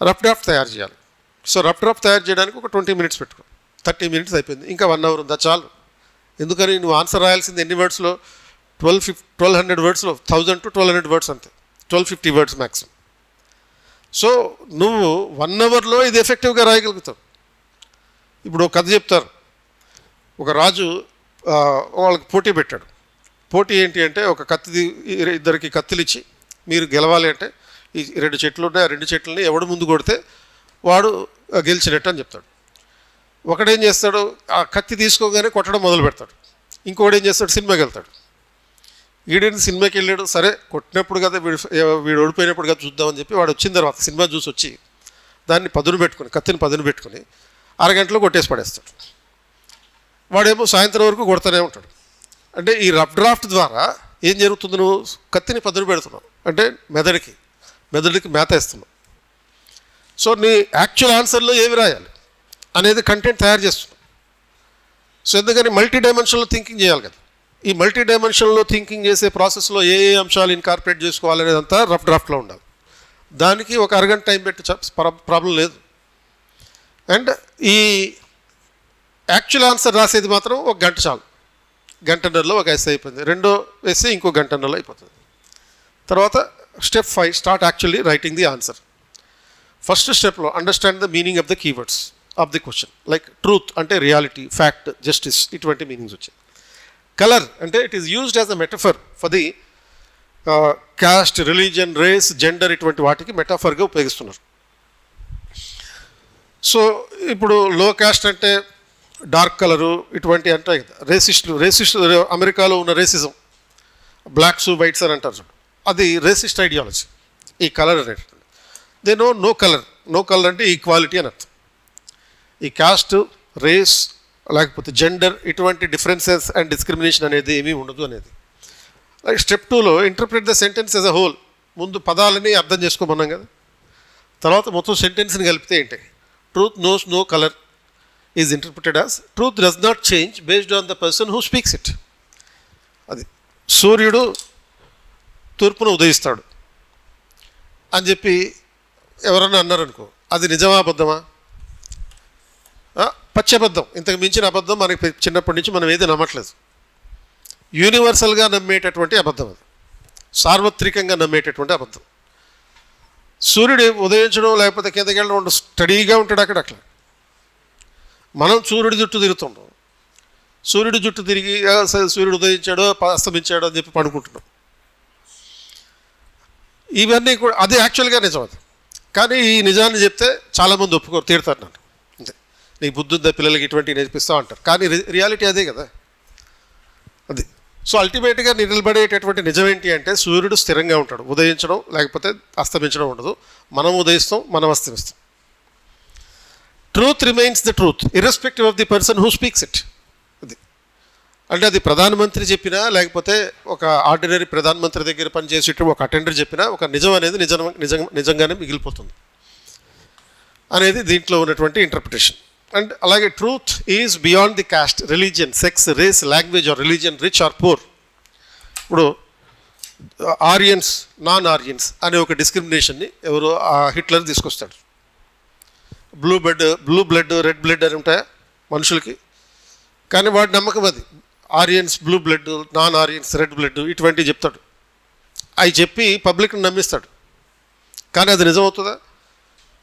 రఫ్ డ్రాఫ్ట్ తయారు చేయాలి. సో రఫ్ డ్రాఫ్ట్ తయారు చేయడానికి ఒక 20 minutes పెట్టుకో. 30 minutes అయిపోయింది, ఇంకా 1 hour ఉందా, చాలు. ఎందుకని నువ్వు ఆన్సర్ రాయాల్సింది ఎన్ని వర్డ్స్లో, 1200 wordsలో, 1000 to 1200 words అంతే, 1250 words మ్యాక్సిమం. సో నువ్వు 1 hourలో ఇది ఎఫెక్టివ్గా రాయగలుగుతావు. ఇప్పుడు ఒక కథ చెప్తారు, ఒక రాజు వాళ్ళకి పోటీ పెట్టాడు. పోటీ ఏంటి అంటే, ఒక కత్తి, ఇద్దరికి కత్తులు ఇచ్చి మీరు గెలవాలి అంటే ఈ 2 చెట్లు ఉన్నాయి, ఆ 2 చెట్లని ఎవడు ముందు కొడితే వాడు గెలిచినట్టు అని చెప్తాడు. ఒకడేం చేస్తాడు, ఆ కత్తి తీసుకోగానే కొట్టడం మొదలు పెడతాడు. ఇంకోటి ఏం చేస్తాడు, సినిమాకి వెళ్తాడు. ఈడేంటి సినిమాకి వెళ్ళాడు, సరే కొట్టినప్పుడు కదా వీడు ఓడిపోయినప్పుడు కదా చూద్దామని చెప్పి వాడు వచ్చిన తర్వాత సినిమా చూసి వచ్చి దాన్ని కత్తిని పదును పెట్టుకుని 6 గంటలో కొట్టేసి పడేస్తాడు. వాడేమో సాయంత్రం వరకు కొడుతూనే ఉంటాడు. అంటే ఈ రఫ్ డ్రాఫ్ట్ ద్వారా ఏం జరుగుతుంది, నువ్వు కత్తిని పదును పెడుతున్నావు అంటే మెదడుకి మేత వేస్తున్నావు. సో నీ యాక్చువల్ ఆన్సర్లో ఏవి రాయాలి అనేది కంటెంట్ తయారు చేస్తున్నావు. సో ఎందుకని మల్టీ డైమెన్షన్లో థింకింగ్ చేయాలి కదా. ఈ మల్టీ డైమెన్షన్లో థింకింగ్ చేసే ప్రాసెస్లో ఏ అంశాలు ఇన్కార్పొరేట్ చేసుకోవాలనేదంతా రఫ్ డ్రాఫ్ట్లో ఉండాలి. దానికి ఒక 1 గంట టైం పెట్టి ప్రాబ్లం లేదు. అండ్ ఈ యాక్చువల్ ఆన్సర్ రాసేది మాత్రం 1 గంట చాలు. 1.5 గంటలో ఒక ఎస్సే అయిపోయింది. రెండో ఎస్సే ఇంకో 1.5 గంటలో అయిపోతుంది. తర్వాత step 5, start actually writing the answer. First స్టెప్లో understand the meaning of the keywords of the question. Like truth అంటే రియాలిటీ, ఫ్యాక్ట్, జస్టిస్, ఇటువంటి మీనింగ్స్ వచ్చాయి. కలర్ అంటే it is used as a metaphor for the caste, religion, race, gender, ఇటువంటి వాటికి మెటాఫర్గా ఉపయోగిస్తున్నారు. So ఇప్పుడు లో కాస్ట్ అంటే డార్క్ కలరు, ఇటువంటి అంటాయి కదా. రేసిస్టులు అమెరికాలో ఉన్న రేసిజం, బ్లాక్స్ వైట్స్ అని అంటారు, అది రేసిస్ట్ ఐడియాలజీ. ఈ కలర్ అనేటువంటి దే నో కలర్ అంటే ఈక్వాలిటీ అని అర్థం. ఈ కాస్ట్, రేస్, లేకపోతే జెండర్, ఇటువంటి డిఫరెన్సెస్ అండ్ డిస్క్రిమినేషన్ అనేది ఏమీ ఉండదు అనేది. లైక్ స్టెప్ 2లో interpret the sentence as a whole. ముందు పదాలని అర్థం చేసుకోమన్నాం కదా. తర్వాత మొత్తం సెంటెన్స్ని కలిపితే ఏంటి, truth knows no colour is interpreted as truth does not change based on the person who speaks it. అది సూర్యుడు తూర్పున ఉదయిస్తాడు అని చెప్పి ఎవరన్నా అన్నారనుకో, అది నిజమా అబద్ధమా? పచ్చబద్ధం. ఇంతకు మించిన అబద్ధం మనకి చిన్నప్పటి నుంచి మనం ఏది నమ్మట్లేదు. యూనివర్సల్గా నమ్మేటటువంటి అబద్ధం, అది సార్వత్రికంగా నమ్మేటటువంటి అబద్ధం. సూర్యుడు ఉదయించడం లేకపోతే కిందకి వెళ్ళడం స్టడీగా ఉంటాడు అక్కడ. మనం సూర్యుడి చుట్టూ తిరుగుతుంటాం. సూర్యుడి చుట్టూ తిరిగి సూర్యుడు ఉదయించాడో అస్తమించాడో అని చెప్పి పడుకుంటున్నాం. ఇవన్నీ కూడా అది యాక్చువల్గా నిజం. అది కానీ ఈ నిజాన్ని చెప్తే చాలామంది ఒప్పుకోరు, తీరుతారు నన్ను. అంతే, నీకు బుద్ధి ఉందా పిల్లలకి ఇటువంటి నేర్పిస్తావు అంటారు. కానీ రియాలిటీ అదే కదా. అది సో అల్టిమేట్గా నిలబడేటటువంటి నిజం ఏంటి అంటే సూర్యుడు స్థిరంగా ఉంటాడు, ఉదయించడం లేకపోతే అస్తమించడం ఉండదు. మనం ఉదయిస్తాం, మనం అస్తమిస్తాం. Truth remains the truth irrespective of the person who speaks it. అది అంటే అది ప్రధానమంత్రి చెప్పినా లేకపోతే ఒక ఆర్డినరీ ప్రధానమంత్రి దగ్గర పనిచేసేట ఒక అటెండర్ చెప్పినా ఒక నిజం అనేది నిజంగానే మిగిలిపోతుంది అనేది దీంట్లో ఉన్నటువంటి ఇంటర్ప్రిటేషన్. అండ్ అలాగే truth is beyond the caste, religion, sex, race, language or religion, rich or poor. ఇప్పుడు ఆరియన్స్, నాన్ ఆరియన్స్ అనే ఒక డిస్క్రిమినేషన్ని ఎవరో హిట్లర్ తీసుకొస్తాడు. బ్లూ బ్లడ్, రెడ్ బ్లడ్ అని ఉంటాయా మనుషులకి? కానీ వాడి నమ్మకం అది. ఆరియన్స్ blue blood, non ఆరియన్స్ red blood ఇటువంటివి చెప్తాడు. అవి చెప్పి పబ్లిక్ని నమ్మిస్తాడు. కానీ అది నిజం అవుతుందా?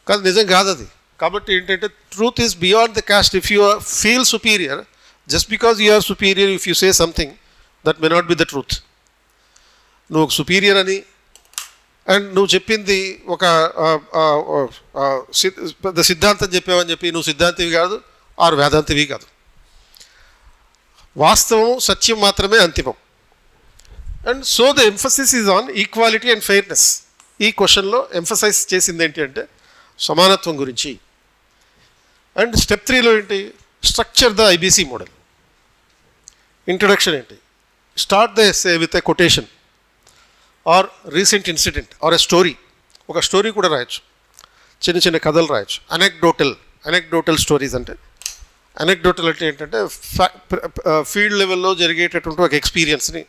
కాదు, నిజం కాదు అది. కాబట్టి ఏంటంటే truth is beyond the caste. If you feel superior, just because you are superior, if you say something that may not be the truth. నువ్వు సుపీరియర్ అని అండ్ నువ్వు చెప్పింది ఒక సిద్ధాంతం చెప్పావని చెప్పి నువ్వు సిద్ధాంతివి కాదు, ఆరు వేదాంతివి కాదు. వాస్తవం, సత్యం మాత్రమే అంతిమం. And so the emphasis is on equality and fairness. ఈ క్వశ్చన్లో ఎంఫసైజ్ చేసింది ఏంటి అంటే సమానత్వం గురించి. అండ్ స్టెప్ 3లో ఏంటి? Structure the IBC model. Introduction ఏంటి? Start the essay with a quotation or recent incident or a story. ఒక స్టోరీ కూడా రాయొచ్చు, చిన్న చిన్న కథలు రాయొచ్చు. అనెక్డోటల్ స్టోరీస్ అంటే అనెక్డోటల్ అంటే ఏంటంటే ఫీల్డ్ లెవెల్లో జరిగేటటువంటి ఒక ఎక్స్పీరియన్స్ని,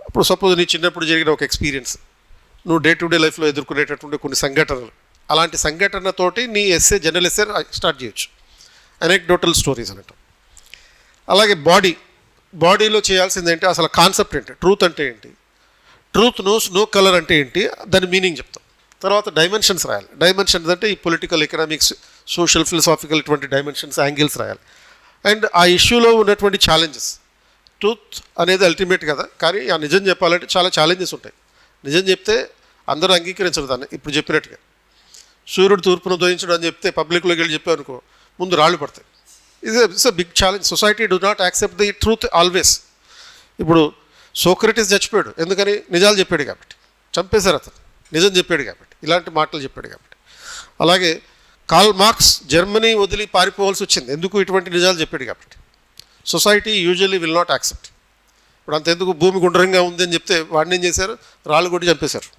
ఇప్పుడు సపోజ్ నీ చిన్నప్పుడు జరిగిన ఒక ఎక్స్పీరియన్స్, నువ్వు డే టు డే లైఫ్లో ఎదుర్కొనేటటువంటి కొన్ని సంఘటనలు, అలాంటి సంఘటనతోటి నీ ఎస్సే, జనరల్ ఎస్సే స్టార్ట్ చేయొచ్చు. అనెక్డోటల్ స్టోరీస్ అనటం. అలాగే బాడీలో చేయాల్సింది ఏంటి? అసలు కాన్సెప్ట్ ఏంటి? ట్రూత్ అంటే ఏంటి? ట్రూత్ నోస్ నో కలర్ అంటే ఏంటి? దాని మీనింగ్ చెప్తాం. తర్వాత డైమెన్షన్స్ రాయాలి. డైమెన్షన్స్ అంటే ఈ పొలిటికల్, ఎకనామిక్స్, సోషల్, ఫిలసాఫికల్ ఇటువంటి డైమెన్షన్స్, యాంగిల్స్ రాయాలి. అండ్ ఆ ఇష్యూలో ఉన్నటువంటి ఛాలెంజెస్. ట్రూత్ అనేది అల్టిమేట్ కదా, కానీ ఆ నిజం చెప్పాలంటే చాలా ఛాలెంజెస్ ఉంటాయి. నిజం చెప్తే అందరూ అంగీకరించరు దాన్ని. ఇప్పుడు చెప్పినట్టుగా సూర్యుడు తూర్పును ఉదయించడం అని చెప్తే పబ్లిక్లోకి వెళ్ళి చెప్పారనుకో, ముందు రాళ్ళు పడతాయి. It's a big challenge. Society do not accept the truth always. ఇప్పుడు సోక్రటీస్ చచ్చిపోయాడు ఎందుకని? నిజాలు చెప్పాడు కాబట్టి. చంపేశారు అతను, నిజం చెప్పాడు కాబట్టి, ఇలాంటి మాటలు చెప్పాడు కాబట్టి. అలాగే కార్ల్ మార్క్స్ జర్మనీ వదిలి పారిపోవాల్సి వచ్చింది ఎందుకు? ఇటువంటి నిజాలు చెప్పాడు కాబట్టి. Society usually will not accept. ఇప్పుడు అంతెందుకు, భూమి గుండ్రంగా ఉంది అని చెప్తే వాడిని ఏం చేశారు? రాళ్ళు కొట్టి చంపేశారు.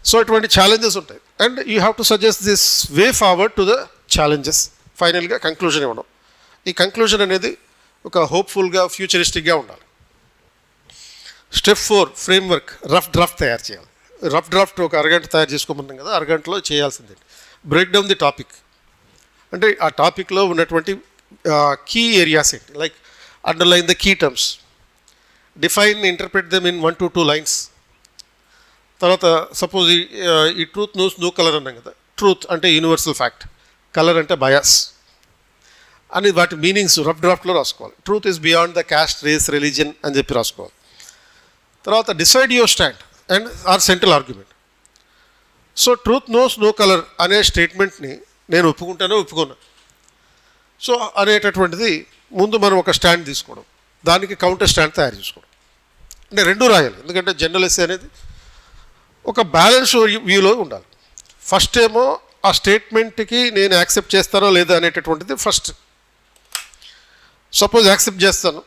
సో ఇటువంటి ఛాలెంజెస్ ఉంటాయి. And you have to suggest this way forward to the challenges. ఫైనల్గా కంక్లూజన్ ఇవ్వడం. ఈ కంక్లూజన్ అనేది ఒక హోప్ఫుల్గా, ఫ్యూచరిస్టిక్గా ఉండాలి. స్టెప్ 4 ఫ్రేమ్వర్క్, రఫ్ డ్రాఫ్ట్ తయారు చేయాలి. రఫ్ డ్రాఫ్ట్ ఒక అరగంట తయారు చేసుకోమన్నాం కదా, అరగంటలో చేయాల్సిందే. బ్రేక్ డౌన్ ది టాపిక్ అంటే ఆ టాపిక్లో ఉన్నటువంటి కీ ఏరియాస్ ఏంటి, like underline the key terms, define, interpret them in 1 to 2 lines. తర్వాత సపోజ్ ఈ ట్రూత్ నోస్ నో కలర్ అన్నాం కదా, ట్రూత్ అంటే యూనివర్సల్ ఫ్యాక్ట్, కలర్ అంటే బయాస్ అని వాటి మీనింగ్స్ రఫ్ డ్రాఫ్ట్లో రాసుకోవాలి. Truth is beyond the caste, race, religion అని చెప్పి రాసుకోవాలి. తర్వాత decide your stand and our central argument. So truth knows no colour అనే స్టేట్మెంట్ని నేను ఒప్పుకున్నా సో అనేటటువంటిది ముందు మనం ఒక స్టాండ్ తీసుకోవడం, దానికి కౌంటర్ స్టాండ్ తయారు చేసుకోవడం. అంటే రెండూ రాయాలి, ఎందుకంటే జనరల్ ఎస్సే అనేది ఒక బ్యాలెన్స్ వ్యూలో ఉండాలి. ఫస్ట్ ఏమో ఆ స్టేట్మెంట్కి నేను యాక్సెప్ట్ చేస్తానో లేదా అనేటటువంటిది ఫస్ట్. సపోజ్ యాక్సెప్ట్ చేస్తాను,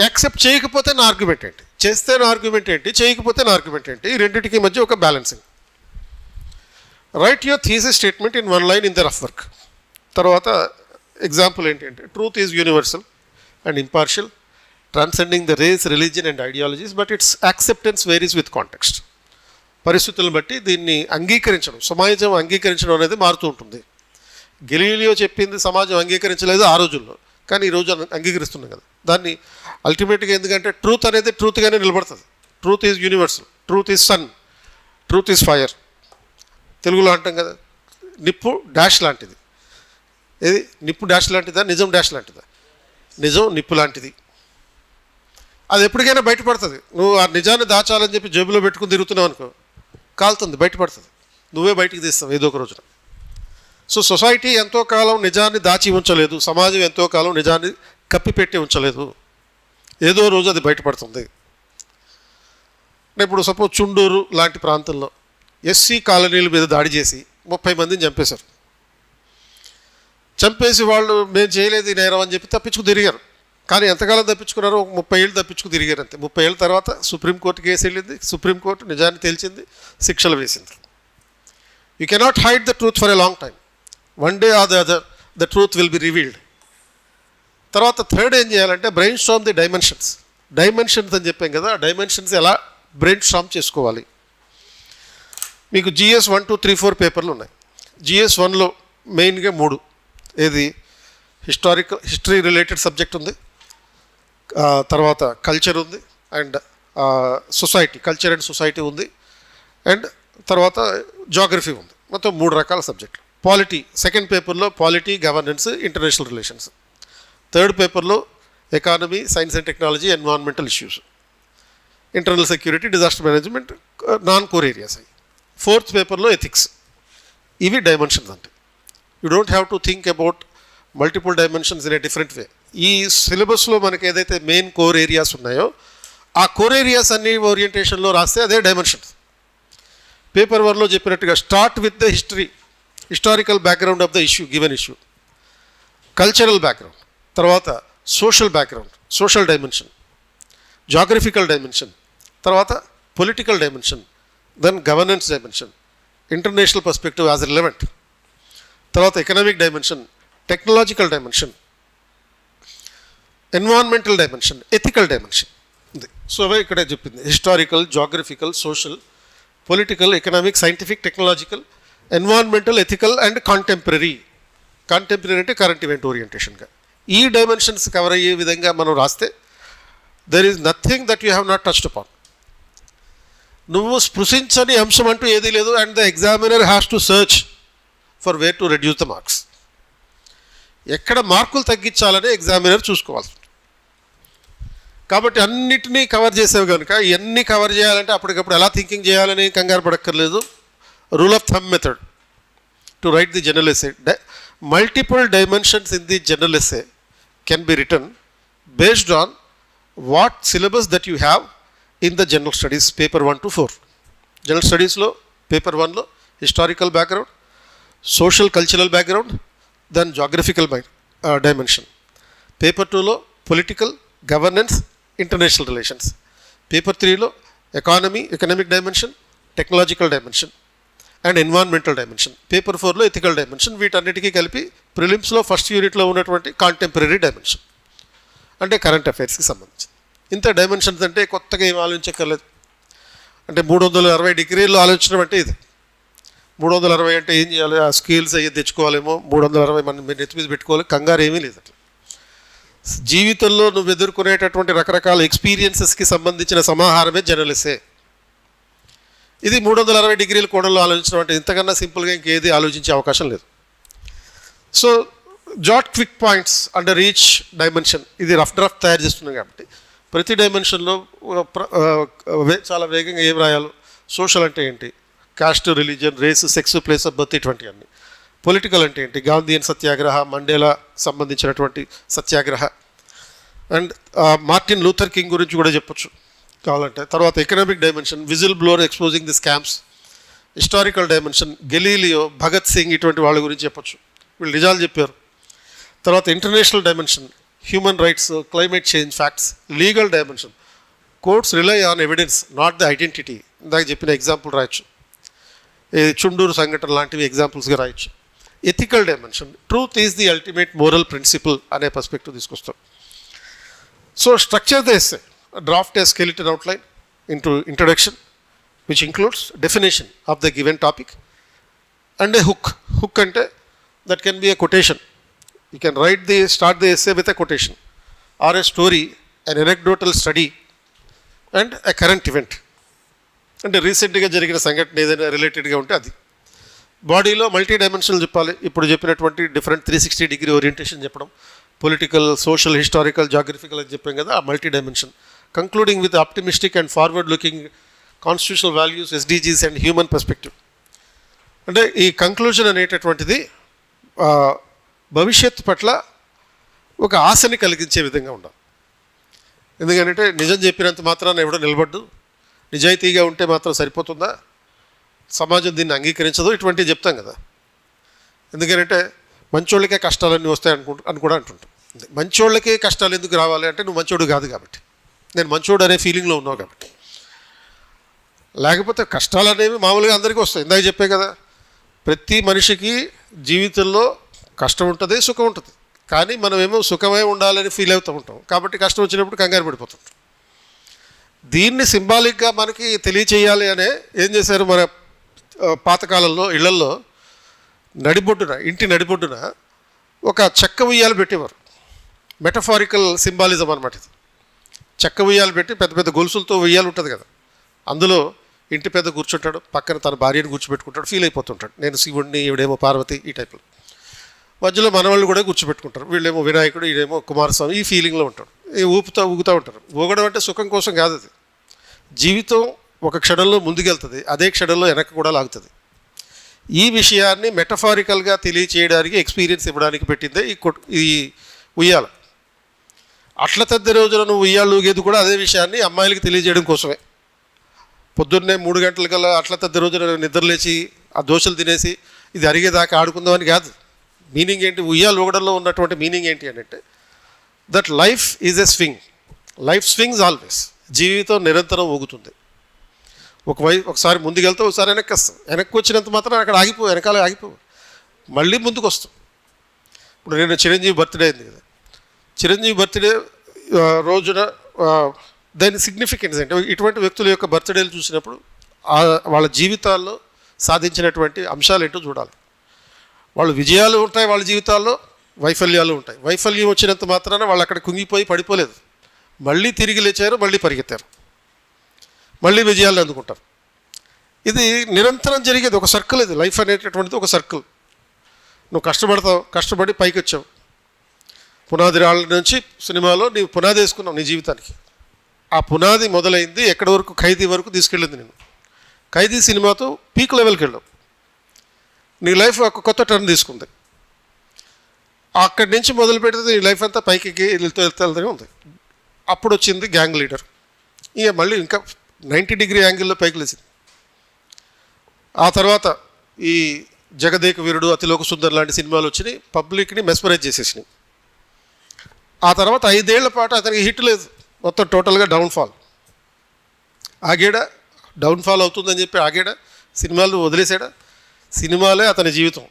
యాక్సెప్ట్ చేయకపోతే నా ఆర్గ్యుమెంట్ ఏంటి, చేస్తే నా ఆర్గ్యుమెంట్ ఏంటి, చేయకపోతే నా ఆర్గ్యుమెంట్ ఏంటి, ఈ రెండింటికి మధ్య ఒక balancing. Write your thesis statement in one line in the rough work. తర్వాత ఎగ్జాంపుల్ ఏంటంటే truth is universal and impartial, transcending the race, religion and ideologies, but its acceptance varies with context. పరిస్థితులను బట్టి దీన్ని అంగీకరించడం, సమాజం అంగీకరించడం అనేది మారుతూ ఉంటుంది. గెలీలియో చెప్పింది సమాజం అంగీకరించలేదు ఆ రోజుల్లో, కానీ ఈరోజు అంగీకరిస్తున్నాం కదా దాన్ని. అల్టిమేట్గా ఎందుకంటే ట్రూత్ అనేది ట్రూత్గానే నిలబడుతుంది. Truth is universal, truth is sun, truth is fire. తెలుగులో అంటాం కదా, నిప్పు డాష్ లాంటిది. ఏది నిప్పు డాష్ లాంటిదా, నిజం డాష్ లాంటిదా? నిజం నిప్పు లాంటిది. అది ఎప్పటికైనా బయటపడుతుంది. నువ్వు ఆ నిజాన్ని దాచాలని చెప్పి జేబులో పెట్టుకుని తిరుగుతున్నావు అనుకో, కాలుతుంది, బయటపడుతుంది, నువ్వే బయటికి తీస్తావు ఏదో ఒక రోజున. సో సొసైటీ ఎంతో కాలం నిజాన్ని దాచి ఉంచలేదు, సమాజం ఎంతో కాలం నిజాన్ని కప్పిపెట్టి ఉంచలేదు, ఏదో రోజు అది బయటపడుతుంది. ఇప్పుడు సపోజ్ చుండూరు లాంటి ప్రాంతంలో ఎస్సీ కాలనీల మీద దాడి చేసి 30 మందిని చంపేశారు. చంపేసి వాళ్ళు మేము చేయలేదు ఈ నేరం అని చెప్పి తప్పించుకు తిరిగారు. కానీ ఎంతకాలం తప్పించుకున్నారో, 30 ఏళ్ళు తప్పించుకు తిరిగారు అంతే. 30 ఏళ్ళ తర్వాత సుప్రీంకోర్టు కేసు వెళ్ళింది, సుప్రీంకోర్టు నిజాన్ని తేల్చింది, శిక్షలు వేసింది. You cannot hide the truth for a long time. One day or the other the truth will be revealed. తర్వాత థర్డ్ ఏం చేయాలంటే brain Storm the dimensions. Dimensions అని చెప్పాం కదా, ఆ డైమెన్షన్స్ ఎలా బ్రెయిన్ స్టార్మ్ చేసుకోవాలి. మీకు GS 1, 2, 3, 4 పేపర్లు ఉన్నాయి. GS 1లో మెయిన్గా 3. ఏది హిస్టరీ రిలేటెడ్ సబ్జెక్ట్ ఉంది, తర్వాత కల్చర్ ఉంది, and society, culture and society ఉంది, అండ్ తర్వాత జాగ్రఫీ ఉంది. మొత్తం 3 రకాల సబ్జెక్టులు. పాలిటీ సెకండ్ పేపర్లో polity, governance, international relations. Third పేపర్లో economy, science and technology, environmental issues, internal security, disaster management, non core areas అయ్యి. ఫోర్త్ పేపర్లో ఎథిక్స్. ఇవి డైమెన్షన్స్ అంటే. You don't have to think about multiple dimensions in a different way. ఈ సిలబస్లో మనకి ఏదైతే main core areas ఉన్నాయో ఆ కోర్ ఏరియాస్ అన్ని ఓరియంటేషన్లో రాస్తే అదే డైమెన్షన్స్. పేపర్ 1లో చెప్పినట్టుగా start with the historical background of the issue, given issue, cultural background, తర్వాత social background, social dimension, geographical dimension, తర్వాత political dimension, then governance dimension, international perspective as relevant, తర్వాత economic dimension, technological dimension, environmental dimension, ethical dimension ఉంది. So అవే ఇక్కడే చెప్పింది. Historical, geographical, social, political, economic, scientific, technological, environmental, ethical and contemporary. Contemporary అంటే current event ఓరియంటేషన్గా. ఈ dimensions cover అయ్యే విధంగా మనం రాస్తే there is nothing that you have not touched upon. నువ్వు స్పృశించని అంశం అంటూ ఏదీ లేదు. And the examiner has to search for where to reduce the marks. ఎక్కడ మార్కులు తగ్గించాలని ఎగ్జామినర్ చూసుకోవాలి. కాబట్టి అన్నిటినీ కవర్ చేసేవి కనుక ఇవన్నీ కవర్ చేయాలంటే అప్పటికప్పుడు ఎలా థింకింగ్ చేయాలని కంగారు పడక్కర్లేదు. Rule of thumb method to write the general essay. Multiple dimensions in the general essay can be written based on what syllabus that you have in the general studies paper 1 to 4. General స్టడీస్లో paper 1లో historical background, social cultural background, then geographical dimension. Paper 2లో political, governance, international relations. Paper 3లో economy, economic dimension, technological dimension and environmental dimension. Paper 4లో ethical dimension. వీటన్నిటికీ కలిపి ప్రిలిమ్స్లో first యూనిట్లో ఉన్నటువంటి contemporary dimension అంటే కరెంట్ అఫైర్స్కి సంబంధించి. ఇంత డైమెన్షన్స్ అంటే కొత్తగా ఏం ఆలోచించక్కర్లేదు. అంటే 360 డిగ్రీల్లో ఆలోచించడం అంటే ఇది. 360 అంటే ఏం చేయాలి, ఆ స్కిల్స్ అయ్యి తెచ్చుకోవాలేమో, 360 మనం నెత్తి మీద పెట్టుకోవాలి, కంగారు ఏమీ లేదు. అట్లా జీవితంలో నువ్వు ఎదుర్కొనేటటువంటి రకరకాల ఎక్స్పీరియన్సెస్కి సంబంధించిన సమాహారమే జనరల్ ఎస్సే. ఇది 360 డిగ్రీల కోణంలో ఆలోచించడం అంటే ఇంతకన్నా సింపుల్గా ఇంకేది ఆలోచించే అవకాశం లేదు. So jot quick points under each dimension. ఇది రఫ్ డ్రాఫ్ట్ తయారు చేస్తున్నాం కాబట్టి ప్రతి డైమెన్షన్లో చాలా వేగంగా ఏం రాయాలో. సోషల్ అంటే ఏంటి, caste, religion, race, sex, place of birth, ఇటువంటి అన్ని. పొలిటికల్ అంటే ఏంటి, గాంధీయన్ సత్యాగ్రహ, మండేలా సంబంధించినటువంటి satyagraha, and Martin Luther King గురించి కూడా చెప్పొచ్చు కావాలంటే. తర్వాత economic dimension, whistle blower exposing the scams. Historical dimension, Galileo, Bhagat Singh, ఇటువంటి వాళ్ళ గురించి చెప్పొచ్చు, వీళ్ళు నిజాలు చెప్పారు. తర్వాత international dimension, human rights, climate change, facts. Legal dimension, courts rely on evidence not the identity. ఇందాక చెప్పిన ఎగ్జాంపుల్ రాయొచ్చు. చుండూరు సంఘటన లాంటివి ఎగ్జాంపుల్స్గా రాయొచ్చు. Ethical dimension, truth is the ultimate moral principle అనే పర్స్పెక్టివ్ తీసుకొస్తాం. So structure the essay, draft a skeleton outline into introduction which includes definition of the given topic and a hook. Hook ante that can be a quotation. You can start the essay with a quotation or a story, an anecdotal study and a current event. అంటే రీసెంట్గా జరిగిన సంఘటన ఏదైనా రిలేటెడ్గా ఉంటే అది. బాడీలో multi dimensional చెప్పాలి. ఇప్పుడు చెప్పినటువంటి డిఫరెంట్ 360 డిగ్రీ ఓరియంటేషన్ చెప్పడం, పొలిటికల్, సోషల్, హిస్టారికల్, జాగ్రఫికల్ అని చెప్పాం కదా, ఆ multi dimension. Concluding with optimistic and forward looking constitutional values, SDGs and human perspective. అంటే ఈ కంక్లూజన్ అనేటటువంటిది భవిష్యత్తు పట్ల ఒక ఆశని కలిగించే విధంగా ఉండాలి. ఎందుకంటే నిజం చెప్పినంత మాత్రాన ఎవడో నిలబడ్డు, నిజాయితీగా ఉంటే మాత్రం సరిపోతుందా, సమాజం దీన్ని అంగీకరించదు, ఇటువంటివి చెప్తాం కదా. ఎందుకంటే మంచోళ్ళకే కష్టాలన్నీ వస్తాయి అని కూడా అంటుంటాం. మంచోళ్ళకే కష్టాలు ఎందుకు రావాలి అంటే నువ్వు మంచోడు కాదు కాబట్టి, నేను మంచోడు అనే ఫీలింగ్లో ఉన్నావు కాబట్టి. లేకపోతే కష్టాలు అనేవి మామూలుగా అందరికీ వస్తాయి. ఇందాక చెప్పే కదా, ప్రతి మనిషికి జీవితంలో కష్టం ఉంటుంది, సుఖం ఉంటుంది. కానీ మనమేమో సుఖమే ఉండాలని ఫీల్ అవుతూ ఉంటాం కాబట్టి కష్టం వచ్చినప్పుడు కంగారు పడిపోతుంటాం. దీన్ని సింబాలిక్గా మనకి తెలియచేయాలి అనే ఏం చేశారు, మన పాతకాలంలో ఇళ్లల్లో ఇంటి నడిబొడ్డున ఒక చెక్క ఉయ్యాలు పెట్టేవారు. మెటఫారికల్ సింబాలిజం అనమాట ఇది. చెక్క ఉయ్యాలు పెట్టి పెద్ద పెద్ద గొలుసులతో ఉయ్యాలు ఉంటుంది కదా, అందులో ఇంటి పెద్ద కూర్చుంటాడు, పక్కన తన భార్యను కూర్చోబెట్టుకుంటాడు, ఫీల్ అయిపోతుంటాడు, నేను శివుడిని, ఈవిడేమో పార్వతి, ఈ టైప్లో. మధ్యలో మనవాళ్ళు కూడా కూర్చోబెట్టుకుంటారు, వీళ్ళేమో వినాయకుడు, ఈడేమో కుమారస్వామి, ఈ ఫీలింగ్లో ఉంటాడు. ఊగుతూ ఉంటారు. ఊగడం అంటే సుఖం కోసం కాదు, అది జీవితం ఒక క్షణంలో ముందుకెళ్తుంది, అదే క్షణంలో వెనక్కి కూడా లాగుతుంది. ఈ విషయాన్ని మెటఫారికల్గా తెలియచేయడానికి, ఎక్స్పీరియన్స్ ఇవ్వడానికి పెట్టిందే ఈ ఉయ్యాల. అట్ల తద్ది రోజున నువ్వు ఉయ్యాలు ఊగేది కూడా అదే విషయాన్ని అమ్మాయిలకి తెలియజేయడం కోసమే. పొద్దున్నే 3 గంటలకల్లా అట్ల తద్ది రోజున నిద్రలేచి ఆ దోశలు తినేసి ఇది అరిగేదాకా ఆడుకుందామని కాదు. మీనింగ్ ఏంటి, ఉయ్యాలు ఊగడంలో ఉన్నటువంటి మీనింగ్ ఏంటి అని అంటే, that life is a swing, life swings always. జీవితం నిరంతరం ఊగుతుంది. ఒకసారి ముందుకెళ్తే ఒకసారి వెనక్కి వస్తాం. వెనక్కి వచ్చినంత మాత్రం అక్కడ వెనకాల ఆగిపోవు, మళ్ళీ ముందుకు వస్తాం. ఇప్పుడు నేను చిరంజీవి బర్త్డే అయింది కదా, చిరంజీవి బర్త్డే రోజున దాని సిగ్నిఫికెన్స్ అంటే ఇటువంటి వ్యక్తుల యొక్క బర్త్డేలు చూసినప్పుడు వాళ్ళ జీవితాల్లో సాధించినటువంటి అంశాలు ఏంటో చూడాలి. వాళ్ళు విజయాలు ఉంటాయి వాళ్ళ జీవితాల్లో, వైఫల్యాలు ఉంటాయి. వైఫల్యం వచ్చినంత మాత్రాన వాళ్ళు అక్కడ కుంగిపోయి పడిపోలేదు, మళ్ళీ తిరిగి లేచారు, మళ్ళీ పరిగెత్తారు, మళ్ళీ విజయాలు అందుకుంటారు. ఇది నిరంతరం జరిగేది ఒక సర్కిల్. ఇది లైఫ్ అనేటటువంటిది ఒక సర్కిల్. నువ్వు కష్టపడతావు, కష్టపడి పైకి వచ్చావు. పునాది రాళ్ళ నుంచి సినిమాలో నీవు పునాది వేసుకున్నావు నీ జీవితానికి. ఆ పునాది మొదలైంది ఎక్కడి వరకు, ఖైదీ వరకు తీసుకెళ్ళింది నేను. ఖైదీ సినిమాతో పీక్ లెవెల్కి వెళ్ళావు, నీ లైఫ్ ఒక కొత్త టర్న్ తీసుకుంది. అక్కడి నుంచి మొదలు పెడితే నీ లైఫ్ అంతా పైకి వెళ్తూనే ఉంది. అప్పుడు వచ్చింది గ్యాంగ్ లీడర్, ఇక మళ్ళీ ఇంకా 90 డిగ్రీ యాంగిల్లో పైకి లేచింది. ఆ తర్వాత ఈ జగదేక వీరుడు, అతిలోక సుందర్ లాంటి సినిమాలు వచ్చినాయి, పబ్లిక్ని మెస్మరైజ్ చేసేసినాయి. ఆ తర్వాత 5 ఏళ్ల పాటు అతనికి హిట్ లేదు, మొత్తం టోటల్గా డౌన్ఫాల్. ఆగాడా, డౌన్ఫాల్ అవుతుందని చెప్పి ఆగాడా, సినిమాలు వదిలేసాడా? సినిమాలే అతని జీవితం.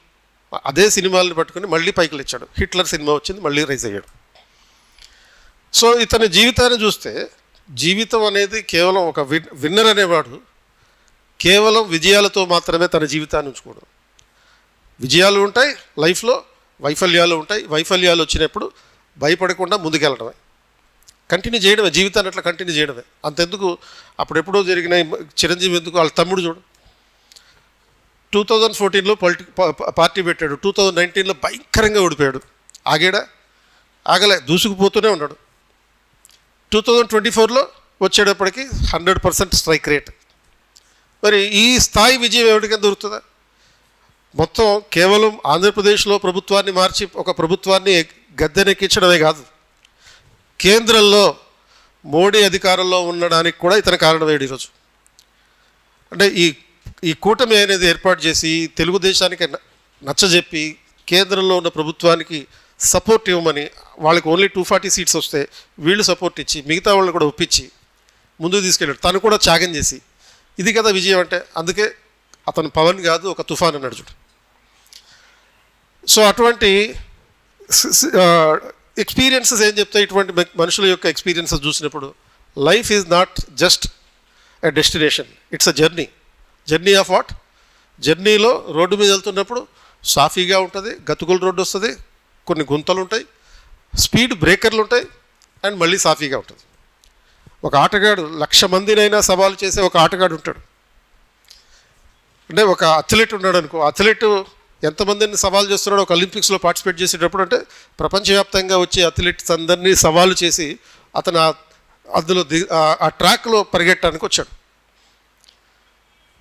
అదే సినిమాలను పట్టుకుని మళ్ళీ పైకి లేచాడు. హిట్లర్ సినిమా వచ్చింది, మళ్ళీ రైజ్ అయ్యాడు. సో ఇతని జీవితాన్ని చూస్తే జీవితం అనేది కేవలం ఒక విన్నర్ అనేవాడు కేవలం విజయాలతో మాత్రమే తన జీవితాన్ని ఉంచుకోవడం. విజయాలు ఉంటాయి లైఫ్లో, వైఫల్యాలు ఉంటాయి. వైఫల్యాలు వచ్చినప్పుడు భయపడకుండా ముందుకెళ్ళడమే, కంటిన్యూ చేయడమే, జీవితాన్ని అట్లా కంటిన్యూ చేయడమే. అంతెందుకు అప్పుడెప్పుడో జరిగిన చిరంజీవి ఎందుకు వాళ్ళ తమ్ముడు చూడు 2014లో పార్టీ పెట్టాడు, 2019లో భయంకరంగా ఓడిపోయాడు. ఆగాడా? ఆగలే, దూసుకుపోతూనే ఉన్నాడు. 2024లో వచ్చేటప్పటికి 100% స్ట్రైక్ రేట్. మరి ఈ స్థాయి విజయం ఎవరికైనా దొరుకుతుందా? మొత్తం కేవలం ఆంధ్రప్రదేశ్లో ప్రభుత్వాన్ని మార్చి ఒక ప్రభుత్వాన్ని గద్దెనెక్కించడమే కాదు, కేంద్రంలో మోడీ అధికారంలో ఉండడానికి కూడా ఇతని కారణమయ్యాడు ఈరోజు. అంటే ఈ కూటమి అనేది ఏర్పాటు చేసి తెలుగుదేశానికి నచ్చజెప్పి కేంద్రంలో ఉన్న ప్రభుత్వానికి సపోర్ట్ ఇవ్వమని, వాళ్ళకి ఓన్లీ 240 సీట్స్ వస్తే వీళ్ళు సపోర్ట్ ఇచ్చి మిగతా వాళ్ళని కూడా ఒప్పించి ముందుకు తీసుకెళ్ళాడు. తను కూడా త్యాగం చేసి, ఇది కదా విజయం అంటే. అందుకే అతను పవన్ కాదు, ఒక తుఫాన్ అన్నాడు చూడు. సో అటువంటి ఎక్స్పీరియన్సెస్ ఏం చెప్తాయి, ఇటువంటి మనుషుల యొక్క ఎక్స్పీరియన్సెస్ చూసినప్పుడు life is not just a destination, it's a journey of what. జర్నీలో రోడ్డు మీద వెళ్తున్నప్పుడు సాఫీగా ఉంటుంది, గతుకుల రోడ్డు వస్తుంది, కొన్ని గుంతలు ఉంటాయి, స్పీడ్ బ్రేకర్లు ఉంటాయి, అండ్ మళ్ళీ సాఫీగా ఉంటుంది. ఒక ఆటగాడు 1,00,000 మందినైనా సవాలు చేసే ఒక ఆటగాడు ఉంటాడు. అంటే ఒక అథ్లెట్ ఉన్నాడు అనుకో, అథ్లెట్ ఎంతమందిని సవాల్ చేస్తున్నాడు ఒక ఒలింపిక్స్లో పార్టిసిపేట్ చేసేటప్పుడు, అంటే ప్రపంచవ్యాప్తంగా వచ్చే అథ్లెట్స్ అందరినీ సవాలు చేసి అతను అందులో ఆ ట్రాక్లో పరిగెట్టడానికి వచ్చాడు.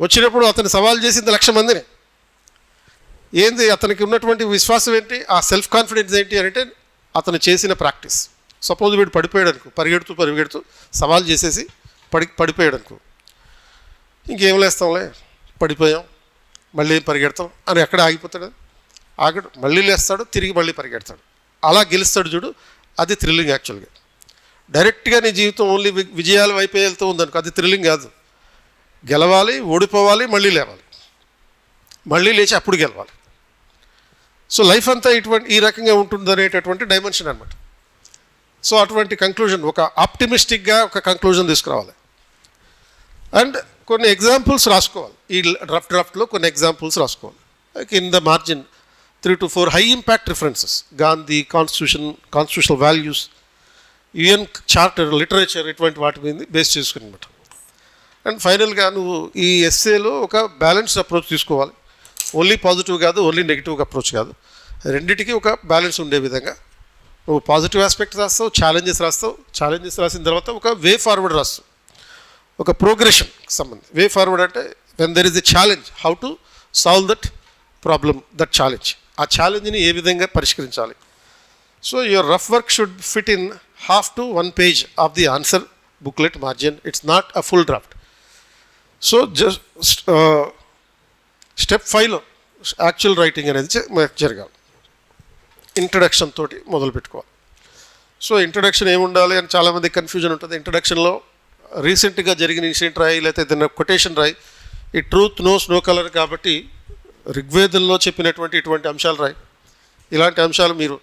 వచ్చినప్పుడు అతను సవాల్ చేసింది 1,00,000 మందిని. ఏంది అతనికి ఉన్నటువంటి విశ్వాసం ఏంటి, ఆ సెల్ఫ్ కాన్ఫిడెన్స్ ఏంటి అంటే అతను చేసిన ప్రాక్టీస్. సపోజ్ వీడు పడిపోయాడు అనుకో, పరిగెడుతూ సవాల్ చేసేసి పడిపోయాడు అనుకో, ఇంకేం లేస్తాంలే, పడిపోయాం, మళ్ళీ పరిగెడతాం అని ఎక్కడ ఆగిపోతాడు? ఆగడు, మళ్ళీ లేస్తాడు, తిరిగి మళ్ళీ పరిగెడతాడు, అలా గెలుస్తాడు చూడు. అది థ్రిల్లింగ్. యాక్చువల్గా డైరెక్ట్గా నీ జీవితం ఓన్లీ విజయాల వైపు వెళ్తూ ఉందనుకో, అది థ్రిల్లింగ్ కాదు. గెలవాలి, ఓడిపోవాలి, మళ్ళీ లేవాలి, మళ్ళీ లేచి అప్పుడు గెలవాలి. సో లైఫ్ అంతా ఈ రకంగా ఉంటుంది అనేటటువంటి డైమెన్షన్ అనమాట. సో అటువంటి కంక్లూజన్, ఒక ఆప్టిమిస్టిక్గా ఒక కంక్లూజన్ తీసుకురావాలి. అండ్ కొన్ని ఎగ్జాంపుల్స్ రాసుకోవాలి. ఈ డ్రాఫ్ట్లో కొన్ని ఎగ్జాంపుల్స్ రాసుకోవాలి. In the margin 3 to 4 high impact references, Gandhi, constitutional values, UN charter, literature, ఇటువంటి వాటి మీద బేస్ చేసుకుని అనమాట. అండ్ ఫైనల్గా నువ్వు ఈ ఎస్సేలో ఒక బ్యాలెన్స్డ్ అప్రోచ్ తీసుకోవాలి. ఓన్లీ పాజిటివ్ కాదు, ఓన్లీ నెగిటివ్ అప్రోచ్ కాదు, రెండింటికి ఒక బ్యాలెన్స్ ఉండే విధంగా నువ్వు పాజిటివ్ ఆస్పెక్ట్ రాస్తావు, ఛాలెంజెస్ రాసిన తర్వాత ఒక వే ఫార్వర్డ్ రాస్తావు, ఒక ప్రోగ్రెషన్ సంబంధం. వే ఫార్వర్డ్ అంటే when there is a challenge, how to solve that problem, that challenge, ఆ ఛాలెంజ్ని ఏ విధంగా పరిష్కరించాలి. So your rough work should fit in 1/2 to 1 page of the answer booklet margin. It's not a full draft. So just step 5లో actual writing అనేది జరగాలి. Introduction తోటి మొదలు పెట్టుకోవాలి. సో ఇంట్రడక్షన్ ఏముండాలి అని చాలామంది కన్ఫ్యూజన్ ఉంటుంది. ఇంట్రడక్షన్లో రీసెంట్గా జరిగిన ఇన్సిడెంట్ రాయి, లేకపోతే ఏదైనా కొటేషన్ రాయి. ఈ ట్రూత్ నోస్ నో కలర్ కాబట్టి ఋగ్వేదంలో చెప్పినటువంటి ఇటువంటి అంశాలు రాయి. ఇలాంటి అంశాలు మీరు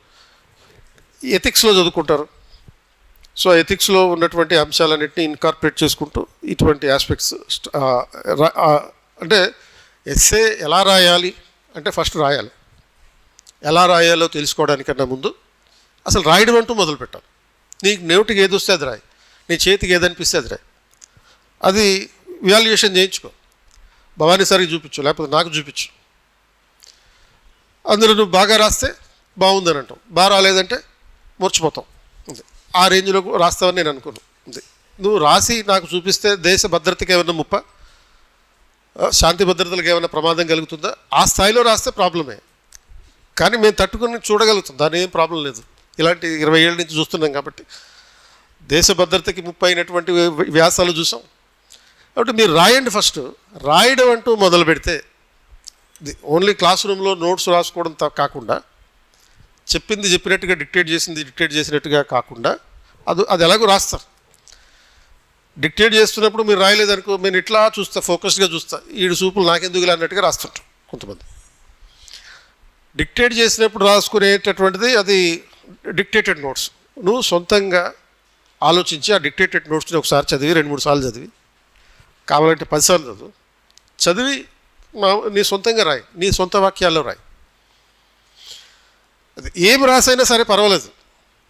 ఎథిక్స్లో చదువుకుంటారు. సో ఎథిక్స్లో ఉన్నటువంటి అంశాలన్నింటినీ ఇన్కార్పొరేట్ చేసుకుంటూ ఇటువంటి ఆస్పెక్ట్స్, అంటే ఎస్సే ఎలా రాయాలి అంటే ఫస్ట్ రాయాలి. ఎలా రాయాలో తెలుసుకోవడానికన్నా ముందు అసలు రాయడం అంటూ మొదలు పెట్టాలి. నీకు నోటికి ఏది వస్తే అది రాయి, నీ చేతికి ఏదనిపిస్తే అది రాయి. అది వాల్యుయేషన్ చేయించుకో. భవానీ సార్కి చూపించు, లేకపోతే నాకు చూపించు. అందులో నువ్వు బాగా రాస్తే బాగుందని అంటాం, బాగా రాలేదంటే మర్చిపోతాం. ఉంది ఆ రేంజ్లో రాస్తావని నేను అనుకున్నాను. ఉంది నువ్వు రాసి నాకు చూపిస్తే దేశ భద్రతకి ఏమైనా ముప్ప, శాంతి భద్రతలకు ఏమైనా ప్రమాదం కలుగుతుందా, ఆ స్థాయిలో రాస్తే ప్రాబ్లమే. కానీ మేము తట్టుకుని చూడగలుగుతాం, దాని ఏం ప్రాబ్లం లేదు. ఇలాంటి 20 ఏళ్ళ నుంచి చూస్తున్నాం కాబట్టి దేశ భద్రతకి ముప్పు అయినటువంటి వ్యాసాలు చూసాం. కాబట్టి మీరు రాయండి. ఫస్ట్ రాయడం అంటూ మొదలు పెడితే ఓన్లీ క్లాస్ రూమ్లో నోట్స్ రాసుకోవడం కాకుండా, చెప్పింది చెప్పినట్టుగా డిక్టేట్ చేసినట్టుగా కాకుండా అది ఎలాగో రాస్తారు. డిక్టేట్ చేస్తున్నప్పుడు మీరు రాయలేదనుకో, నేను ఇట్లా చూస్తా, ఫోకస్డ్గా చూస్తా, ఈడు సూపులు నాకెందుకులే అన్నట్టుగా రాస్తుంటాం కొంతమంది. డిక్టేట్ చేసినప్పుడు రాసుకునేటటువంటిది అది డిక్టేటెడ్ నోట్స్. నువ్వు సొంతంగా ఆలోచించి ఆ డిక్టేటెడ్ నోట్స్ని ఒకసారి చదివి 2-3 సార్లు చదివి, కావాలంటే 10 సార్లు చదివి నీ సొంతంగా రాయి, నీ సొంత వాక్యాల్లో రాయి. అది ఏం రాసైనా సరే పర్వాలేదు,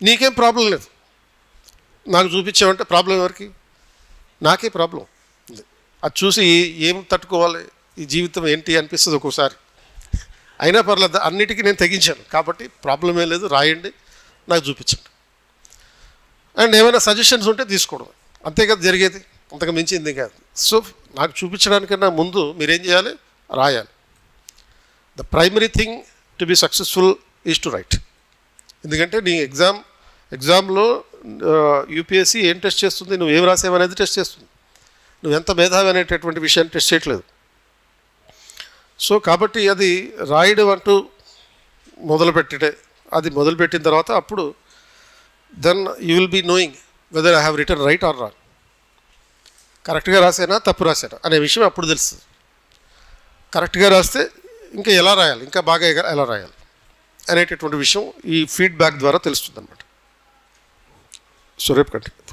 నీకేం ప్రాబ్లం లేదు. నాకు చూపించావంటే ప్రాబ్లం ఎవరికి? నాకే ప్రాబ్లం. అది చూసి ఏం తట్టుకోవాలి, ఈ జీవితం ఏంటి అనిపిస్తుంది ఒక్కోసారి. అయినా పర్లేదు, అన్నిటికీ నేను తెగించాను కాబట్టి ప్రాబ్లం ఏం లేదు, రాయండి, నాకు చూపించండి. అండ్ ఏమైనా సజెషన్స్ ఉంటే తీసుకోవడం, అంతే కదా జరిగేది, అంతకు మించింది కాదు. సో నాకు చూపించడానికన్నా ముందు మీరేం చేయాలి? రాయాలి. The primary thing to be successful is to right. ఎందుకంటే నీ ఎగ్జామ్లో యూపీఎస్సీ ఏం టెస్ట్ చేస్తుంది, నువ్వు ఏం రాసేవనేది టెస్ట్ చేస్తుంది, నువ్వు ఎంత మేధావి అనేటటువంటి విషయాన్ని టెస్ట్ చేయట్లేదు. సో కాబట్టి అది రాయడం అంటూ మొదలుపెట్టితే, అది మొదలుపెట్టిన తర్వాత అప్పుడు then you will be knowing whether I have written right or wrong, కరెక్ట్గా రాసానా తప్పు రాసానా అనే విషయం అప్పుడు తెలుస్తుంది. కరెక్ట్గా రాస్తే ఇంకా ఎలా రాయాలి, ఇంకా బాగా ఎలా రాయాలి అనేటటువంటి విషయం ఈ ఫీడ్బ్యాక్ ద్వారా తెలుస్తుంది అన్నమాట. సో రేపు కంటిన్యూ.